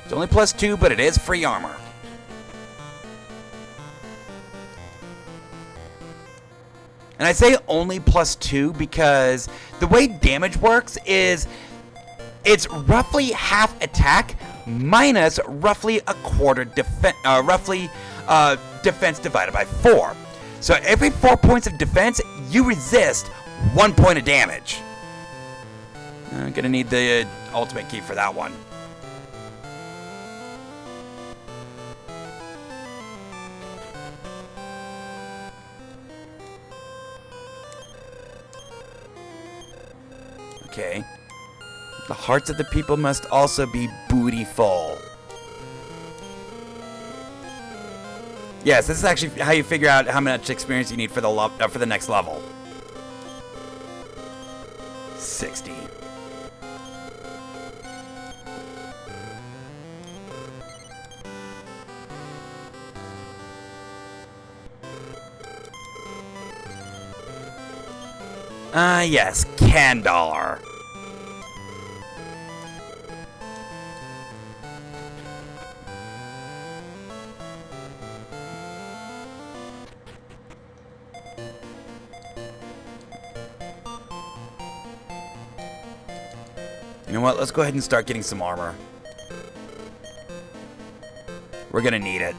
It's only +2, but it is free armor. And I say only +2 because the way damage works is it's roughly half attack minus roughly a quarter defense, defense divided by 4. So every 4 points of defense, you resist 1 point of damage. I'm gonna need the ultimate key for that one. Okay. The hearts of the people must also be bootyful. Yes, this is actually how you figure out how much experience you need for the next level. 60. Yes, Kandar. You know what? Let's go ahead and start getting some armor. We're gonna need it.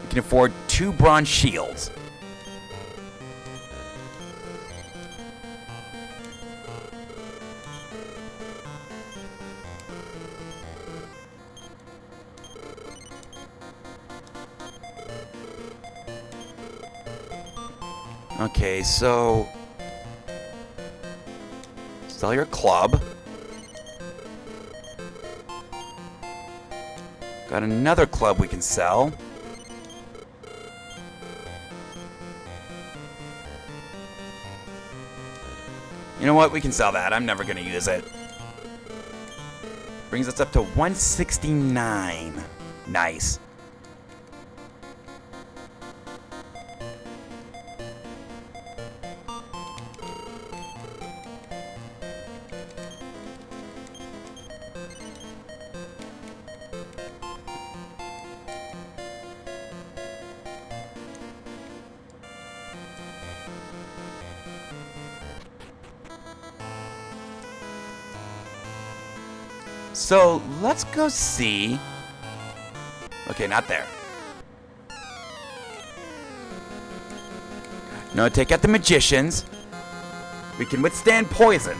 We can afford 2 bronze shields. Okay, so sell your club. Got another club we can sell. You know what? We can sell that. I'm never going to use it. Brings us up to 169. Nice. So, let's go see... Okay, not there. No, take out the magicians. We can withstand poison.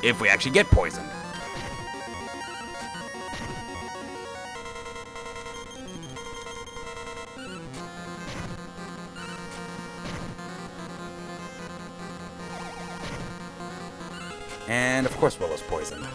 If we actually get poisoned. And of course Willow's poisoned.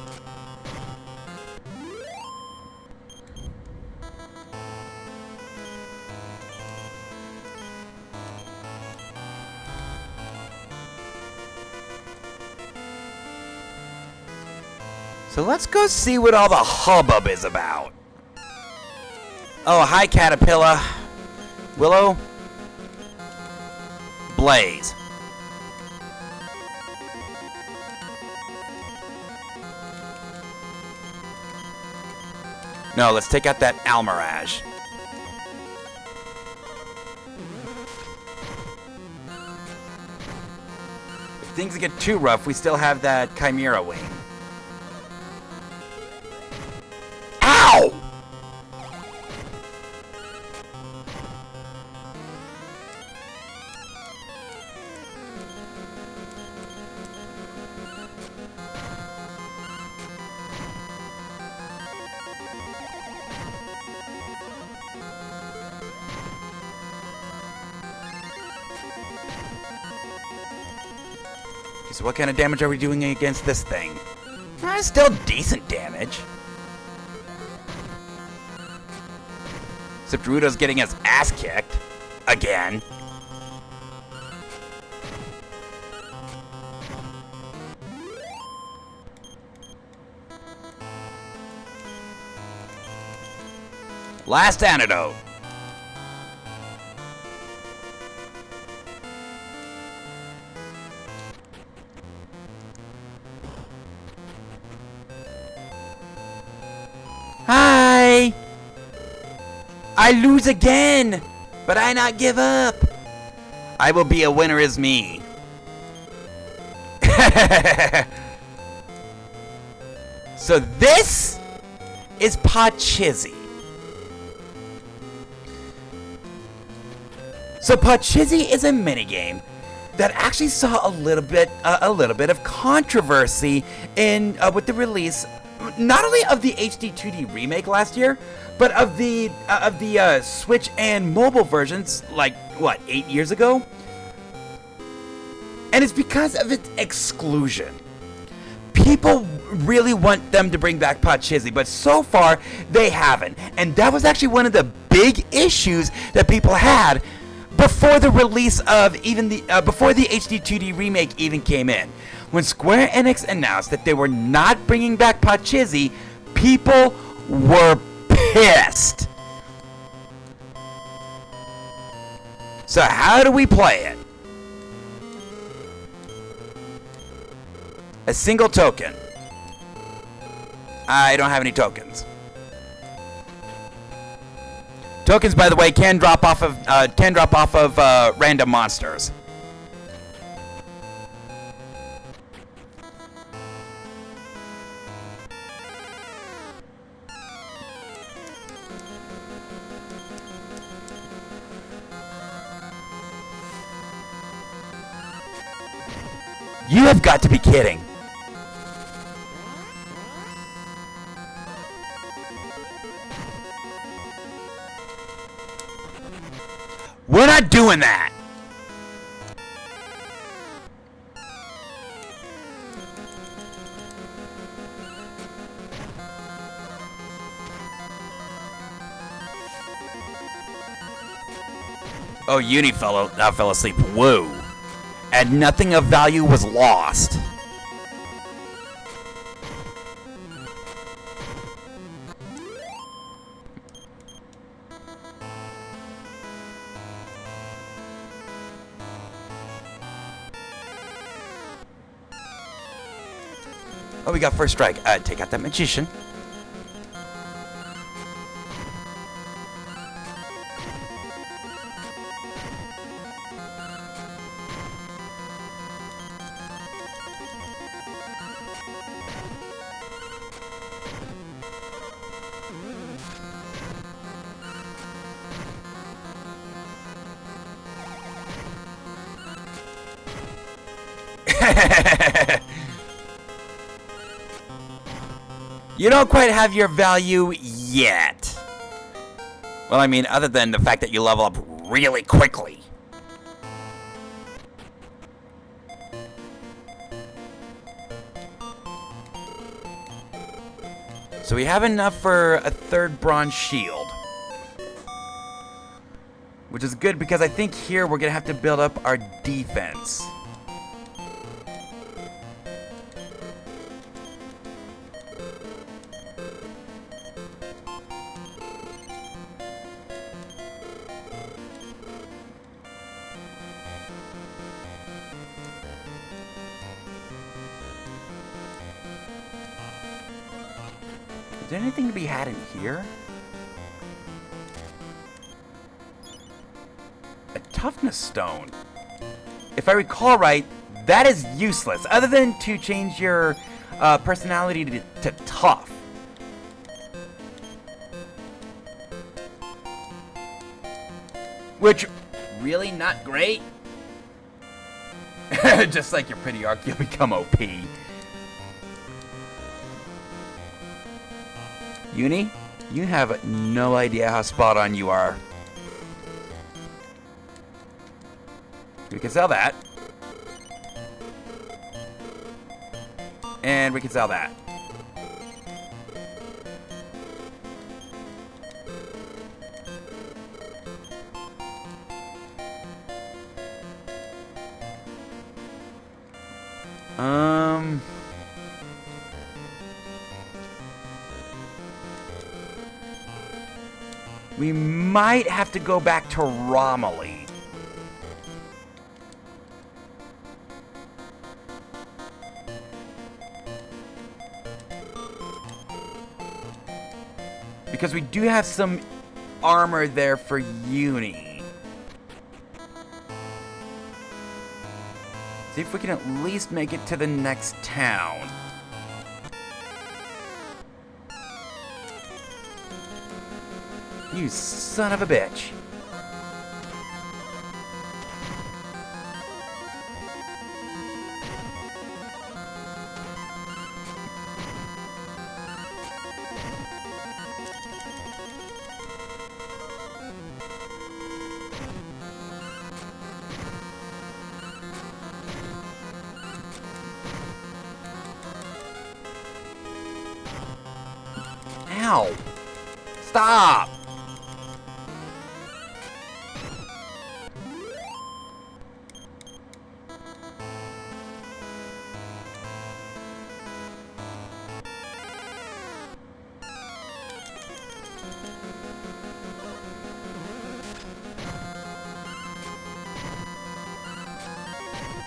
So let's go see what all the hubbub is about. Oh, hi Caterpillar. Willow. Blaze. No, let's take out that Almirage. If things get too rough, we still have that Chimera Wing. Ow! So what kind of damage are we doing against this thing? Still decent damage. Except Rudo's getting his ass kicked. Again. Last antidote. Hi! I lose again, but I not give up. I will be a winner as me. So this is Pachizzy. So Pachizzy is a minigame that actually saw a little bit of controversy in with the release, not only of the HD 2D remake last year, but of the Switch and mobile versions, like what, 8 years ago. And it's because of its exclusion. People really want them to bring back Pachizzy, but so far they haven't. And that was actually one of the big issues that people had before the release of before the HD 2D remake even came in. When Square Enix announced that they were not bringing back Pachizzy, people were pissed. So how do we play it? A single token. I don't have any tokens. Tokens, by the way, can drop off of random monsters. You have got to be kidding. We're not doing that. Oh, Uni fell asleep. Woo. And nothing of value was lost. Oh, we got first strike. Take out that magician. You don't quite have your value yet. Well, I mean, other than the fact that you level up really quickly. So we have enough for a third bronze shield. Which is good because I think here we're going to have to build up our defense. Is there anything to be had in here? A toughness stone. If I recall right, that is useless, other than to change your personality to tough. Which, really not great? Just like your pretty arc, you'll become OP. Uni, you have no idea how spot on you are. We can sell that. And we can sell that. We might have to go back to Romilly. Because we do have some armor there for Uni. See if we can at least make it to the next town. You son of a bitch. Ow. Stop.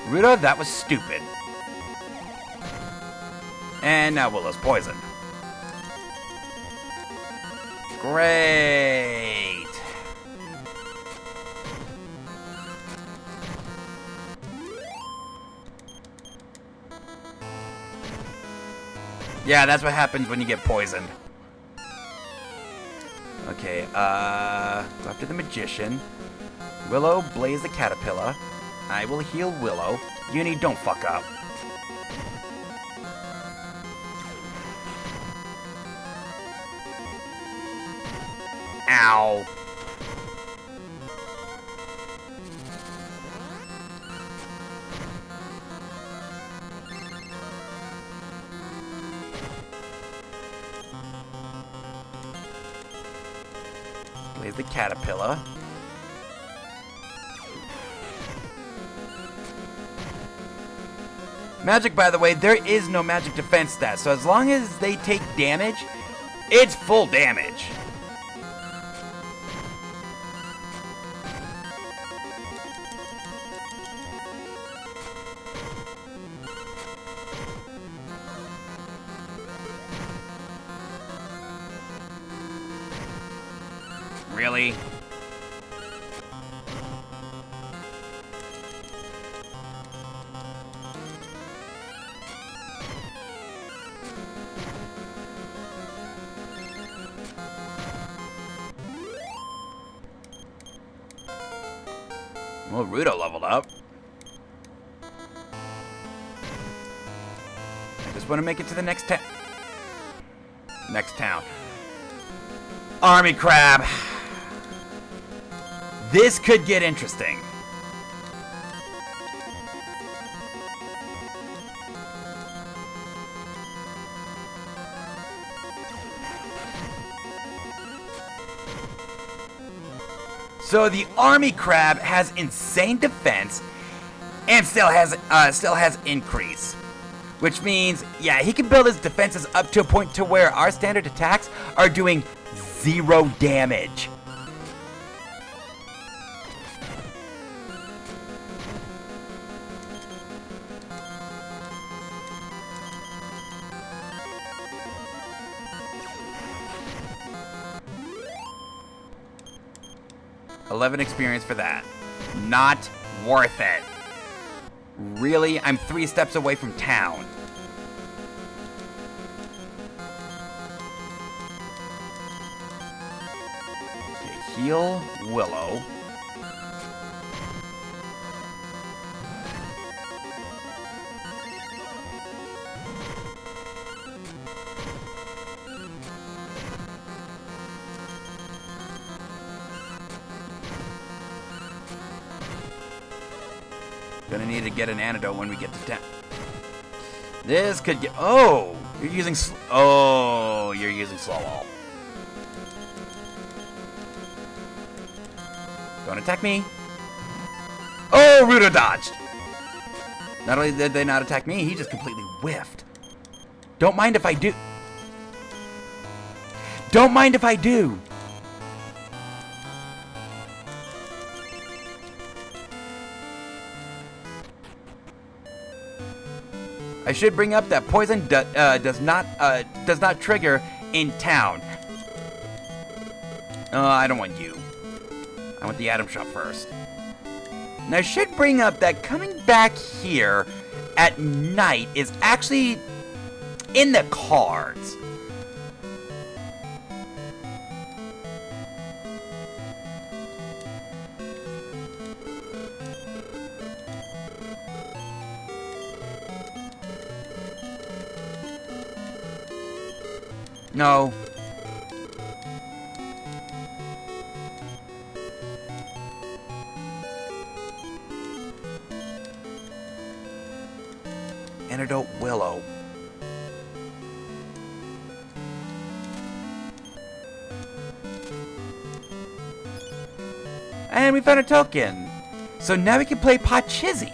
Ruda, that was stupid. And now Willow's poisoned. Great. Yeah, that's what happens when you get poisoned. Okay, go after the magician. Willow, blaze the caterpillar. I will heal Willow. Uni, don't fuck up. Ow. There's the caterpillar. Magic, by the way, there is no magic defense stat, so as long as they take damage, it's full damage. Really? Well, Rudo leveled up. I just want to make it to the next town. Next town. Army crab. This could get interesting. So the army crab has insane defense and still has increase. Which means, yeah, he can build his defenses up to a point to where our standard attacks are doing 0 damage. $11 experience for that. Not worth it. Really? I'm 3 steps away from town. Okay, heal Willow. Gonna need to get an antidote when we get to town. This could get. Oh, you're using. You're using slow wall. Don't attack me. Oh, Rudo dodged. Not only did they not attack me, he just completely whiffed. Don't mind if I do. Don't mind if I do. I should bring up that poison does not trigger in town. I don't want you. I want the item shop first. And I should bring up that coming back here at night is actually in the cards. No. Antidote Willow. And we found a token. So now we can play Pachizzy.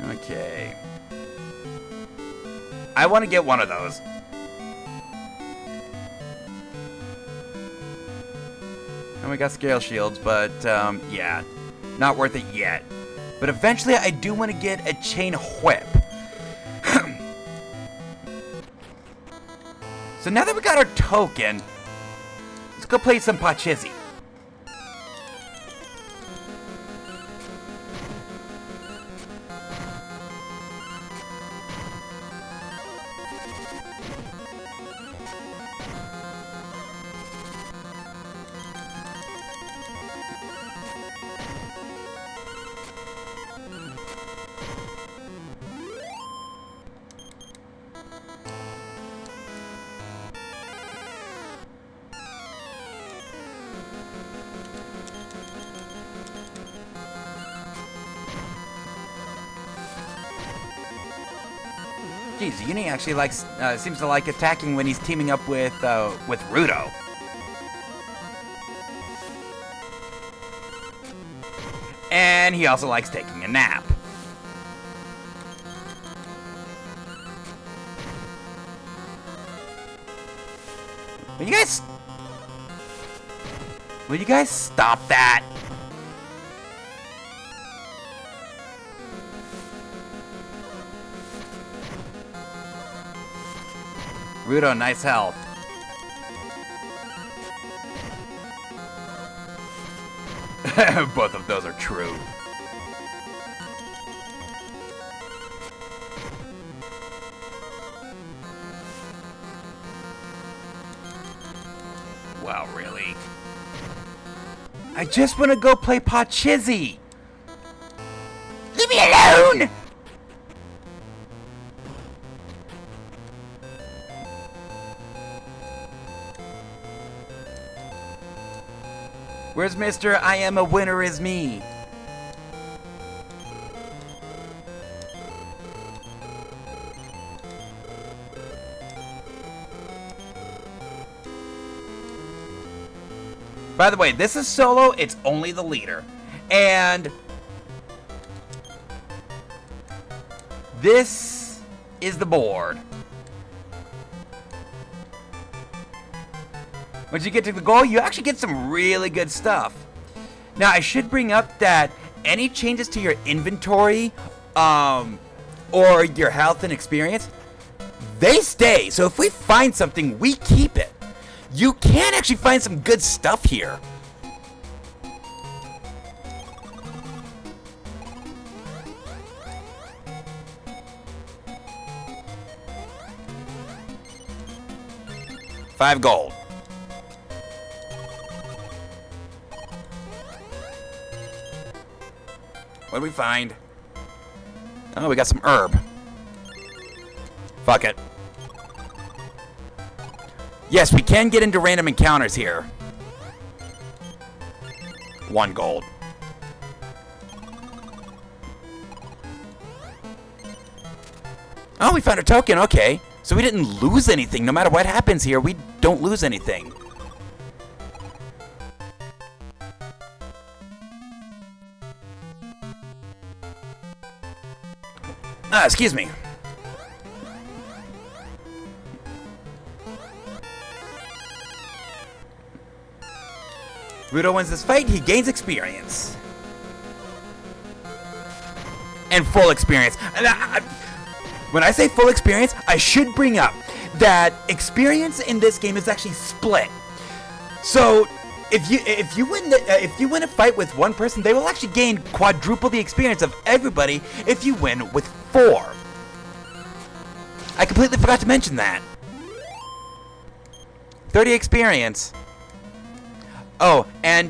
Okay. I want to get one of those. And we got scale shields, but yeah, not worth it yet. But eventually I do want to get a chain whip. So now that we got our token, let's go play some Pachizzy. Geez, Uni actually likes seems to like attacking when he's teaming up with Rudo. And he also likes taking a nap. Will you guys stop that? Rudo, nice health. Both of those are true. Wow, really? I just want to go play Pachizzy. Leave me alone! Where's Mr. I am a winner is me? By the way, this is solo, it's only the leader. And this is the board. Once you get to the goal, you actually get some really good stuff. Now, I should bring up that any changes to your inventory, or your health and experience, they stay. So if we find something, we keep it. You can actually find some good stuff here. $5 gold. What did we find? Oh, we got some herb. Fuck it. Yes, we can get into random encounters here. $1 gold. Oh, we found a token. Okay. So we didn't lose anything. No matter what happens here, we don't lose anything. Excuse me. Rudo wins this fight, he gains experience. And full experience. And when I say full experience, I should bring up that experience in this game is actually split. So if you win a fight with one person, they will actually gain quadruple the experience of everybody if you win with 4. I completely forgot to mention that. 30 experience. Oh, and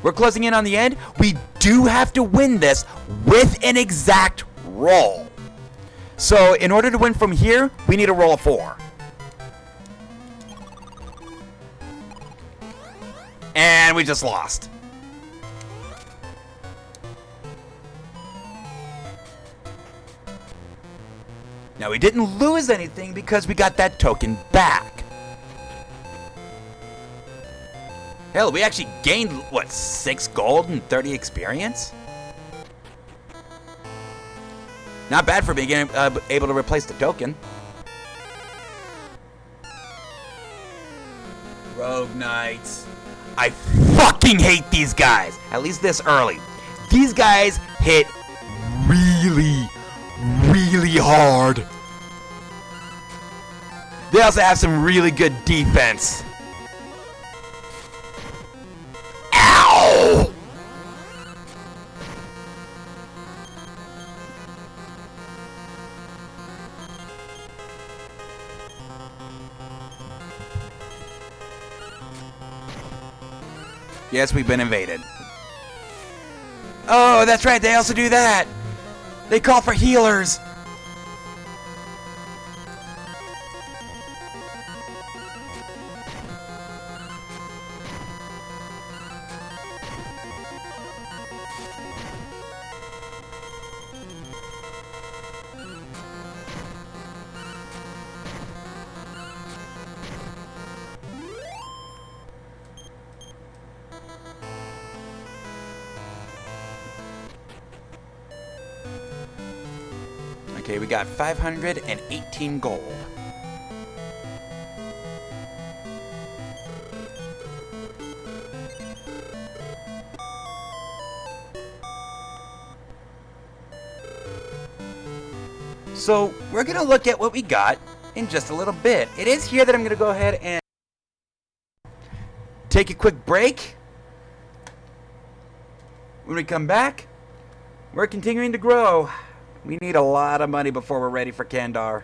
we're closing in on the end. We do have to win this with an exact roll. So in order to win from here, we need a roll of 4. And we just lost. Now we didn't lose anything because we got that token back. Hell, we actually gained, what, 6 gold and 30 experience? Not bad for being able to replace the token. Rogue Knights. I fucking hate these guys. At least this early. These guys hit really, really hard. They also have some really good defense. Ow! Yes, we've been invaded. Oh, that's right, they also do that! They call for healers! Okay, we got 518 gold. So, we're going to look at what we got in just a little bit. It is here that I'm going to go ahead and take a quick break. When we come back, we're continuing to grow. We need a lot of money before we're ready for Kandar.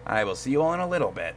I will see you all in a little bit.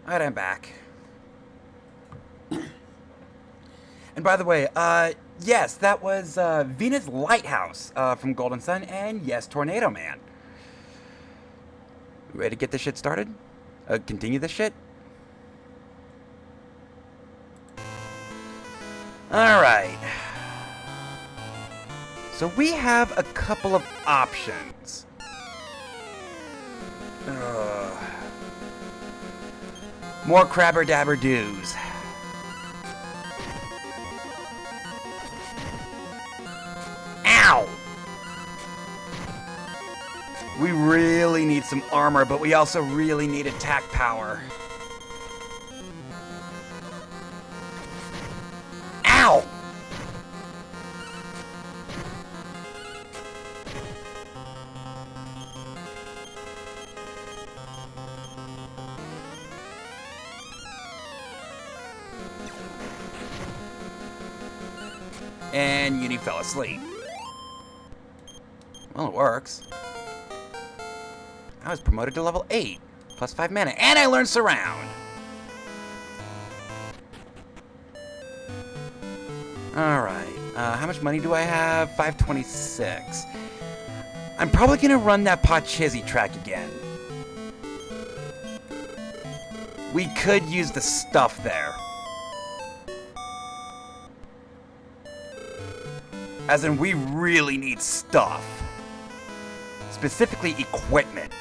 Alright, I'm back. And by the way, yes, that was Venus Lighthouse from Golden Sun, and yes, Tornado Man. Ready to get this shit started? Continue this shit? Alright. So we have a couple of options. More crabber dabber doos. Ow! We really need some armor, but we also really need attack power. Ow! And Uni fell asleep. Well, it works. I was promoted to level 8, plus 5 mana, and I learned Surround! Alright, how much money do I have? 526. I'm probably gonna run that Pachizzy track again. We could use the stuff there. As in, we really need stuff. Specifically, equipment.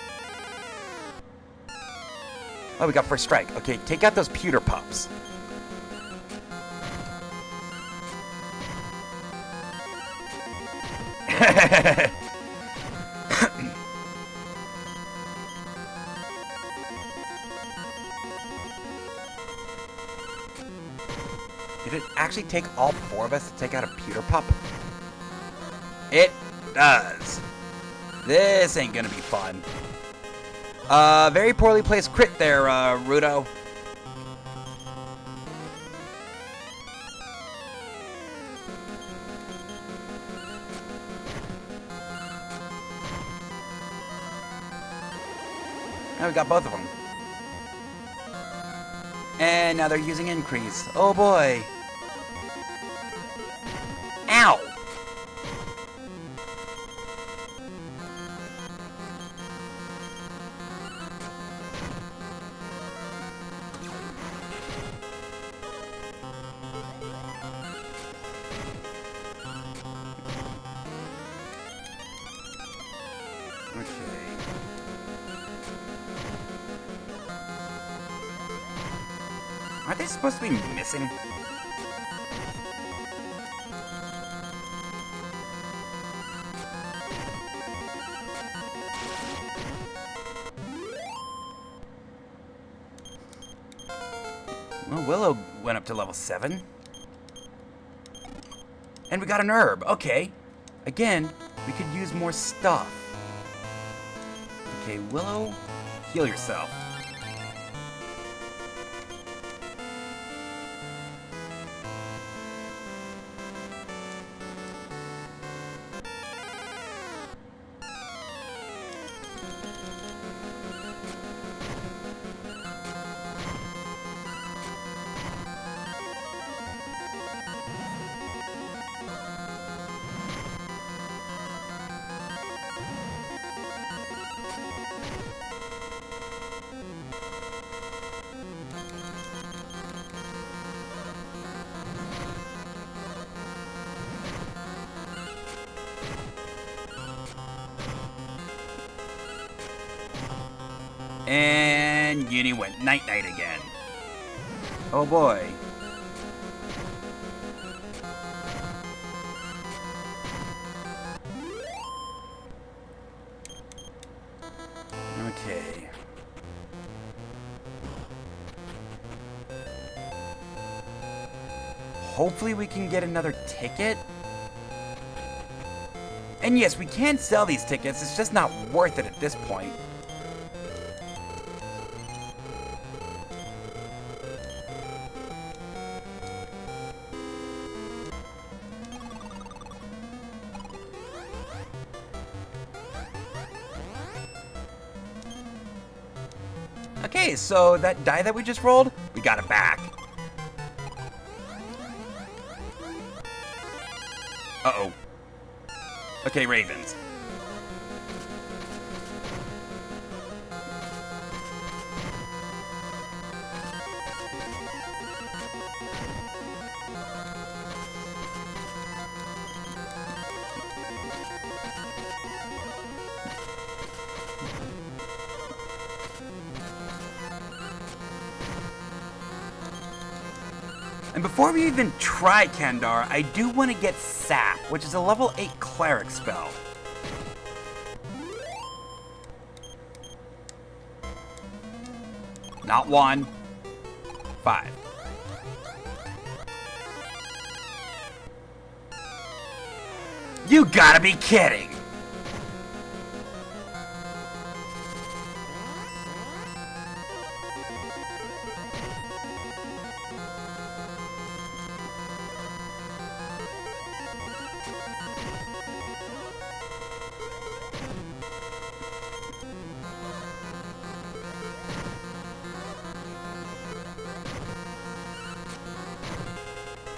Oh, we got first strike. Okay, take out those pewter pups. Did it actually take all 4 of us to take out a pewter pup? It does. This ain't gonna be fun. Very poorly placed crit there, Rudo. Now we got both of them. And now they're using increase. Oh boy. Ow! Aren't they supposed to be missing? Well, Willow went up to level 7. And we got an herb. Okay. Again, we could use more stuff. Okay, Willow, heal yourself. And Uni went night-night again. Oh boy. Okay. Hopefully we can get another ticket. And yes, we can sell these tickets, it's just not worth it at this point. Okay, so that die that we just rolled, we got it back. Uh-oh. Okay, Ravens. And before we even try Kandar, I do want to get Sap, which is a level 8 cleric spell. Not 1, 5. You gotta be kidding!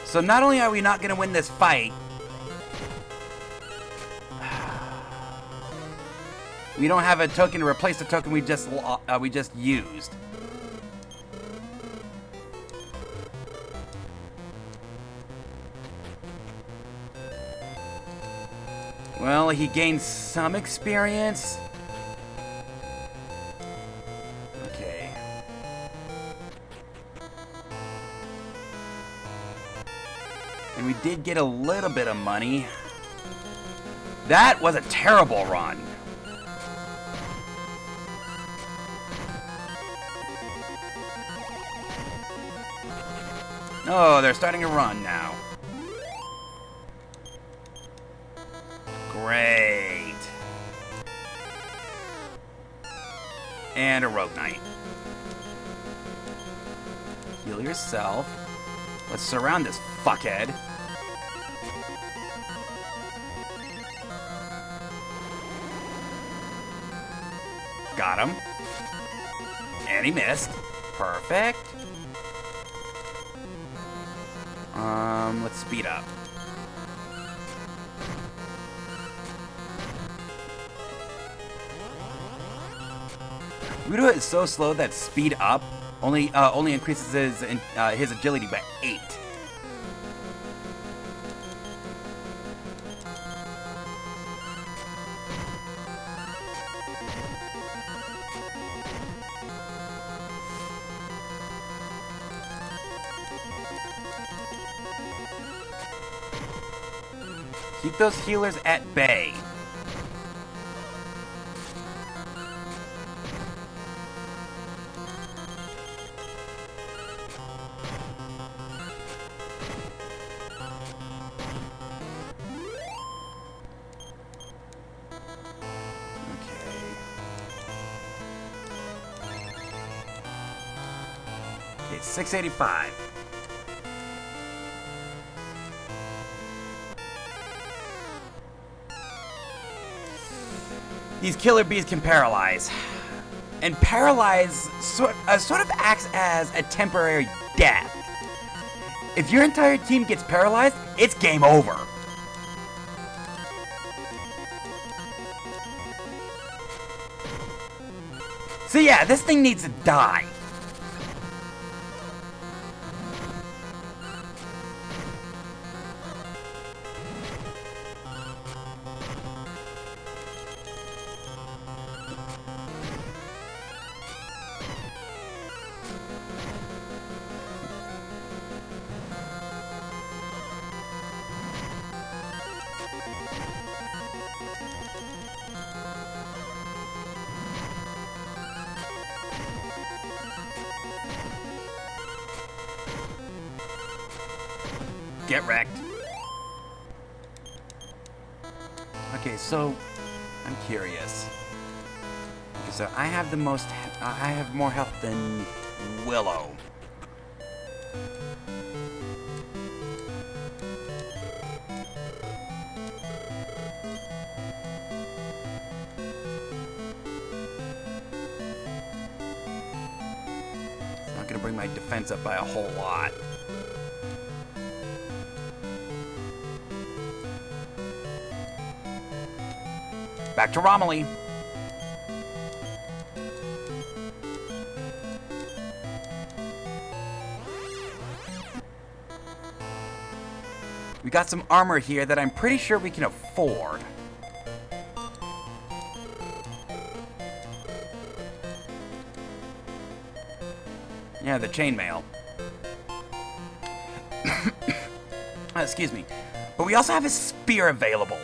So not only are we not going to win this fight, we don't have a token to replace the token we just used. Well, he gained some experience. Okay. And we did get a little bit of money. That was a terrible run. Oh, they're starting to run now. Great. And a Rogue Knight. Heal yourself. Let's surround this fuckhead. Got him. And he missed. Perfect. Let's speed up. Rudo is so slow that speed up only increases his agility by 8. Keep those healers at bay. Okay, 685. These killer bees can paralyze. And paralyze sort of acts as a temporary death. If your entire team gets paralyzed, it's game over. So yeah, this thing needs to die. Get wrecked. Okay, so I'm curious. Okay, so I have more health than Willow. gonna bring my defense up by a whole lot. Back to Romilly. We got some armor here that I'm pretty sure we can afford. Yeah, the chainmail. Excuse me. But we also have a spear available.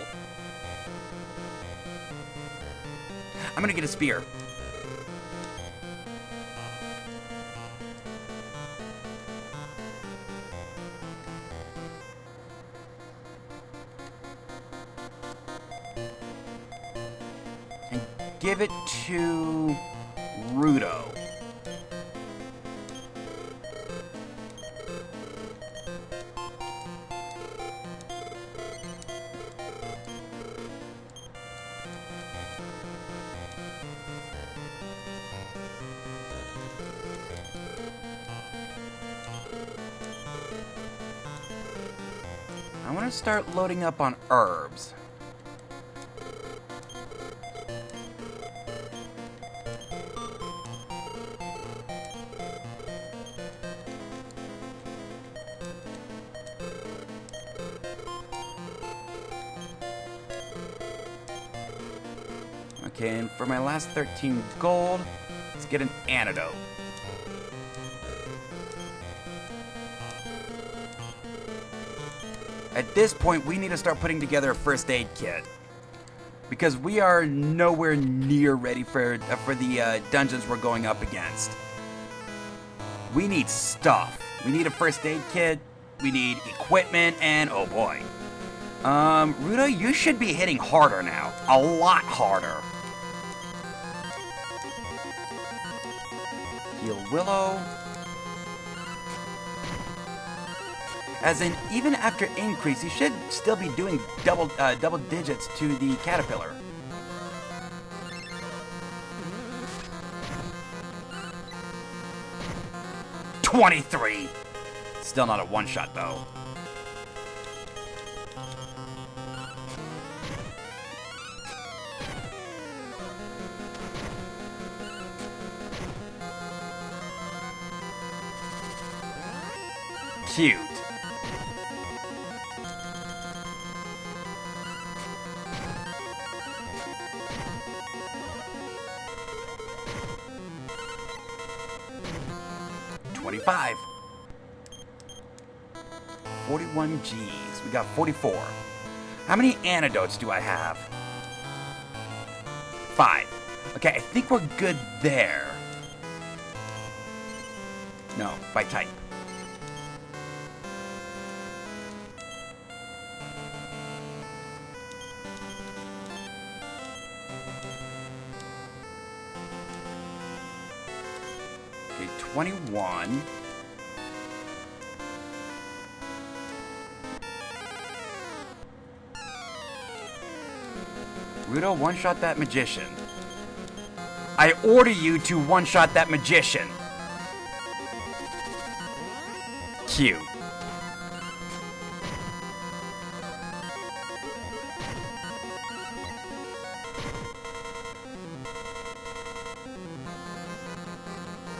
I'm gonna get a spear. And give it to Rudo. I want to start loading up on herbs. Okay, and for my last 13 gold, let's get an antidote. At this point, we need to start putting together a first aid kit. Because we are nowhere near ready for the dungeons we're going up against. We need stuff. We need a first aid kit, we need equipment, and oh boy. Rudo, you should be hitting harder now. A lot harder. Heal Willow. As in, even after increase, you should still be doing double digits to the caterpillar. $23. Still not a one-shot though. Cute. $25. 41 G's. We got 44. How many antidotes do I have? 5. Okay, I think we're good there. No, by type. Okay, 21. Rudo, one-shot that magician. I order you to one-shot that magician. Cute.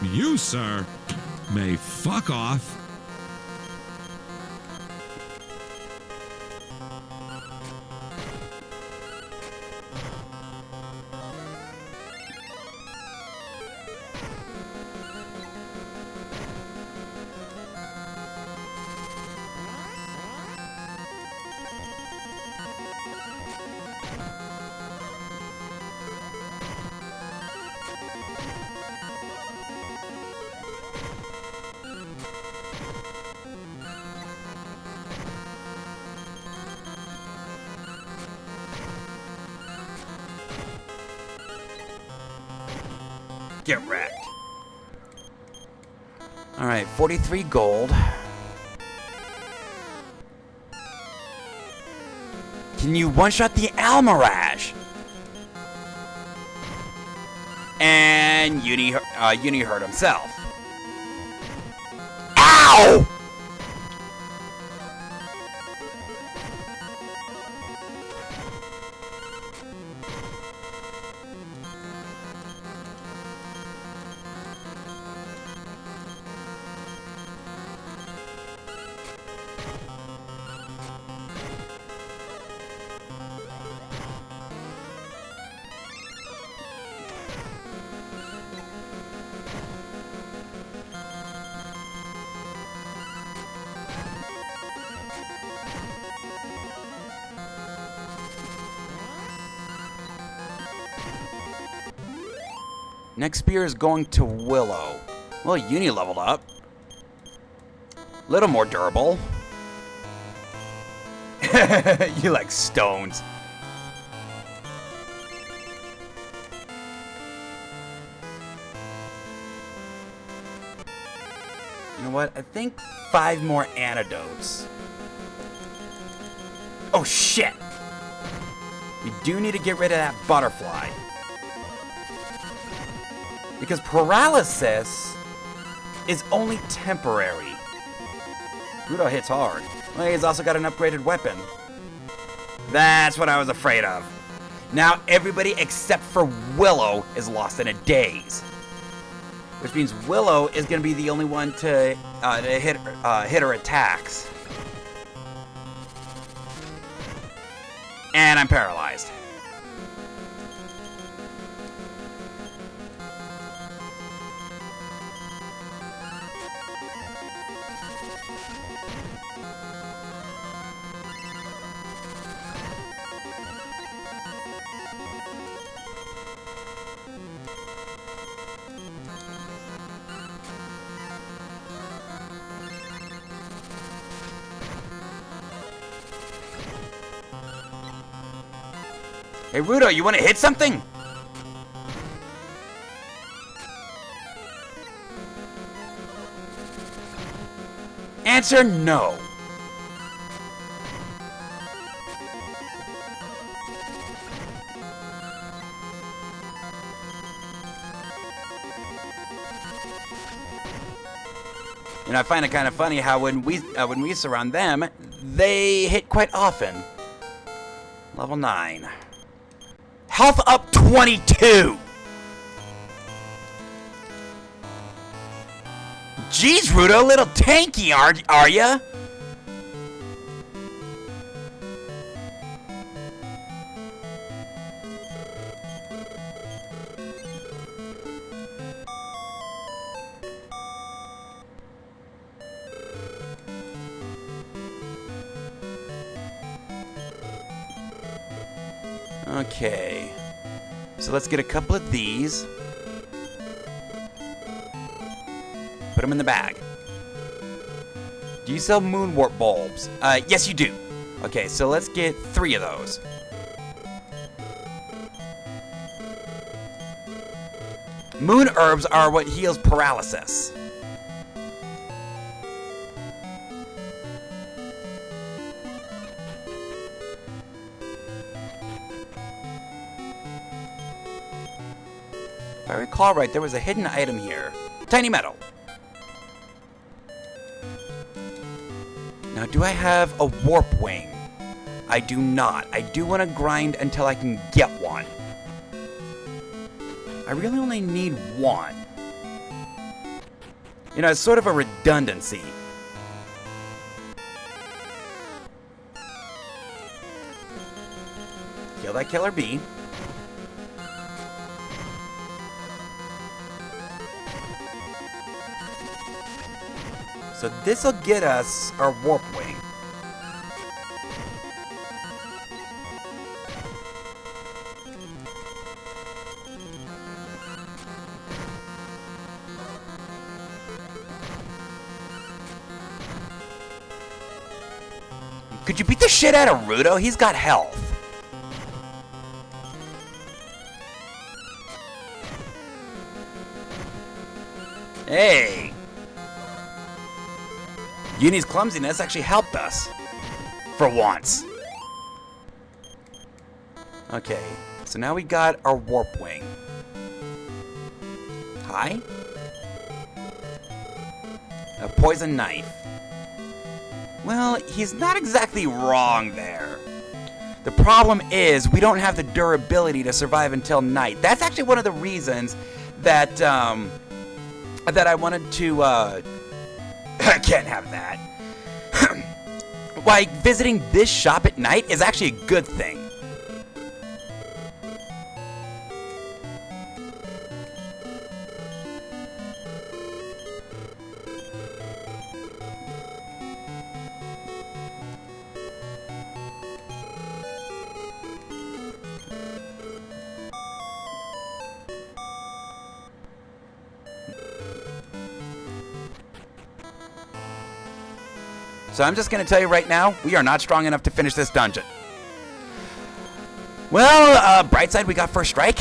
You, sir, may fuck off. Get wrecked. Alright, 43 gold. Can you one-shot the Almirage? And Uni hurt himself. Ow! Next spear is going to Willow. Well, Uni leveled up. Little more durable. You like stones. You know what? I think 5 more antidotes. Oh shit! We do need to get rid of that butterfly. Because paralysis is only temporary. Rudo hits hard. Well, he's also got an upgraded weapon. That's what I was afraid of. Now everybody except for Willow is lost in a daze. Which means Willow is going to be the only one to hit her attacks. And I'm paralyzed. Hey, Rudo, you want to hit something? Answer no. And I find it kind of funny how when we surround them, they hit quite often. Level 9. Health up 22! Jeez, Rudo, a little tanky, are ya? Okay. So let's get a couple of these. Put them in the bag. Do you sell moonwort bulbs? Yes, you do. Okay, so let's get 3 of those. Moon herbs are what heals paralysis. If I recall right, there was a hidden item here. Tiny metal. Now, do I have a warp wing? I do not. I do want to grind until I can get one. I really only need 1. You know, it's sort of a redundancy. Kill that killer bee. So this'll get us our warp wing. Could you beat the shit out of Rudo? He's got health. Hey! Uni's clumsiness actually helped us. For once. Okay, so now we got our warp wing. Hi? A poison knife. Well, he's not exactly wrong there. The problem is we don't have the durability to survive until night. That's actually one of the reasons that that I wanted to I can't have that. Why visiting this shop at night is actually a good thing. So I'm just going to tell you right now, we are not strong enough to finish this dungeon. Well, bright side, we got first strike.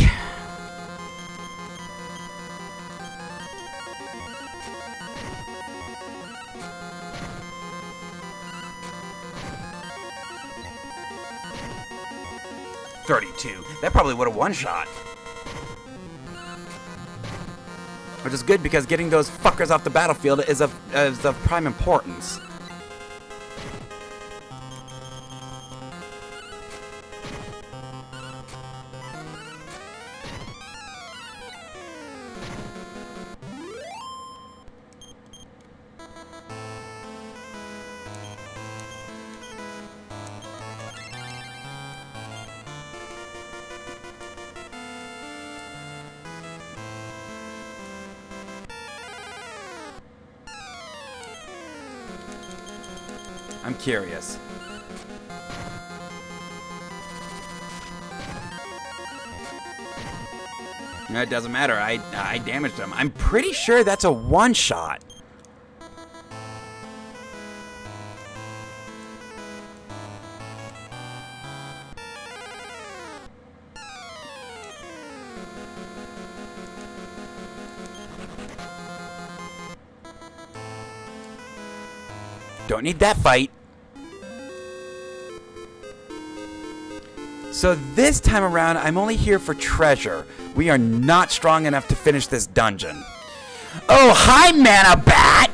$32. That probably would have one-shot. Which is good because getting those fuckers off the battlefield is of prime importance. I'm curious. It doesn't matter. I damaged him. I'm pretty sure that's a one-shot. Don't need that fight. So this time around, I'm only here for treasure. We are not strong enough to finish this dungeon. Oh, hi, Mana Bat!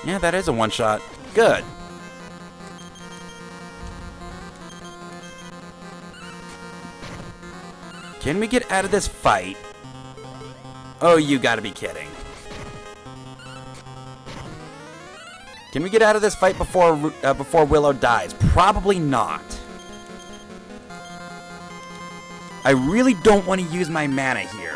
Yeah, that is a one-shot. Good. Can we get out of this fight? Oh, you gotta be kidding. Can we get out of this fight before Willow dies? Probably not. I really don't want to use my mana here.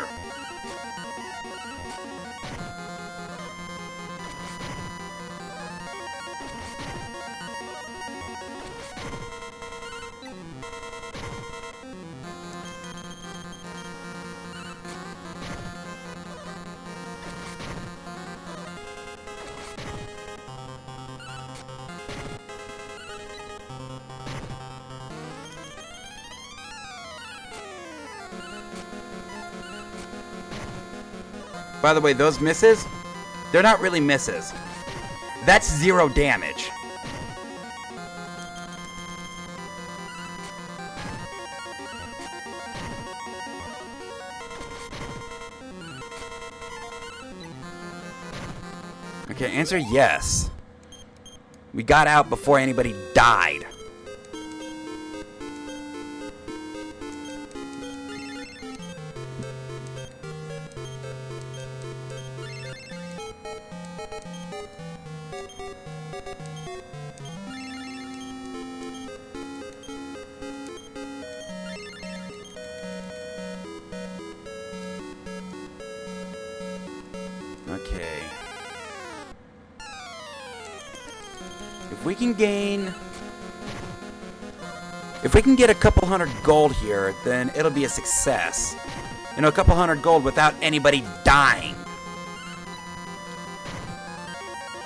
By the way, those misses, they're not really misses. That's 0 damage. Okay, answer yes. We got out before anybody died. Okay. If we can get a couple hundred gold here, then it'll be a success. You know, a couple hundred gold without anybody dying.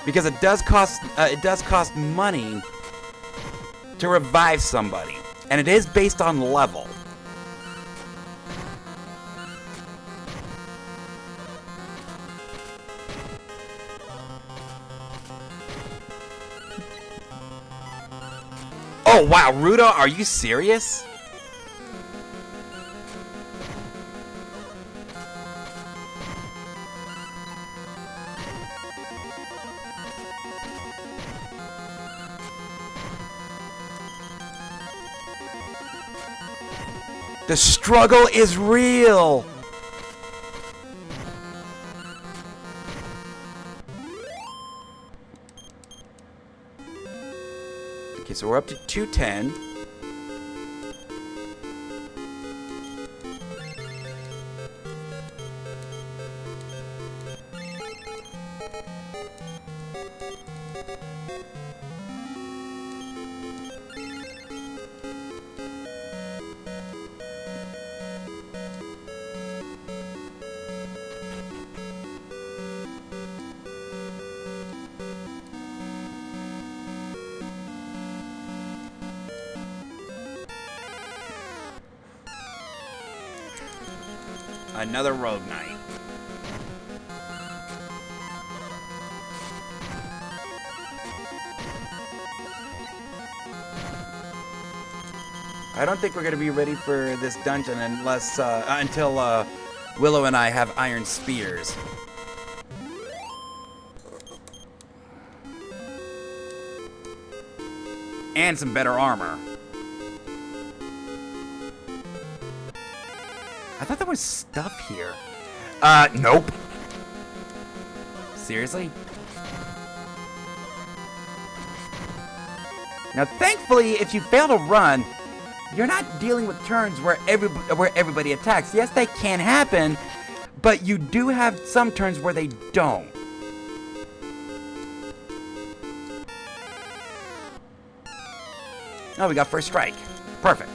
Because it does cost money to revive somebody, and it is based on level. Oh, wow, Rudo, are you serious? The struggle is real. Okay, so we're up to 210. Another rogue night. I don't think we're gonna be ready for this dungeon unless until Willow and I have iron spears. And some better armor. I thought there was stuff here. Nope. Seriously? Now, thankfully, if you fail to run, you're not dealing with turns where everybody attacks. Yes, they can happen, but you do have some turns where they don't. Oh, we got first strike. Perfect.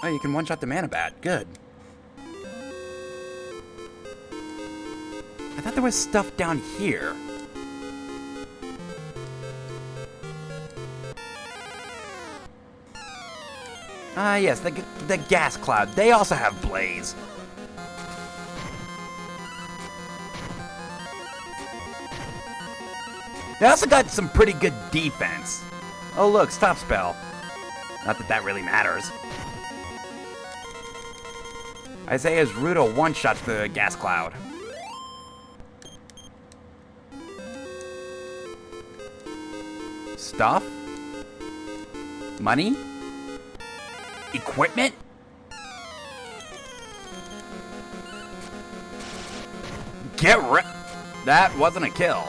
Oh, you can one-shot the mana bat. Good. I thought there was stuff down here. Ah, yes, the gas cloud. They also have blaze. They also got some pretty good defense. Oh, look, stop spell. Not that that really matters. Isaiah's Rudo one-shots the gas cloud. Stuff? Money? Equipment? Get rid. That wasn't a kill.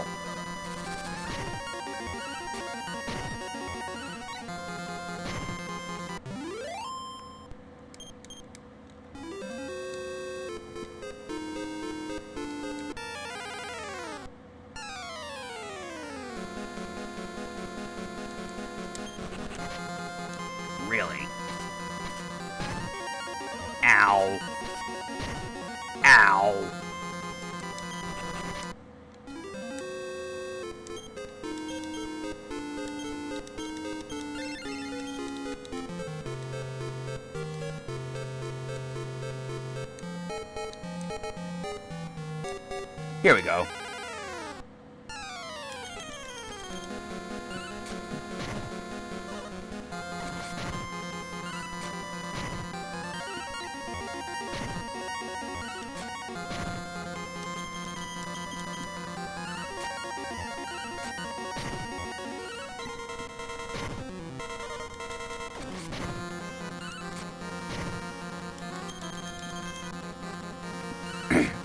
Really? Ow. Ow. Here we go.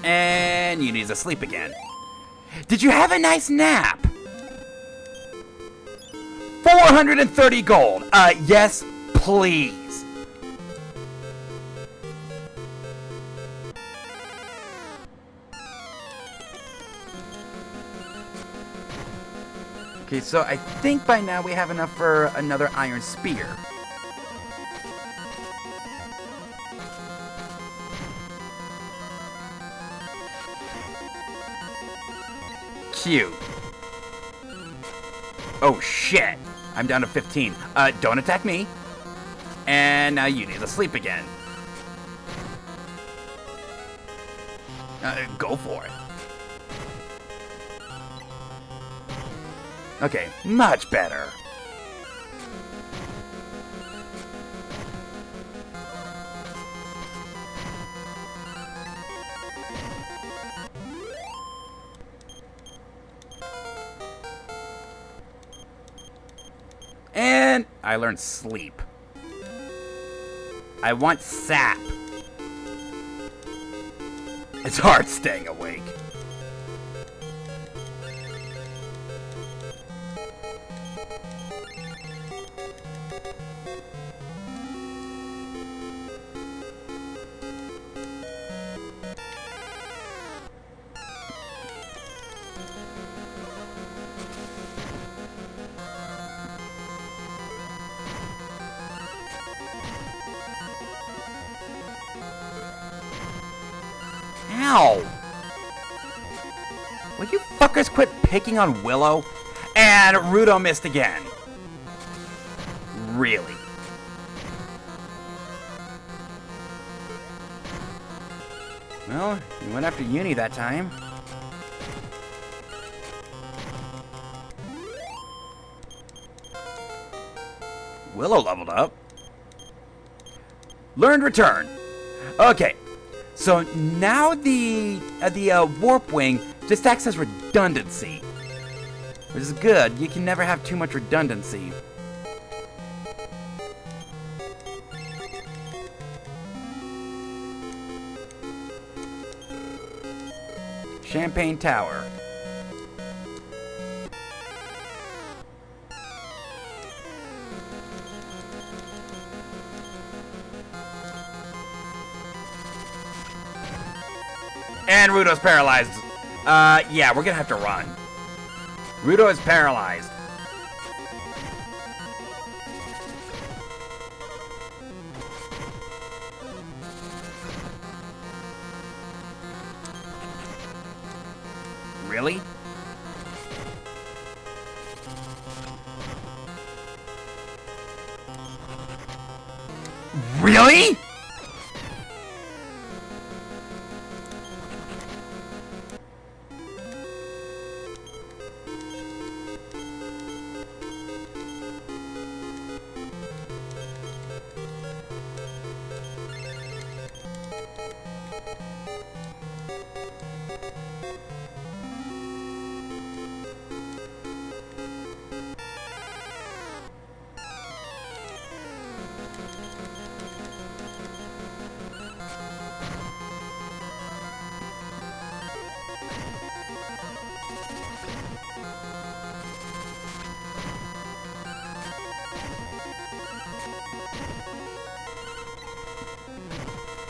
And you need to sleep again. Did you have a nice nap? 430 gold. Yes, please. Okay, so I think by now we have enough for another iron spear. Cute. Oh shit. I'm down to 15. Don't attack me. And now you need to sleep again. Go for it. Okay, much better. And I learned sleep. I want sap. It's hard staying awake. Ow! Will you fuckers quit picking on Willow? And Rudo missed again. Really? Well, you went after Uni that time. Willow leveled up. Learned return. Okay. So now the warp wing just acts as redundancy, which is good. You can never have too much redundancy. Champagne Tower. And Rudo's paralyzed. Yeah, we're gonna have to run. Rudo is paralyzed. Really? Really?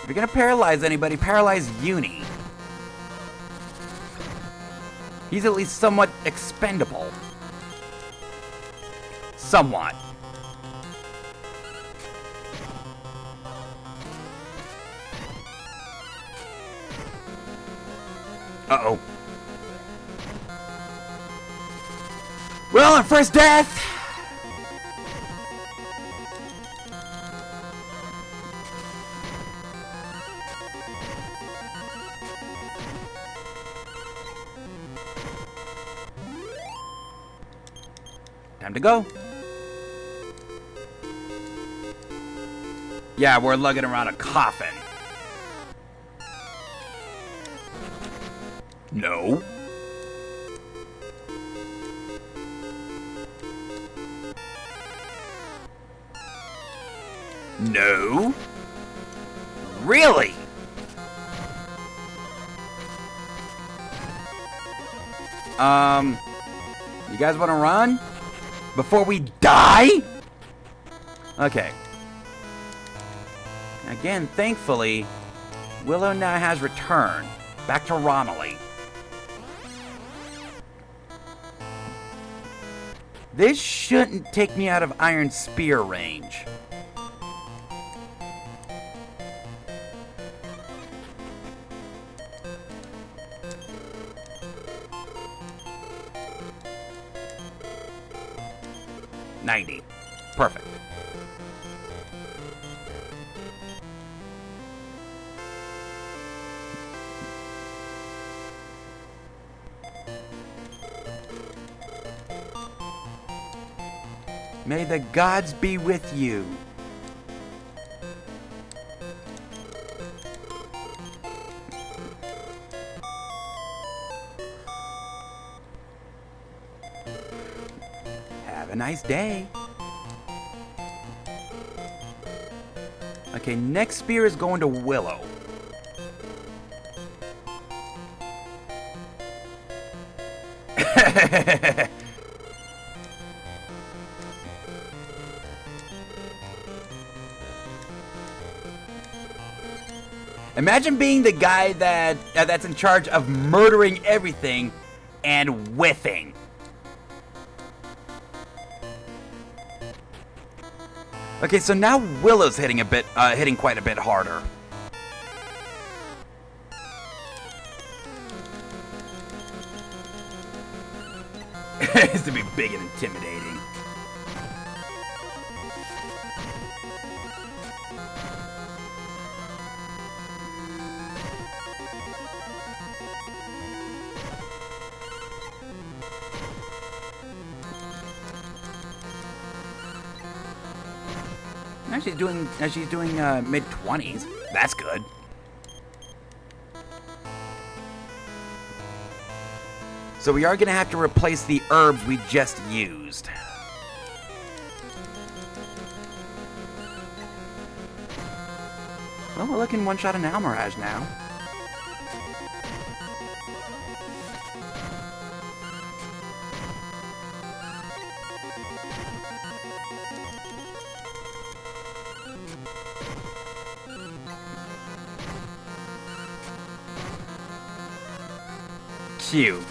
If you're gonna paralyze anybody, paralyze Uni. He's at least somewhat expendable. Somewhat. Uh-oh. Well, our first death! Time to go. Yeah, we're lugging around a coffin. No. No. Really? You guys want to run? Before we die? Okay. Again, thankfully, Willow now has returned. Back to Romilly. This shouldn't take me out of Iron Spear range. $90. Perfect. May the gods be with you. Have a nice day. Okay, next spear is going to Willow. Imagine being the guy that's in charge of murdering everything and whiffing. Okay, so now Willow's hitting quite a bit harder. It has to be big and intimidating. She's doing mid-20s. That's good. So we are going to have to replace the herbs we just used. Well, we're looking one-shot an Almirage now. Cute.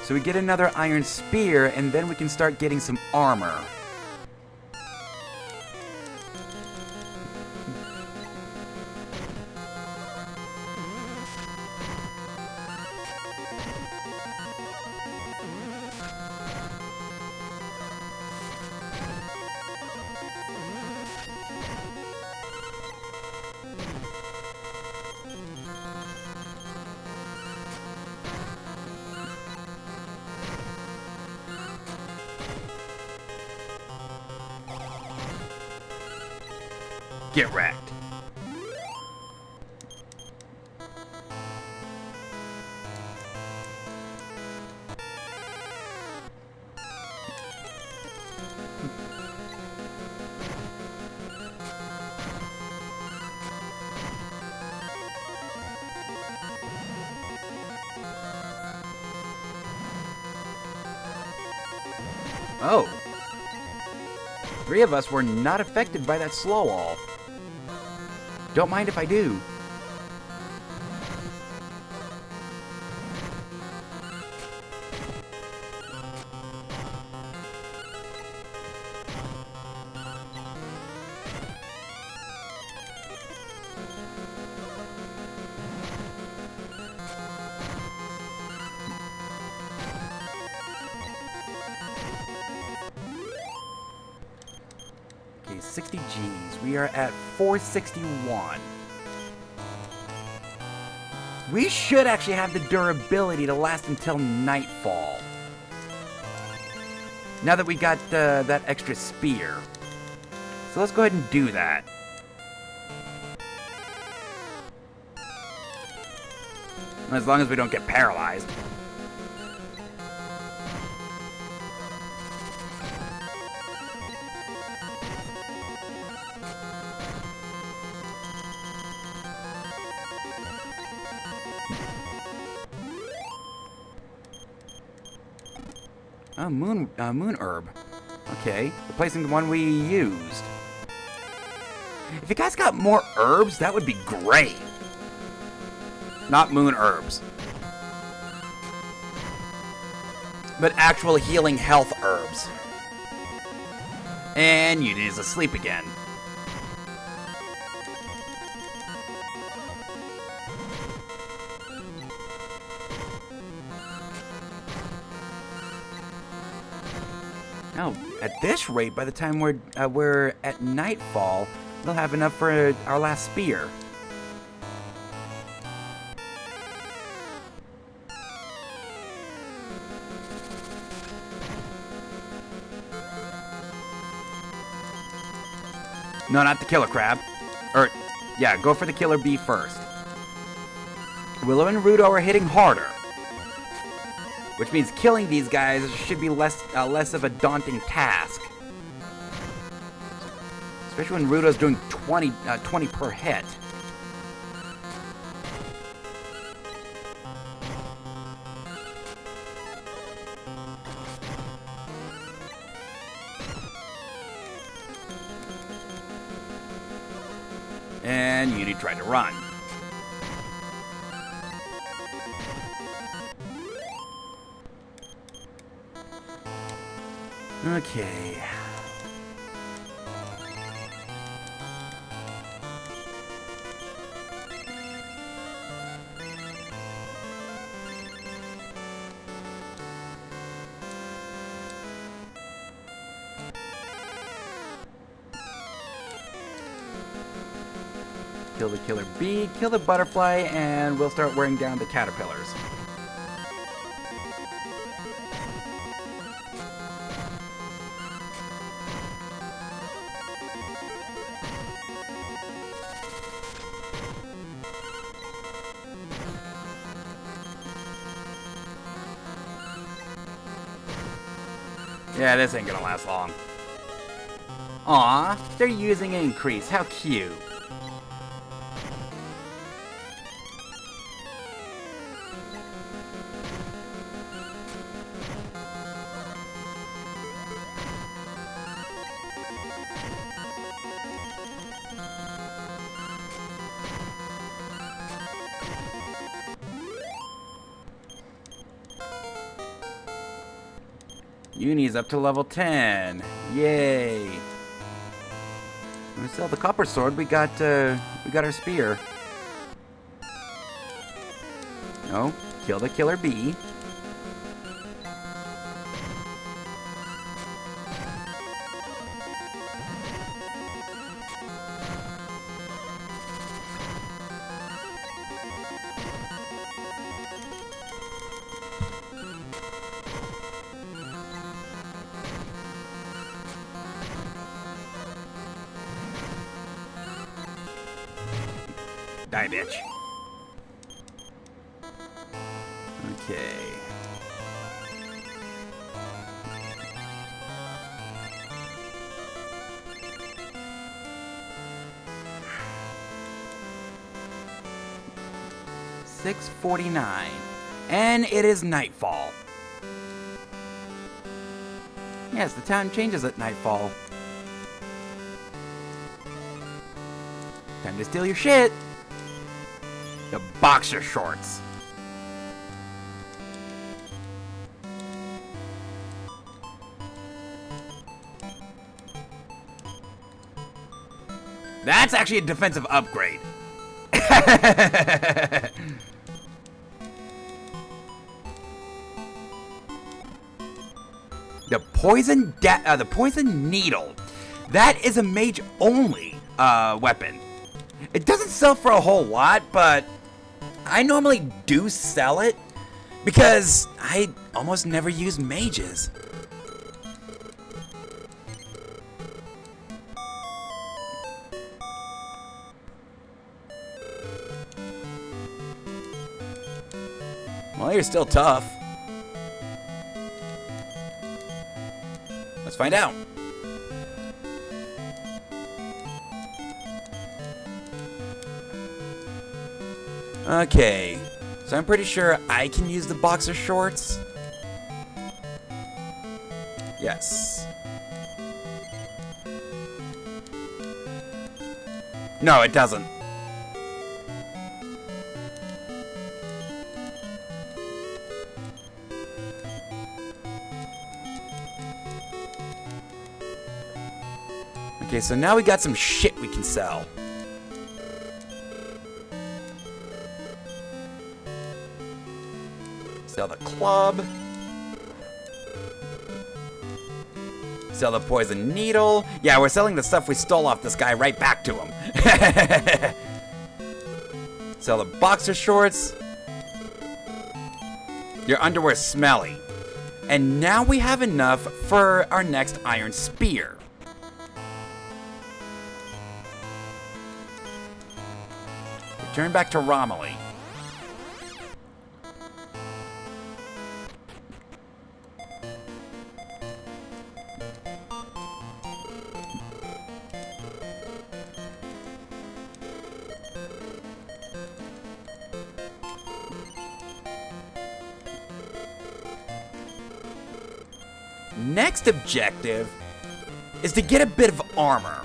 So we get another iron spear, and then we can start getting some armor. Get wrecked. Oh. 3 of us were not affected by that slow all. Don't mind if I do. Okay, 60 Gs. We are at 461. We should actually have the durability to last until nightfall. Now that we got that extra spear. So let's go ahead and do that. As long as we don't get paralyzed. Oh, moon herb. Okay, replacing the one we used. If you guys got more herbs, that would be great. Not moon herbs, but actual healing health herbs. And Unit is asleep again. Now, at this rate, by the time we're at nightfall, we'll have enough for our last spear. No, not the killer crab. Yeah, go for the killer bee first. Willow and Rudo are hitting harder, which means killing these guys should be less of a daunting task. Especially when Rudo's doing 20 per hit. And Uni tried to run. Okay. Kill the killer bee, kill the butterfly, and we'll start wearing down the caterpillars. Yeah, this ain't gonna last long. Aw, they're using increase. How cute. Uni's up to level 10. Yay. We still have the copper sword. We got our spear. No, kill the killer bee. Die, bitch. Okay. $6:49, and it is nightfall. Yes, the time changes at nightfall. Time to steal your shit. The boxer shorts. That's actually a defensive upgrade. The poison needle. That is a mage only weapon. It doesn't sell for a whole lot, but I normally do sell it because I almost never use mages. Well, you're still tough. Let's find out. Okay, so I'm pretty sure I can use the boxer shorts. Yes. No, it doesn't. Okay, so now we got some shit we can sell. Sell the club. Sell the poison needle. Yeah, we're selling the stuff we stole off this guy right back to him. Sell the boxer shorts. Your underwear's smelly. And now we have enough for our next iron spear. Return back to Romilly. Next objective is to get a bit of armor.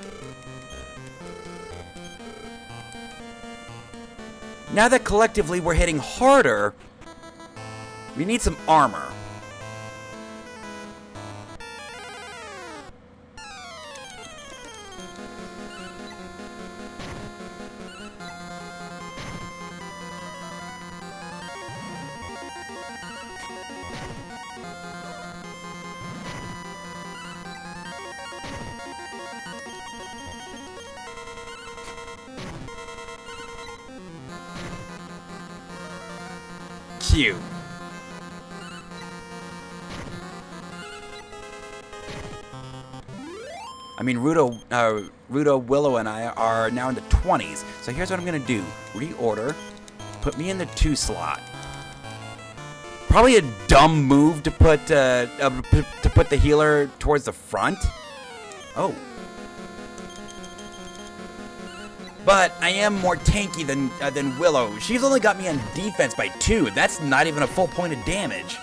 Now that collectively we're hitting harder, we need some armor. Cute. I mean, Rudo, Willow, and I are now in the 20s. So here's what I'm gonna do: reorder, put me in the 2 slot. Probably a dumb move to put the healer towards the front. Oh. But I am more tanky than Willow. She's only got me on defense by 2. That's not even a full point of damage.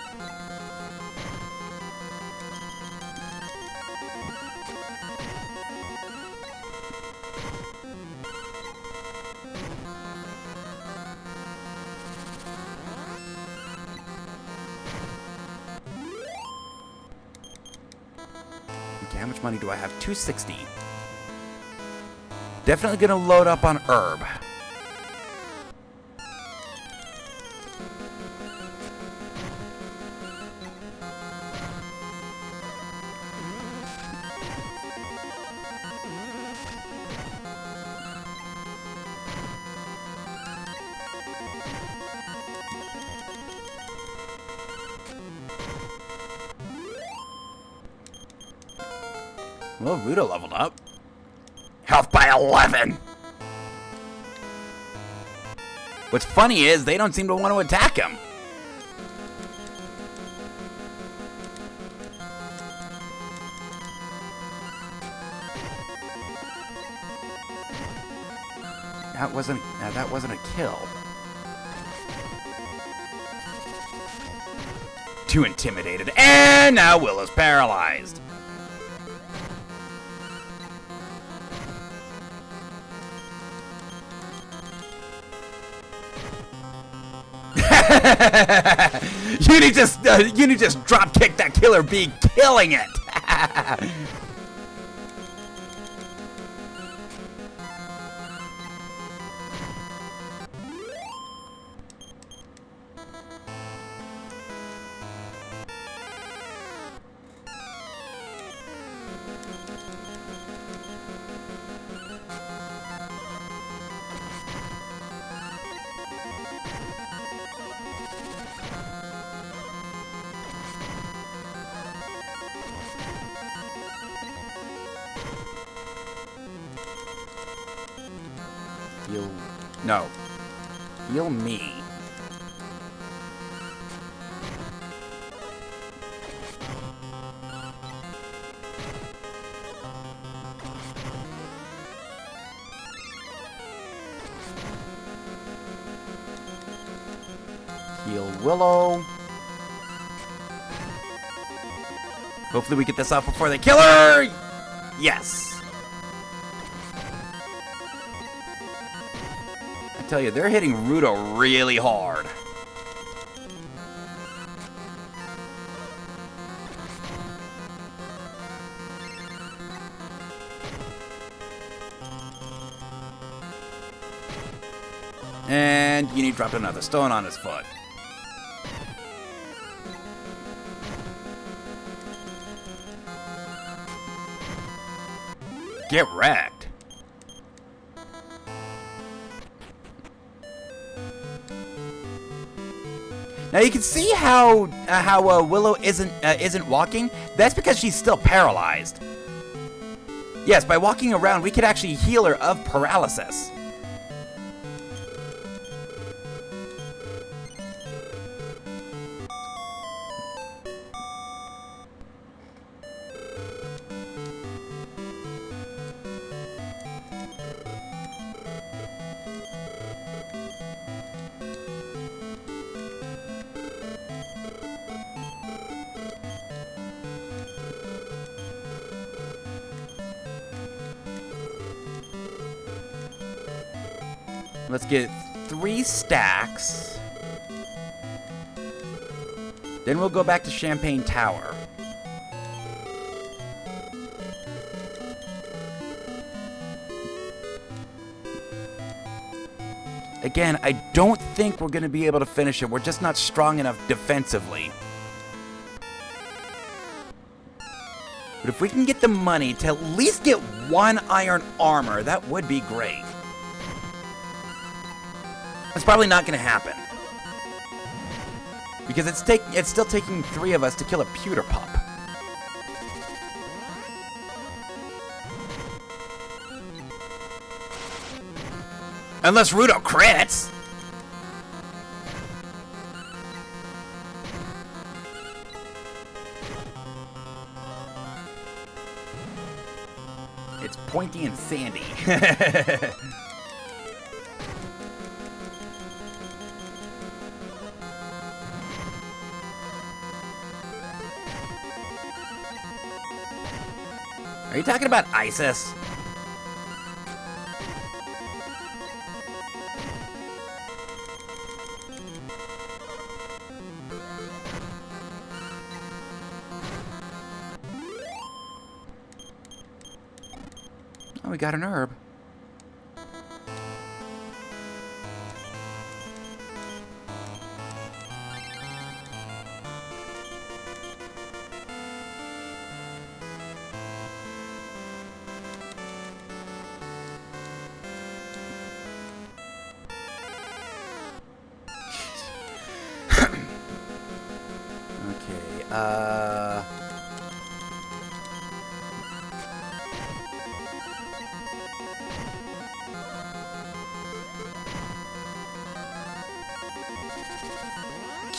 Okay, how much money do I have? 260. Definitely gonna load up on herb. Well, Rudo leveled up. Health by 11! What's funny is they don't seem to want to attack him. That wasn't a kill. Too intimidated, and now Willow's paralyzed. You need to just drop kick that killer bee, killing it. No. Heal me. Heal Willow. Hopefully we get this off before they kill her! Yes! I tell you, they're hitting Rudo really hard. And Uni dropped another stone on his foot. Get wrecked. Now you can see how Willow isn't walking. That's because she's still paralyzed. Yes, by walking around, we could actually heal her of paralysis. Let's get 3 stacks. Then we'll go back to Champagne Tower. Again, I don't think we're going to be able to finish it. We're just not strong enough defensively. But if we can get the money to at least get 1 iron armor, that would be great. It's probably not going to happen. Because it's still taking 3 of us to kill a pewter pup. Unless Rudo crits. It's Pointy and Sandy. Are you talking about ISIS? Oh, we got an herb.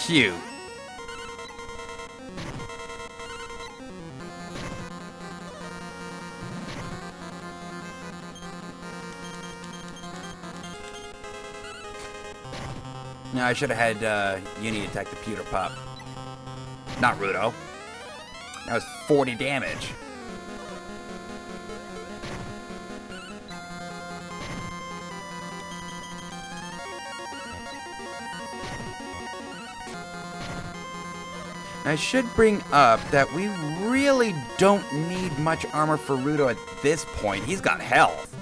Cute. No, I should have had Uni attack the pewter pup. Not Rudo. That was 40 damage. I should bring up that we really don't need much armor for Rudo at this point. He's got health.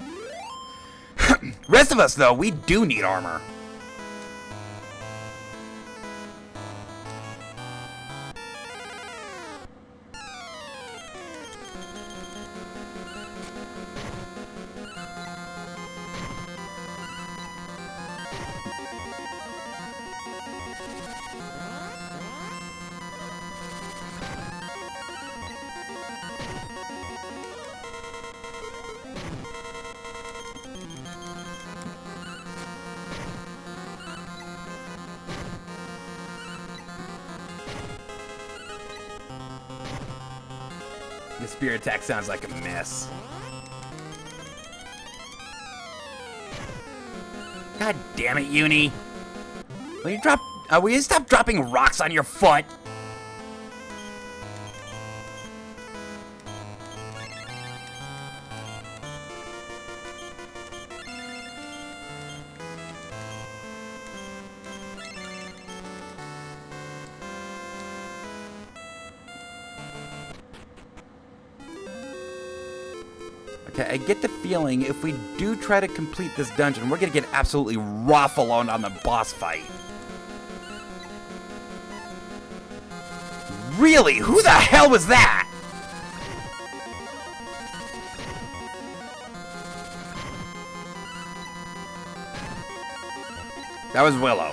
Rest of us, though, we do need armor. The spear attack sounds like a mess. God damn it, Uni. Will you stop dropping rocks on your foot? Okay, I get the feeling if we do try to complete this dungeon, we're gonna get absolutely raffled on the boss fight. Really? Who the hell was that? That was Willow.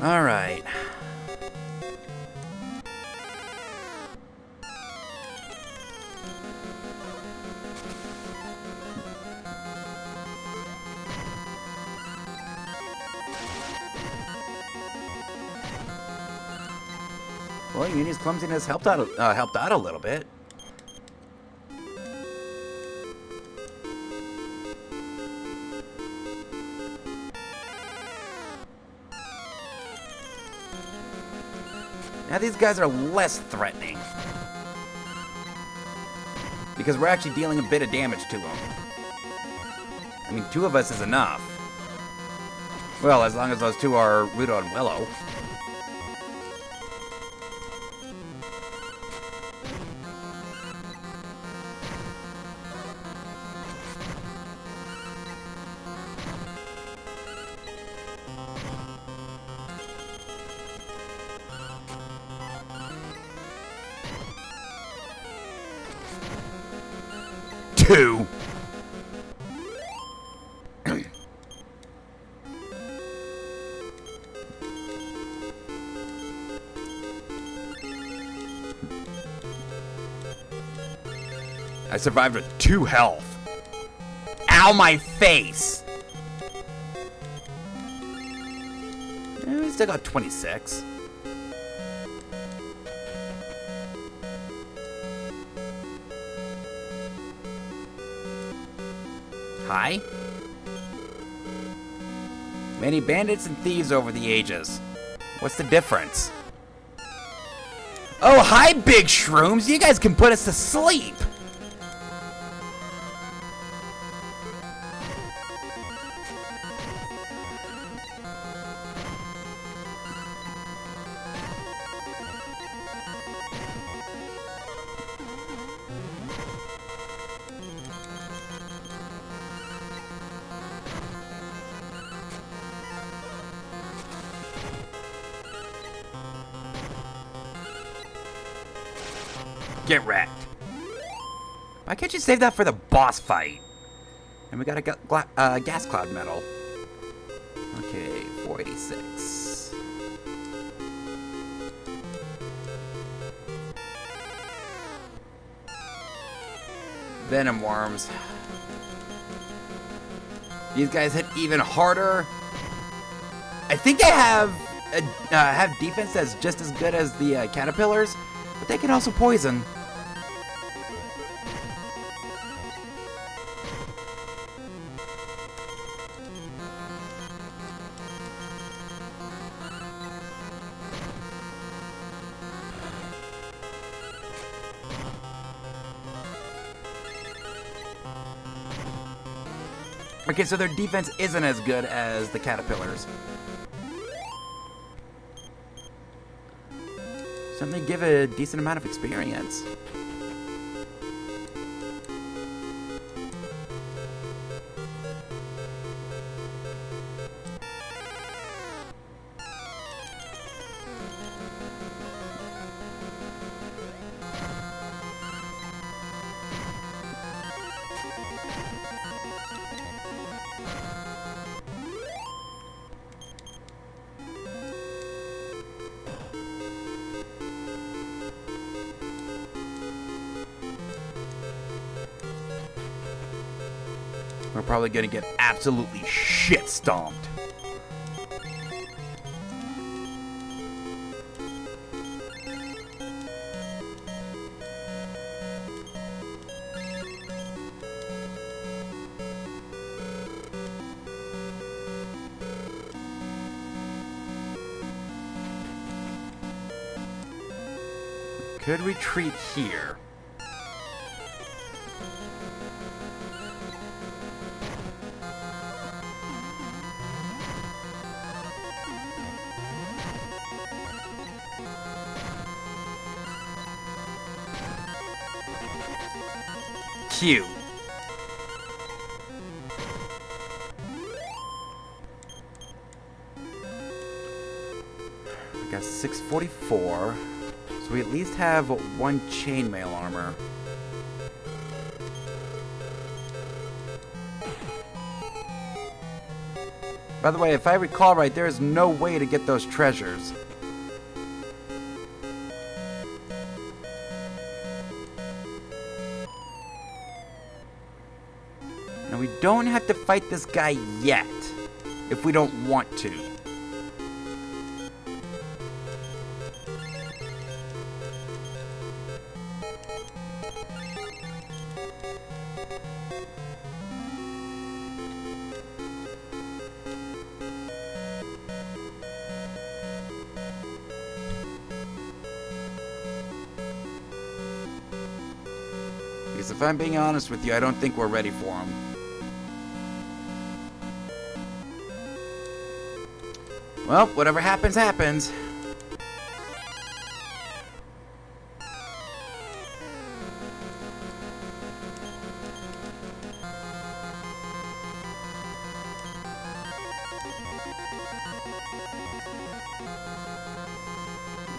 All right. Well, Uni's clumsiness helped out a little bit. Now these guys are less threatening. Because we're actually dealing a bit of damage to them. I mean, 2 of us is enough. Well, as long as those 2 are Rudo and Willow. Two. I survived with 2 health. Ow, my face! We still got 26. Hi? Many bandits and thieves over the ages. What's the difference? Oh, hi, big shrooms! You guys can put us to sleep! Get wrecked. Why can't you save that for the boss fight? And we got a gas cloud medal. Okay, 486. Venom worms. These guys hit even harder. I think they have defense that's just as good as the caterpillars, but they can also poison. Okay, so their defense isn't as good as the caterpillars. Certainly give a decent amount of experience. We're probably gonna get absolutely shit stomped. Could retreat here. cute. We got 644. So we at least have 1 chainmail armor. By the way, if I recall right, there is no way to get those treasures. And we don't have to fight this guy yet, if we don't want to. Because if I'm being honest with you, I don't think we're ready for him. Well, whatever happens, happens.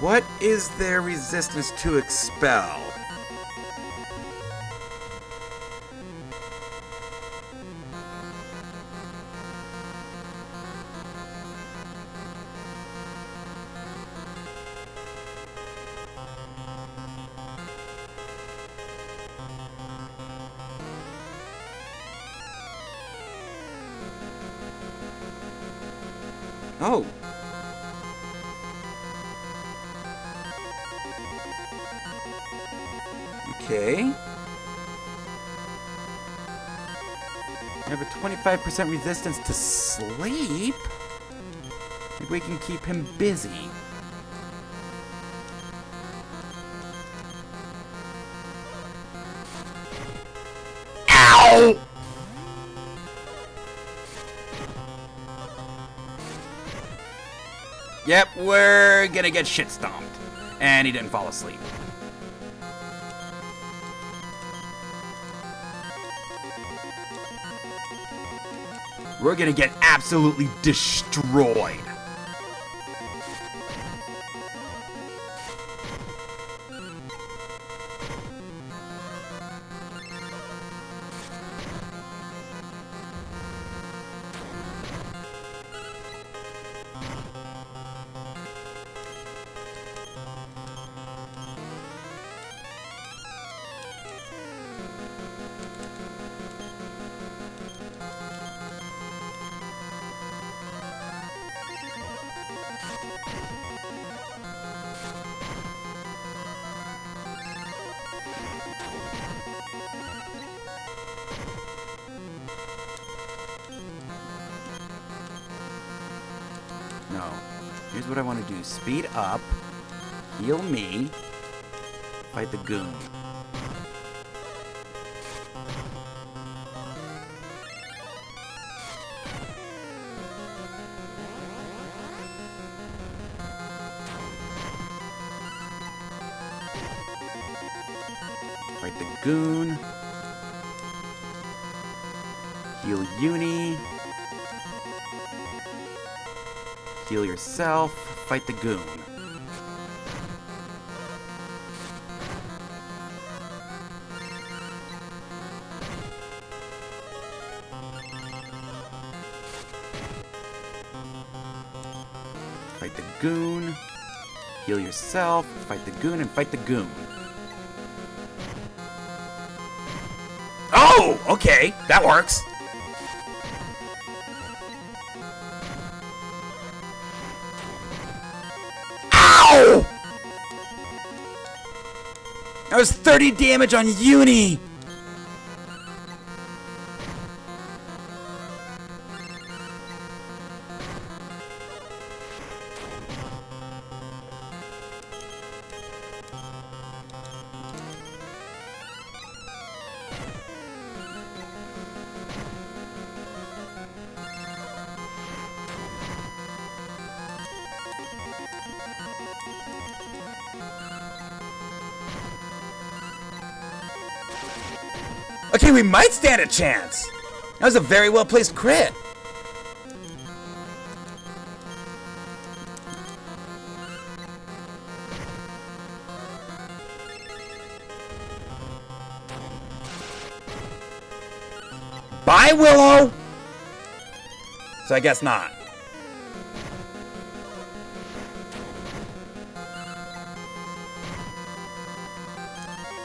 What is their resistance to expel? Oh. Okay. We have a 25% resistance to sleep. Maybe we can keep him busy. Ow! Yep, we're gonna get shit stomped. And he didn't fall asleep. We're gonna get absolutely destroyed. No. Here's what I want to do. Speed up. Heal me. Fight the goon. Fight the goon. Heal Uni. Heal yourself. Fight the goon. Fight the goon. Heal yourself. Fight the goon and fight the goon. Oh! Okay, that works. Ow! That was 30 damage on Uni! Okay, we might stand a chance. That was a very well-placed crit. Bye, Willow! So I guess not.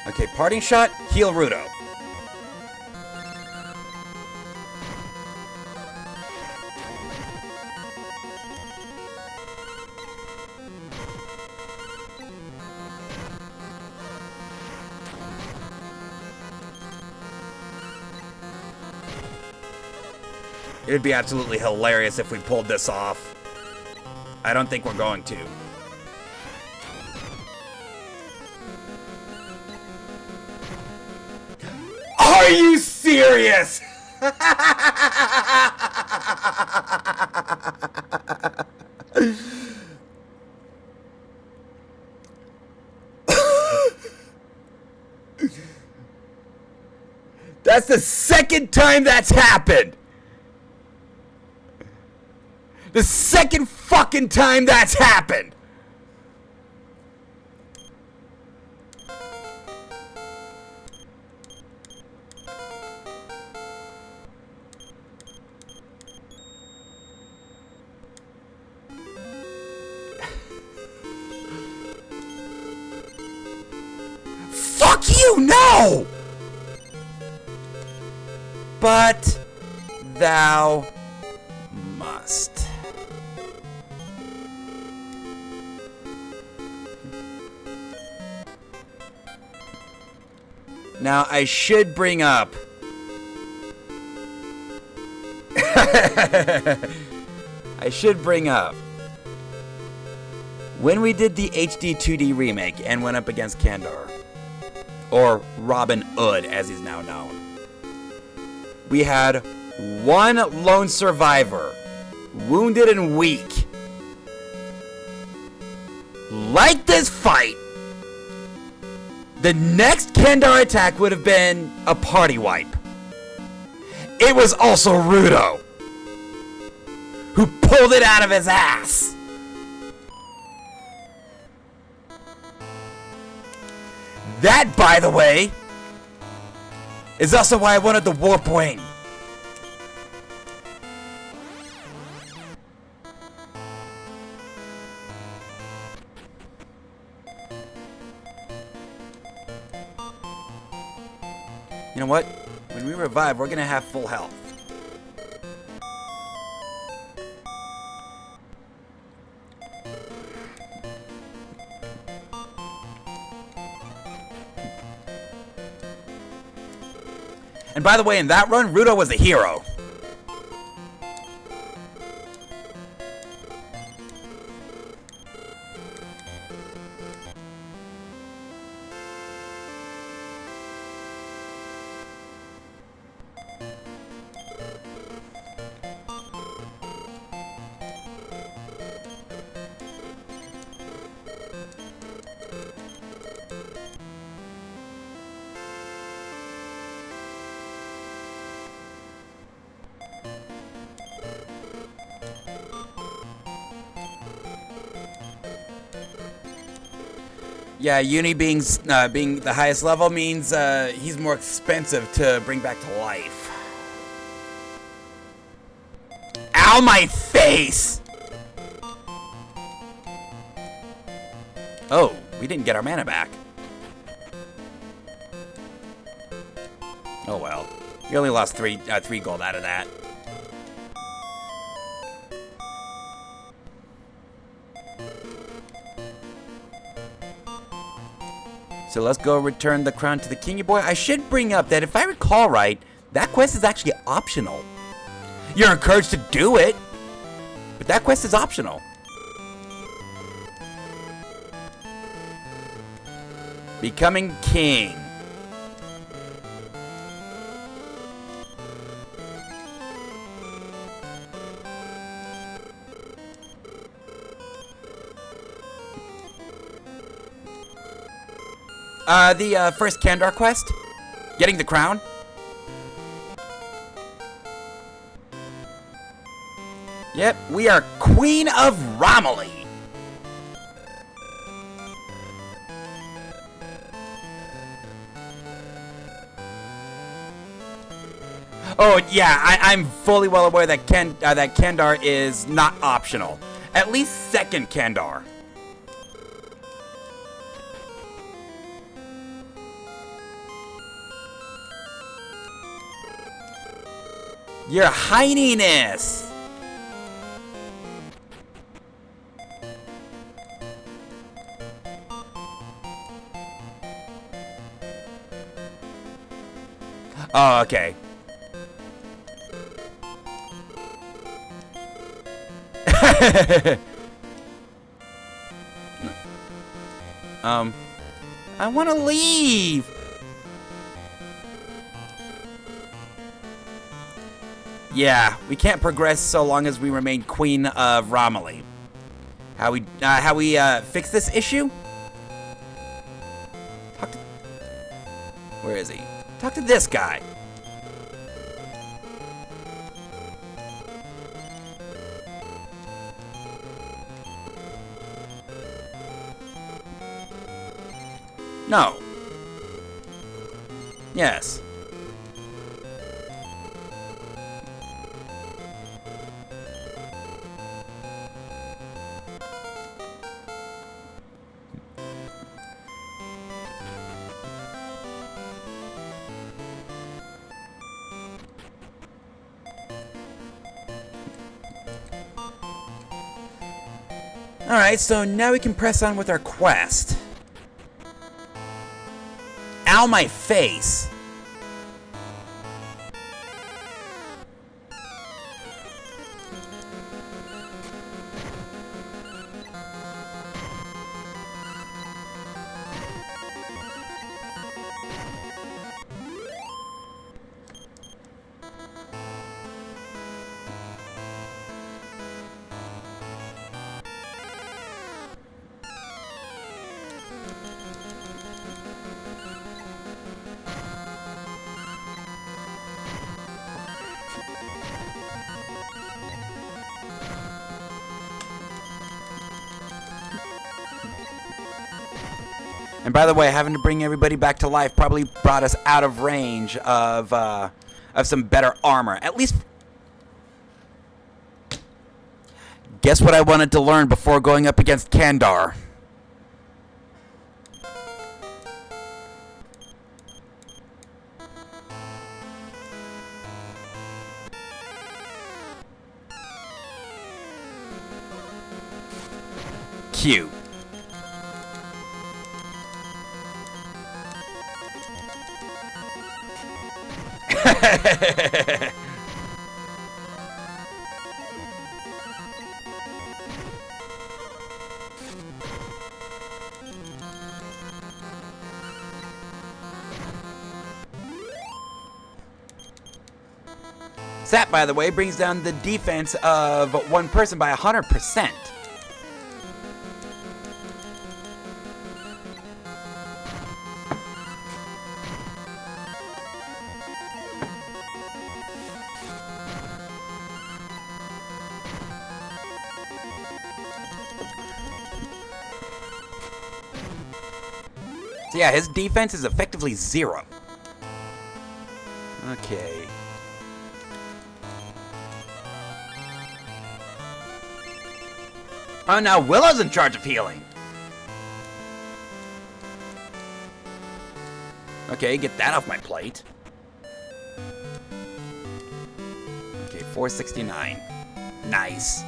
Okay, parting shot, heal Rudo. It would be absolutely hilarious if we pulled this off. I don't think we're going to. Are you serious? That's the second time that's happened. The second fucking time that's happened. Fuck you, no! But thou must. Now, I should bring up... I should bring up... When we did the HD 2D remake and went up against Kandar, or Robin Hood, as he's now known, we had one lone survivor, wounded and weak. Like this fight, the next Kandar attack would have been a party wipe. It was also Rudo, who pulled it out of his ass. That, by the way, is also why I wanted the Warp Wing. You know what? When we revive, we're gonna have full health. And by the way, in that run, Rudo was a hero. Yeah, Uni being the highest level means he's more expensive to bring back to life. Ow, my face! Oh, we didn't get our mana back. Oh well. We only lost three gold out of that. So let's go return the crown to the king, boy. I should bring up that if I recall right, that quest is actually optional. You're encouraged to do it, but that quest is optional. Becoming king. The first Kandar quest, getting the crown, Yep, we are Queen of Romilly. Oh yeah, I'm fully well aware that that Kandar is not optional. At least second Kandar. Your Highness. Oh, okay. I want to leave. Yeah, we can't progress so long as we remain Queen of Romilly. How we fix this issue? Where is he? Talk to this guy. No. Yes. Alright, so now we can press on with our quest. Ow, my face! And by the way, having to bring everybody back to life probably brought us out of range of some better armor. At least, guess what I wanted to learn before going up against Kandar? Q. That, by the way, brings down the defense of one person by 100%. So yeah, his defense is effectively 0. Okay. Oh, now Willow's in charge of healing. Okay, get that off my plate. Okay, 469. Nice.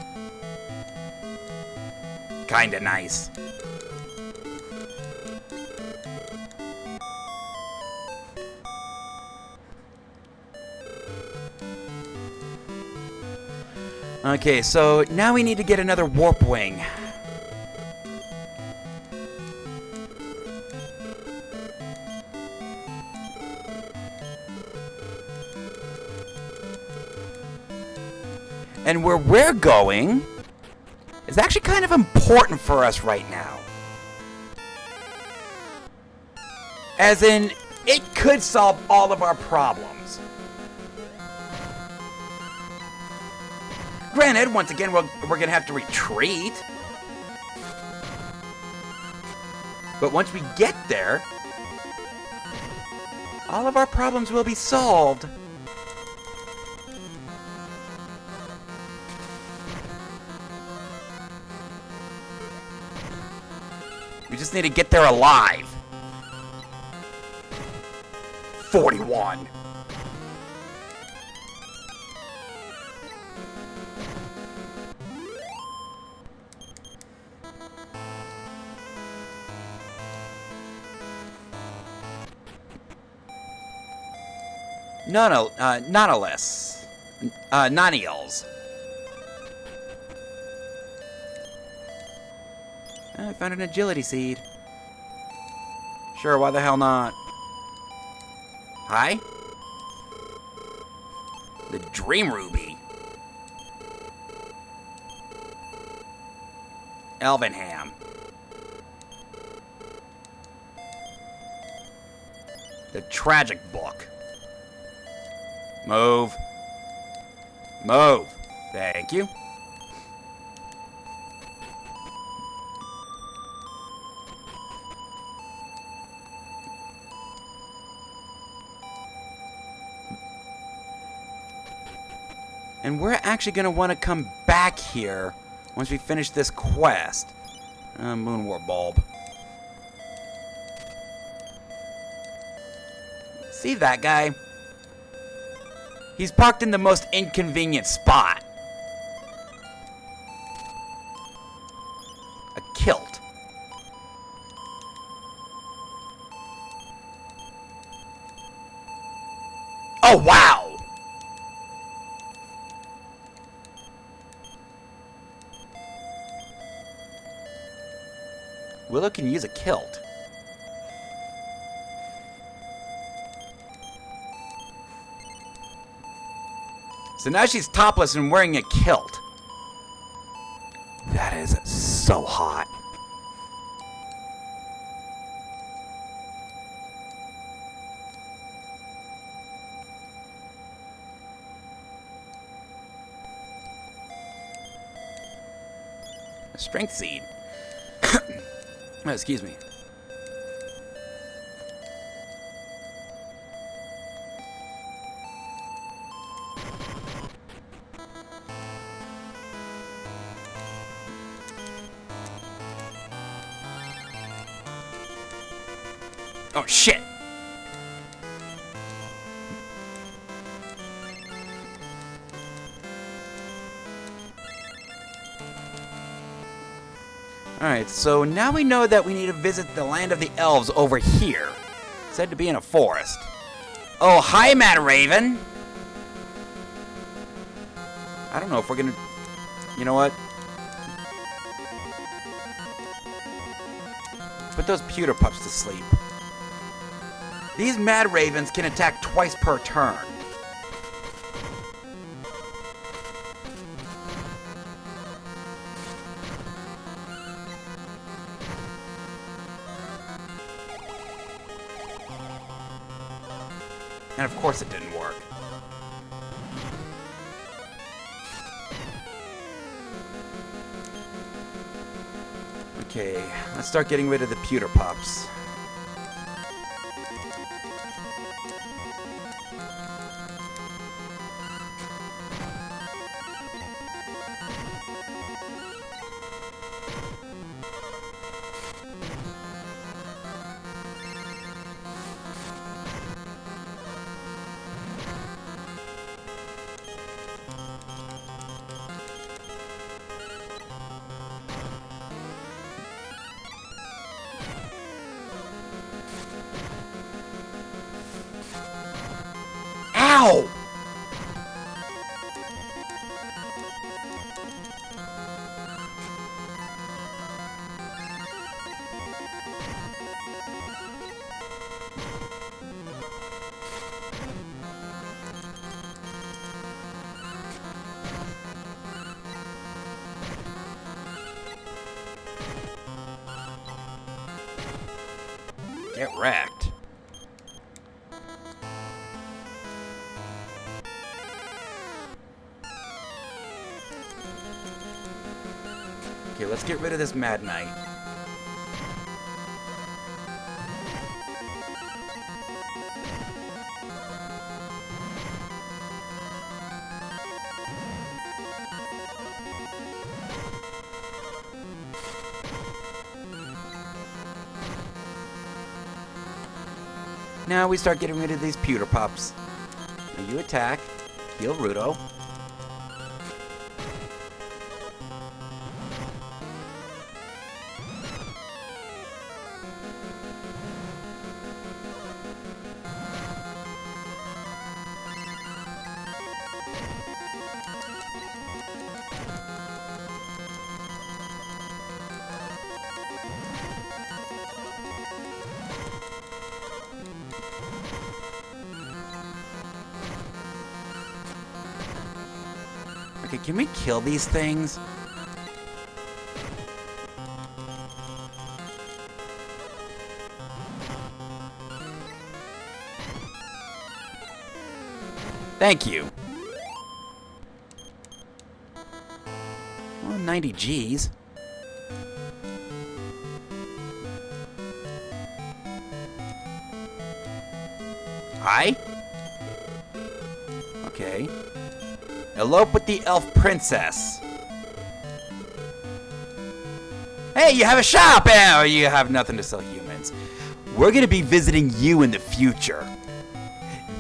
Kinda nice. Okay, so now we need to get another warp wing. And where we're going is actually kind of important for us right now. As in, it could solve all of our problems. Granted, once again, we're gonna have to retreat. But once we get there, all of our problems will be solved. We just need to get there alive. 41. Nautilus. Naniels. I found an agility seed. Sure, why the hell not? Hi? The Dream Ruby. Elvenham. The Tragic Book. Move. Move. Thank you. And we're actually going to want to come back here once we finish this quest. Moonwar Bulb. See that guy? He's parked in the most inconvenient spot. A kilt. Oh, wow! Willow can use a kilt. So now she's topless and wearing a kilt. That is so hot. A strength seed. Oh, excuse me. Oh, shit! Alright, so now we know that we need to visit the land of the elves over here. It's said to be in a forest. Oh, hi, Matt Raven! I don't know if we're gonna... You know what? Put those pewter pups to sleep. These Mad Ravens can attack twice per turn. And of course it didn't work. Okay, let's start getting rid of the pewter pups. Ow! Get wrecked. let's get rid of this Mad Knight. Now we start getting rid of these pewter pups. Now you attack, heal Rudo. Okay, can we kill these things? Thank you. Well, 90 G's. Hi? Okay. Elope with the elf princess. Hey, you have a shop! Or you have nothing to sell humans. We're gonna be visiting you in the future.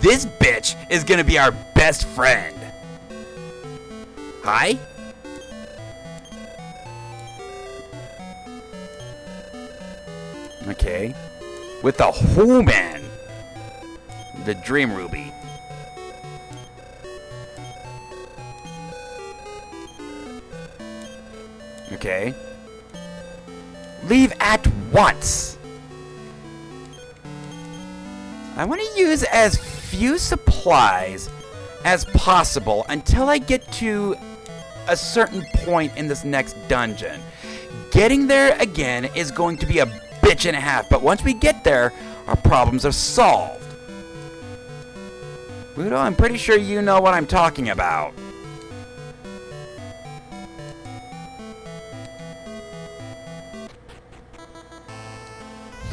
This bitch is gonna be our best friend. Hi? Okay. With the human. The Dream Ruby. Okay. Leave at once. I want to use as few supplies as possible until I get to a certain point in this next dungeon. Getting there again is going to be a bitch and a half, but once we get there, our problems are solved. Rudo, I'm pretty sure you know what I'm talking about.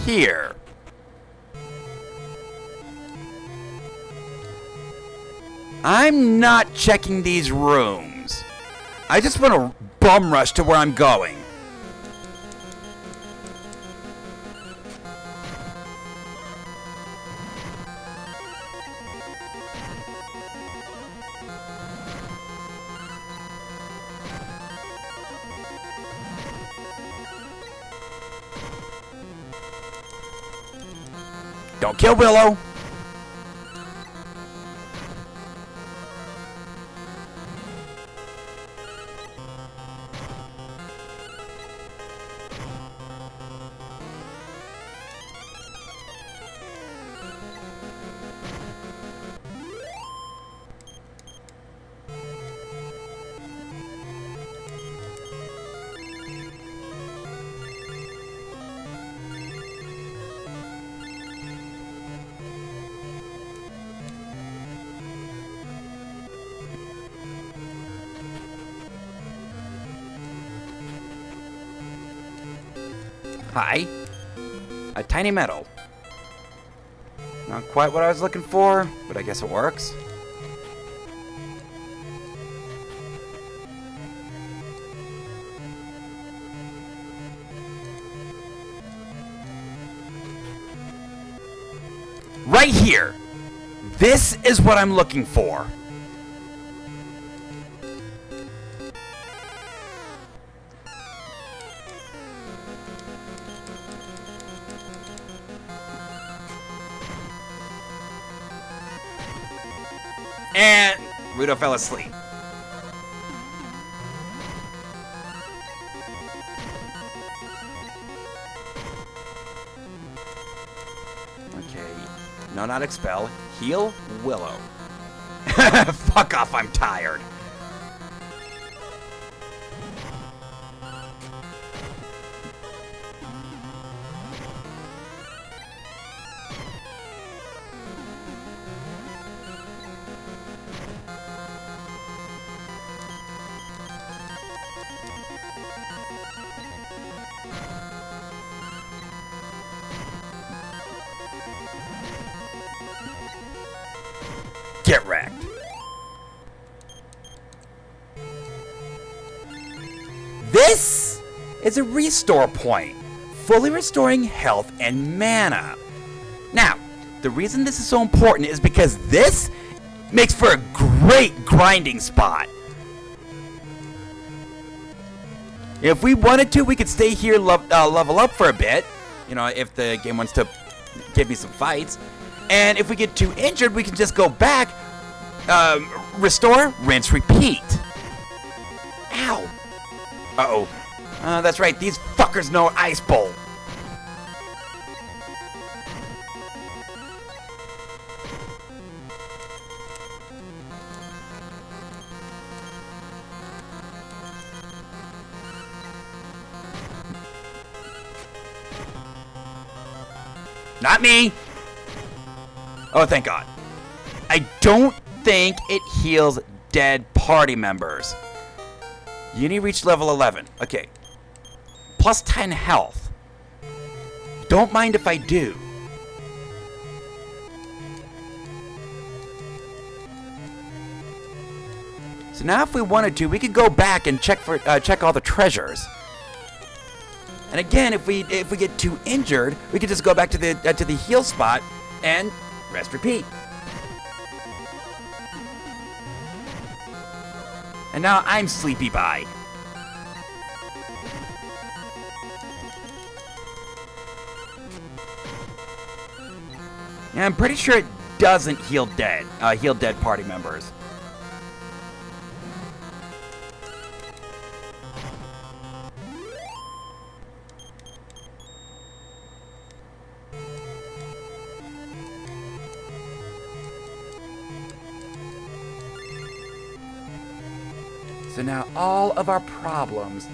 Here. I'm not checking these rooms. I just want to bum rush to where I'm going. Don't kill Willow. Hi. A tiny medal. Not quite what I was looking for, but I guess it works. Right here! This is what I'm looking for. And Rudo fell asleep. Okay. No, not expel. Heal Willow. Fuck off, I'm tired. Get wrecked. This is a restore point, fully restoring health and mana. Now, the reason this is so important is because this makes for a great grinding spot. If we wanted to, we could stay here, level up for a bit. You know, if the game wants to give me some fights. And if we get too injured, we can just go back, restore, rinse, repeat. Ow. Uh-oh. That's right, these fuckers know Ice Bolt. Not me! Oh, thank God. I don't think it heals dead party members. Uni reached level 11. Okay. Plus 10 health. Don't mind if I do. So now if we wanted to, we could go back and check all the treasures. And again, if we get too injured, we could just go back to the heal spot and rest repeat. And now I'm sleepy bye. Yeah, I'm pretty sure it doesn't heal dead party members. So now all of our problems...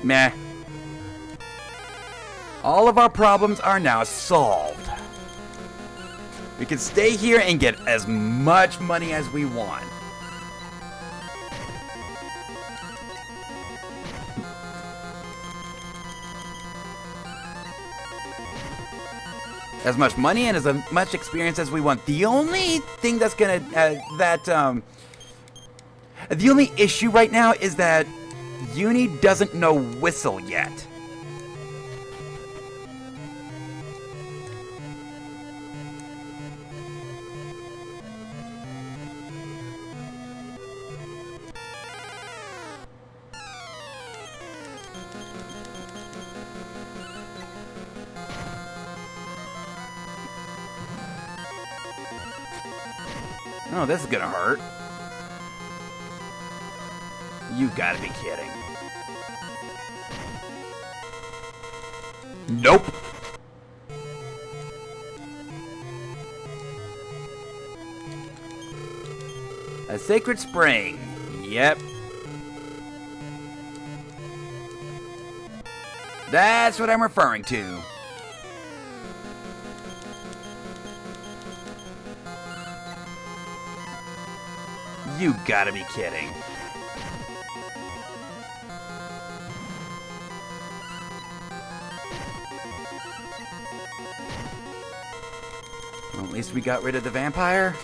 Meh. All of our problems are now solved. We can stay here and get as much money as we want. As much money and as much experience as we want. The only thing that's gonna the only issue right now is that Uni doesn't know Whistle yet. Oh, this is gonna hurt. You gotta be kidding. Nope. A sacred spring. Yep. That's what I'm referring to. You gotta be kidding. Well, at least we got rid of the vampire.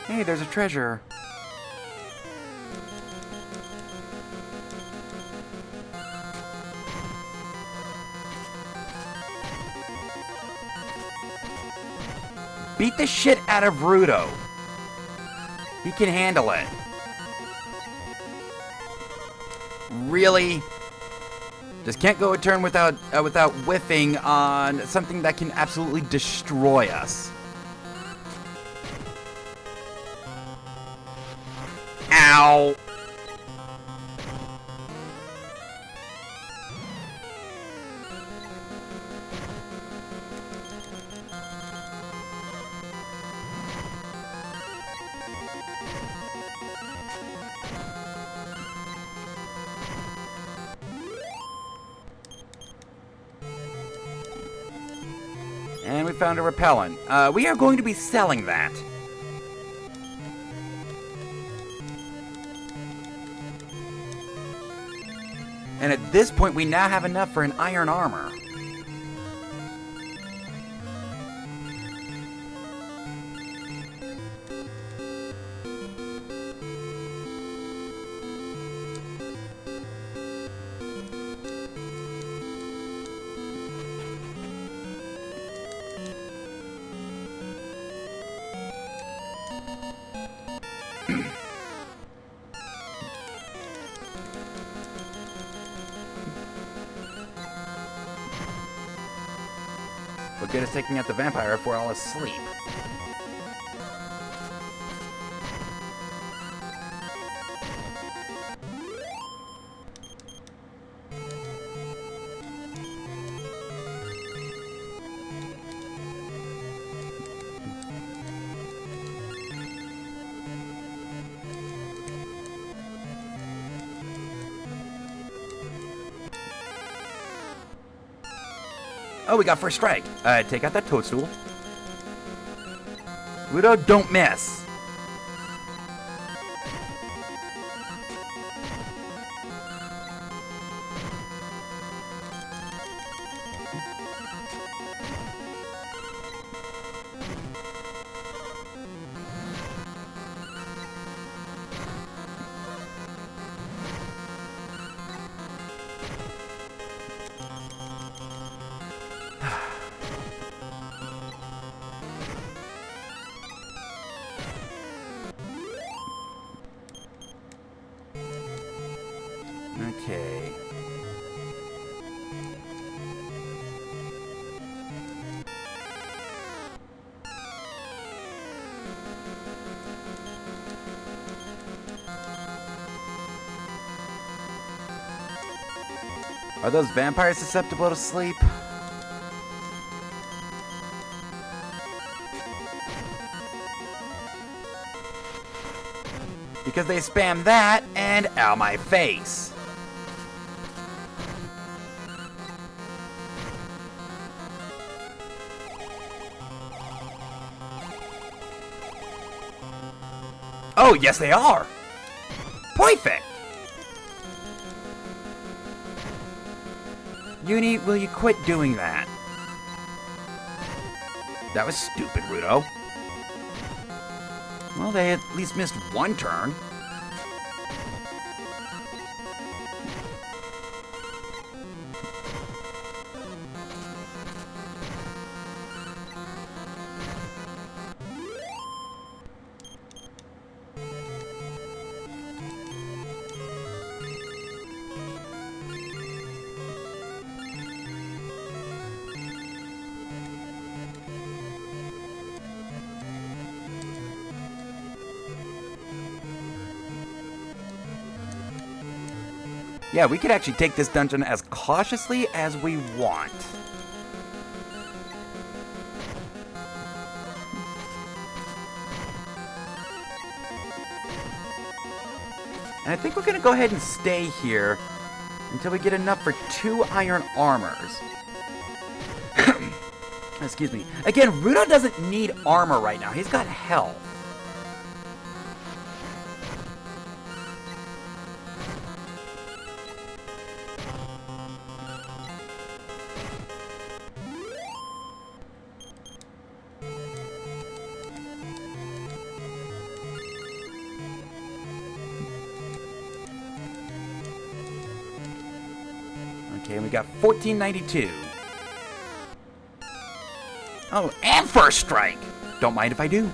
Hey, there's a treasure. Beat the shit out of Rudo. He can handle it. Really? Just can't go a turn without whiffing on something that can absolutely destroy us. Ow. And we found a repellent. We are going to be selling that. And at this point, we now have enough for an iron armor. What good is taking out the vampire if we're all asleep? Oh, we got first strike. Take out that toadstool. Rudo, don't miss. Okay. Are those vampires susceptible to sleep? Because they spam that and ow my face. Oh, yes they are! Perfect! Uni, will you quit doing that? That was stupid, Rudo. Well, they at least missed one turn. Yeah, we could actually take this dungeon as cautiously as we want. And I think we're going to go ahead and stay here until we get enough for 2 iron armors. Excuse me. Again, Rudo doesn't need armor right now. He's got health. Okay, we got 1492. Oh, and first strike! Don't mind if I do.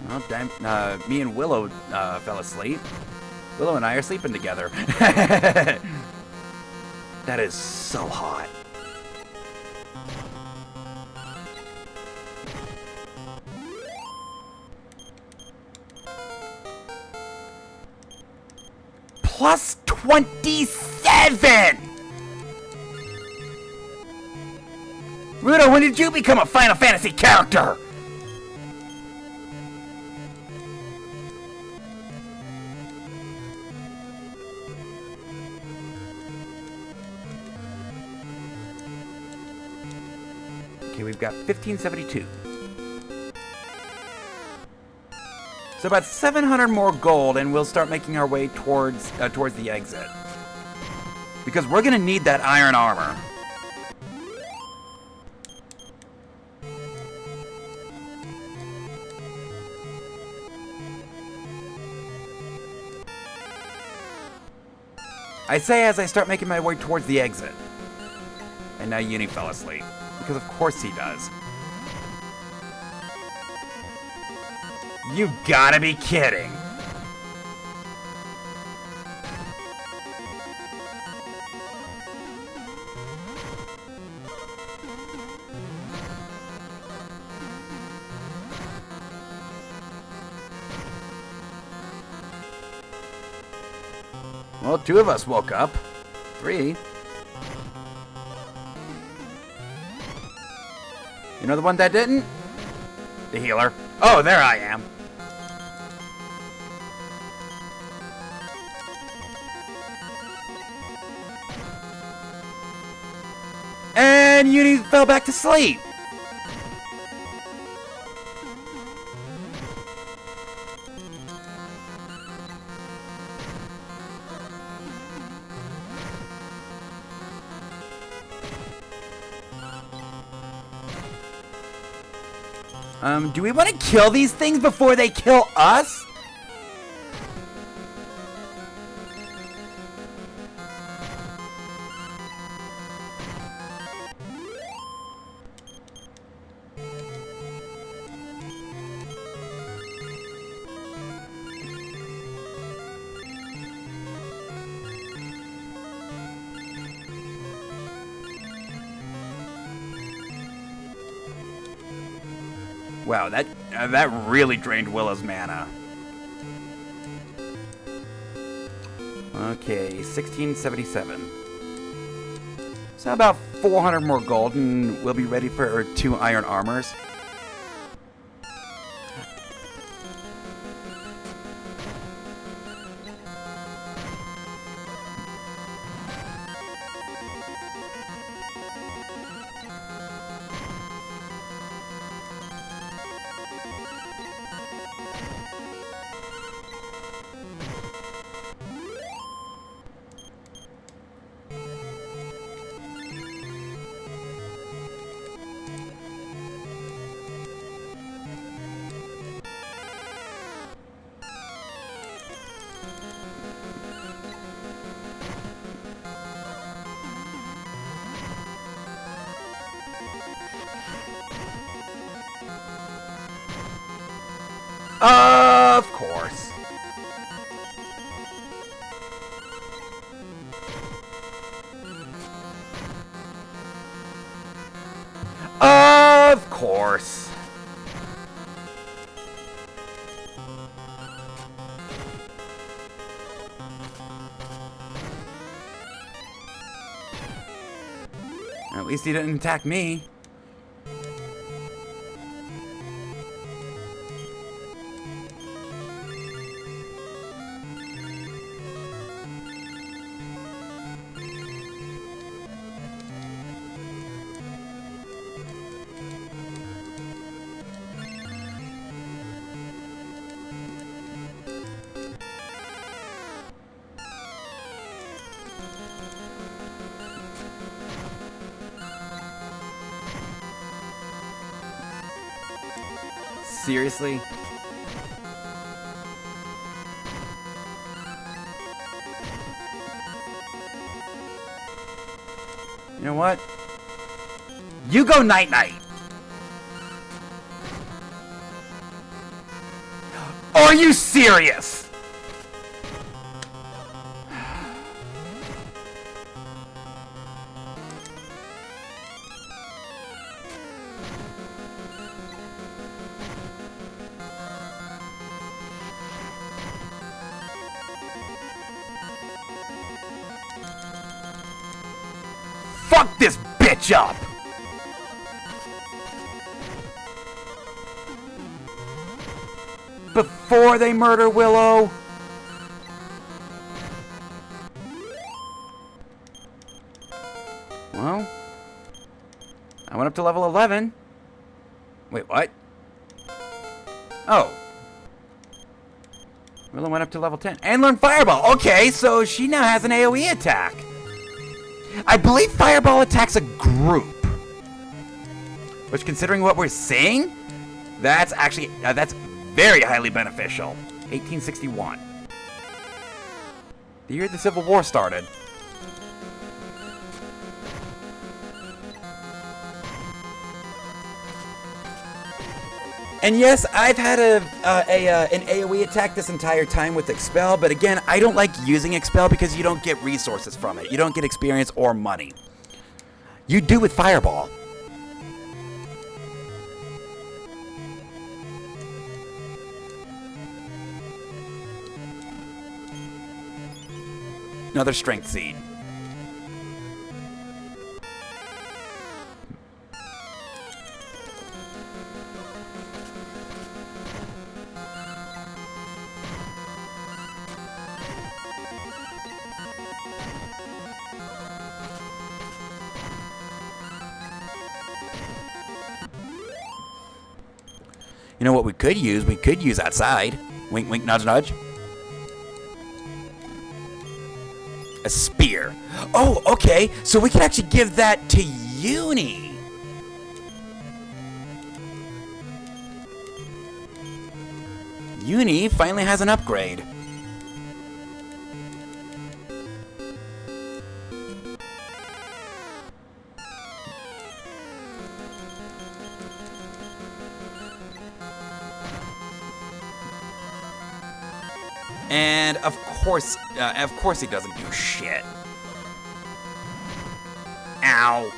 Well, damn, me and Willow fell asleep. Willow and I are sleeping together. That is so hot. Plus 27! Rudo, when did you become a Final Fantasy character? Okay, we've got 1572. So about 700 more gold, and we'll start making our way towards the exit. Because we're gonna need that iron armor. I say as I start making my way towards the exit. And now Uni fell asleep. Because of course he does. You gotta be kidding. Well, 2 of us woke up. 3. You know the one that didn't? The healer. Oh, there I am. And Uni fell back to sleep. Do we want to kill these things before they kill us? Wow, that really drained Willow's mana. Okay, 1677. So about 400 more gold, and we'll be ready for 2 iron armors. Of course. Of course. At least he didn't attack me. Seriously? You know what? You go night-night. Are you serious? Fuck this bitch up! before they murder Willow. Well, I went up to level 11. Wait, what? Oh. Willow went up to level 10 and learned Fireball. Okay, so she now has an AoE attack. I believe Fireball attacks a group. Which, considering what we're seeing, that's actually, that's very highly beneficial. 1861. The year the Civil War started. And yes, I've had an AoE attack this entire time with Expel, but again, I don't like using Expel because you don't get resources from it. You don't get experience or money. You do with Fireball. Another strength seed. You know what we could use? We could use outside. Wink, wink, nudge, nudge. A spear. Oh, okay. So we could actually give that to Uni. Uni finally has an upgrade. And of course he doesn't do shit. Ow.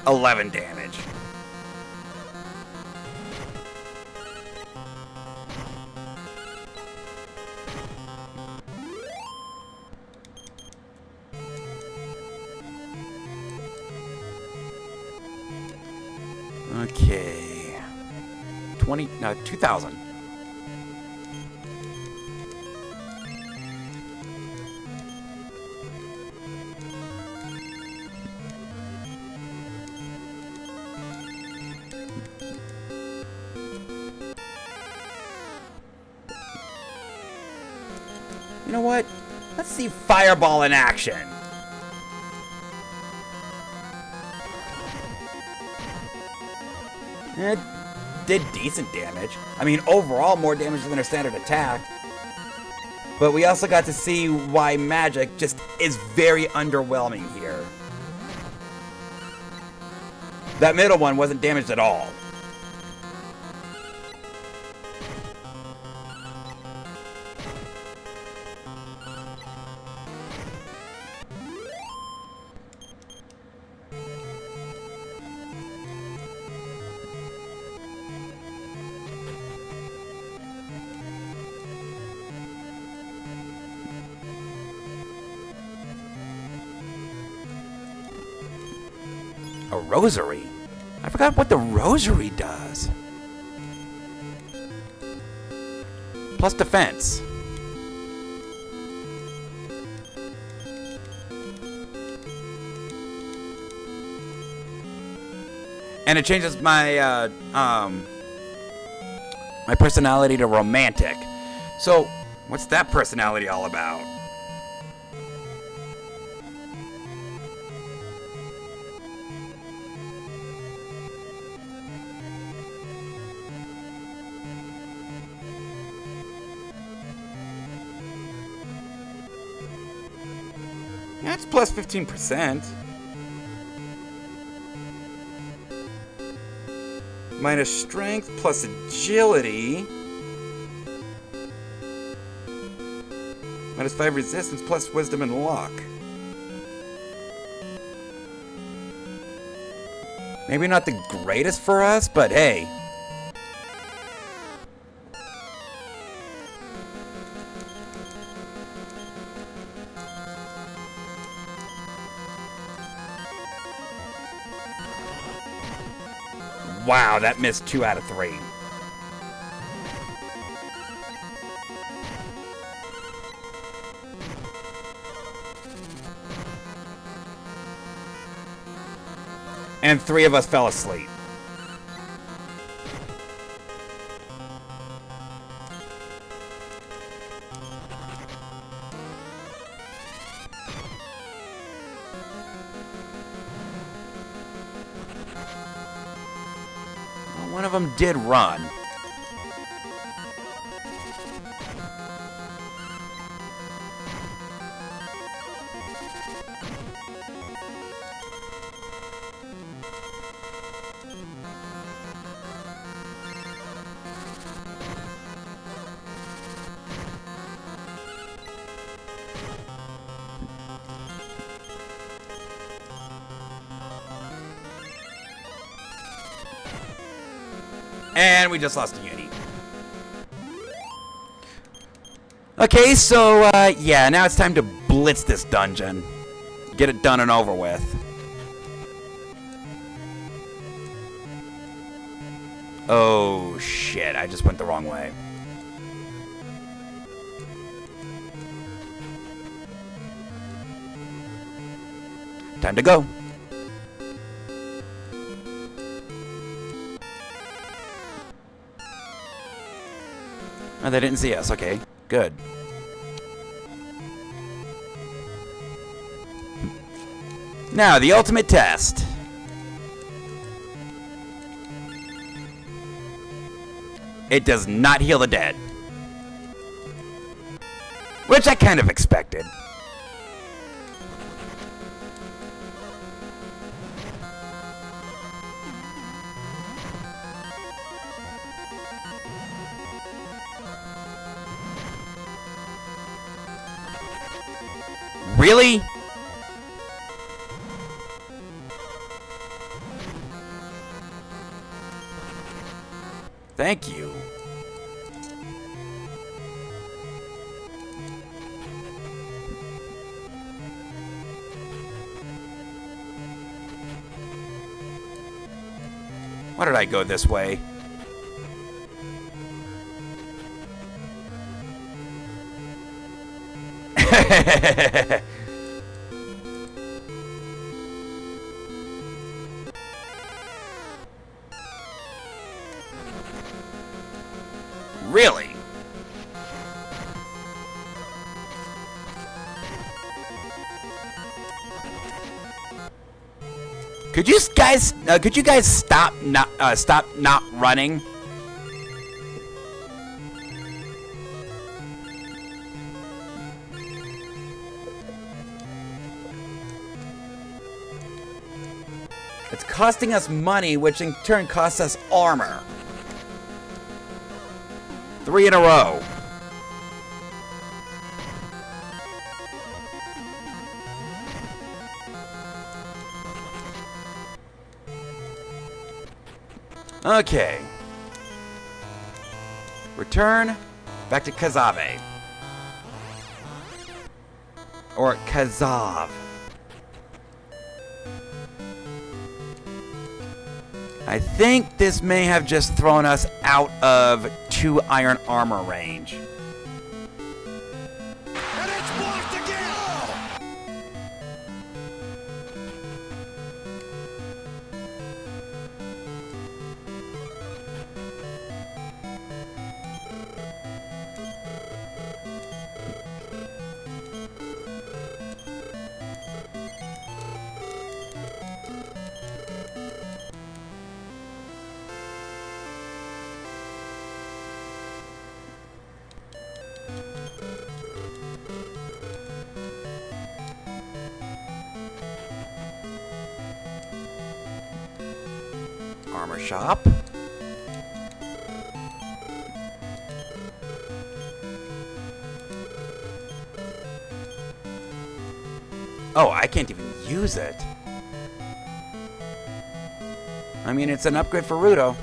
$11 damage. Okay. 2,000. You know what? Let's see Fireball in action. It did decent damage. I mean, overall, more damage than a standard attack. But we also got to see why magic just is very underwhelming here. That middle one wasn't damaged at all. A rosary? I forgot what the rosary does. Plus defense. And it changes my my personality to romantic. So, what's that personality all about? That's plus 15%. Minus strength, plus agility. Minus 5 resistance, plus wisdom and luck. Maybe not the greatest for us, but hey. Wow, that missed 2 out of 3. And 3 of us fell asleep. Well, one of them did run. And we just lost a uni. Okay, so, yeah, now it's time to blitz this dungeon. Get it done and over with. Oh, shit, I just went the wrong way. Time to go. Oh, they didn't see us. Okay, good. Now, the ultimate test. It does not heal the dead. Which I kind of expected. Really? Thank you. Why did I go this way? Really? Could you guys stop not running? It's costing us money, which in turn costs us armor. 3 in a row. Okay. Return back to Kazave. Or Kazav. I think this may have just thrown us out of 2 iron armor range. And it's blocked again! Armor shop. Oh, I can't even use it. I mean, it's an upgrade for Rudo.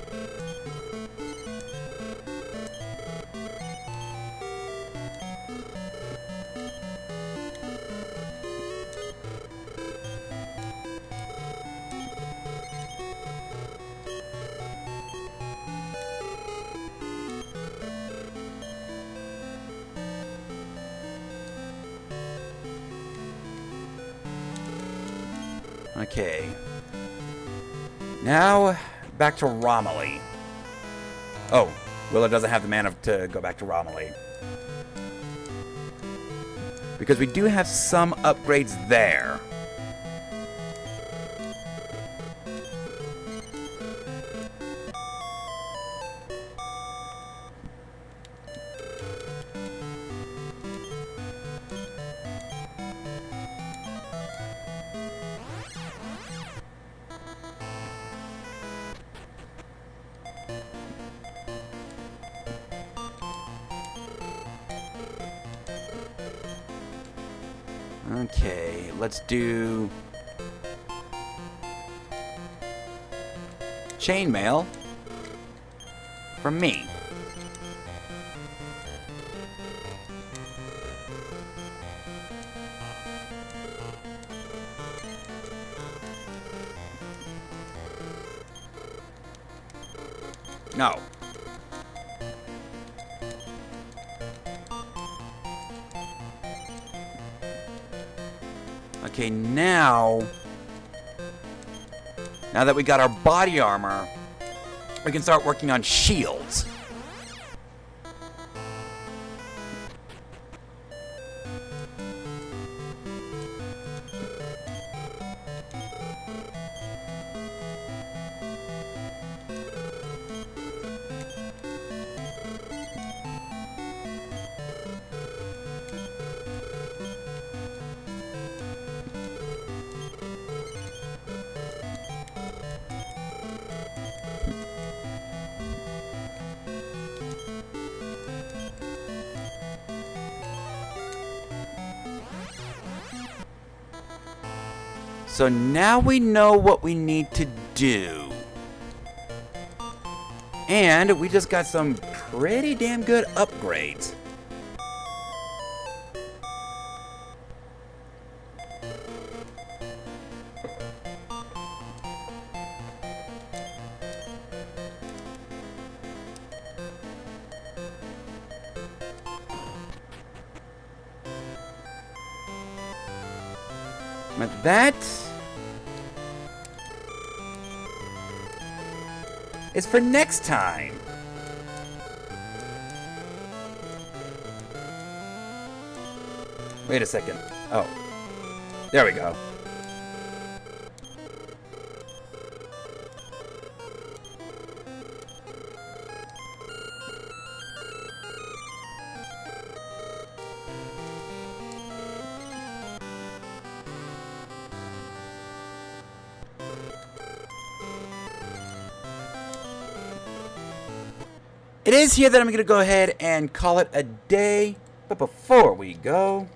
Okay. Now, back to Romilly. Oh, Willow doesn't have the mana to go back to Romilly. Because we do have some upgrades there. Okay, let's do chainmail from me. No. Okay, now that we got our body armor, we can start working on shields. So now we know what we need to do. And we just got some pretty damn good upgrades. But that is for next time. Wait a second. Oh, there we go. It is here that I'm going to go ahead and call it a day. But before we go,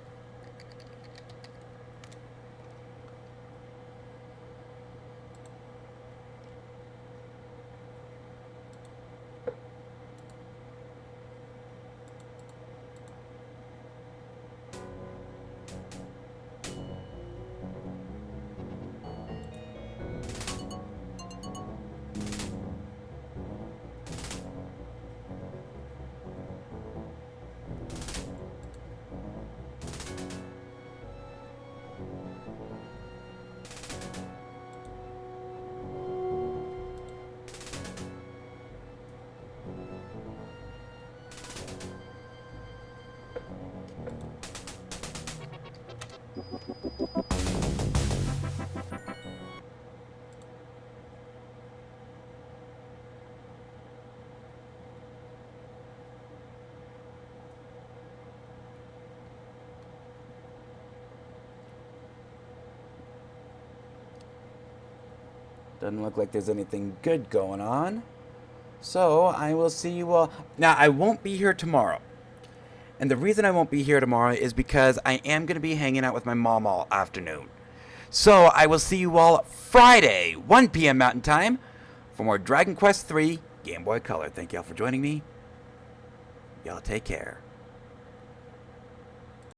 doesn't look like there's anything good going on. So I will see you all. Now, I won't be here tomorrow. And the reason I won't be here tomorrow is because I am going to be hanging out with my mom all afternoon. So I will see you all Friday, 1 p.m. Mountain Time, for more Dragon Quest III Game Boy Color. Thank y'all for joining me. Y'all take care.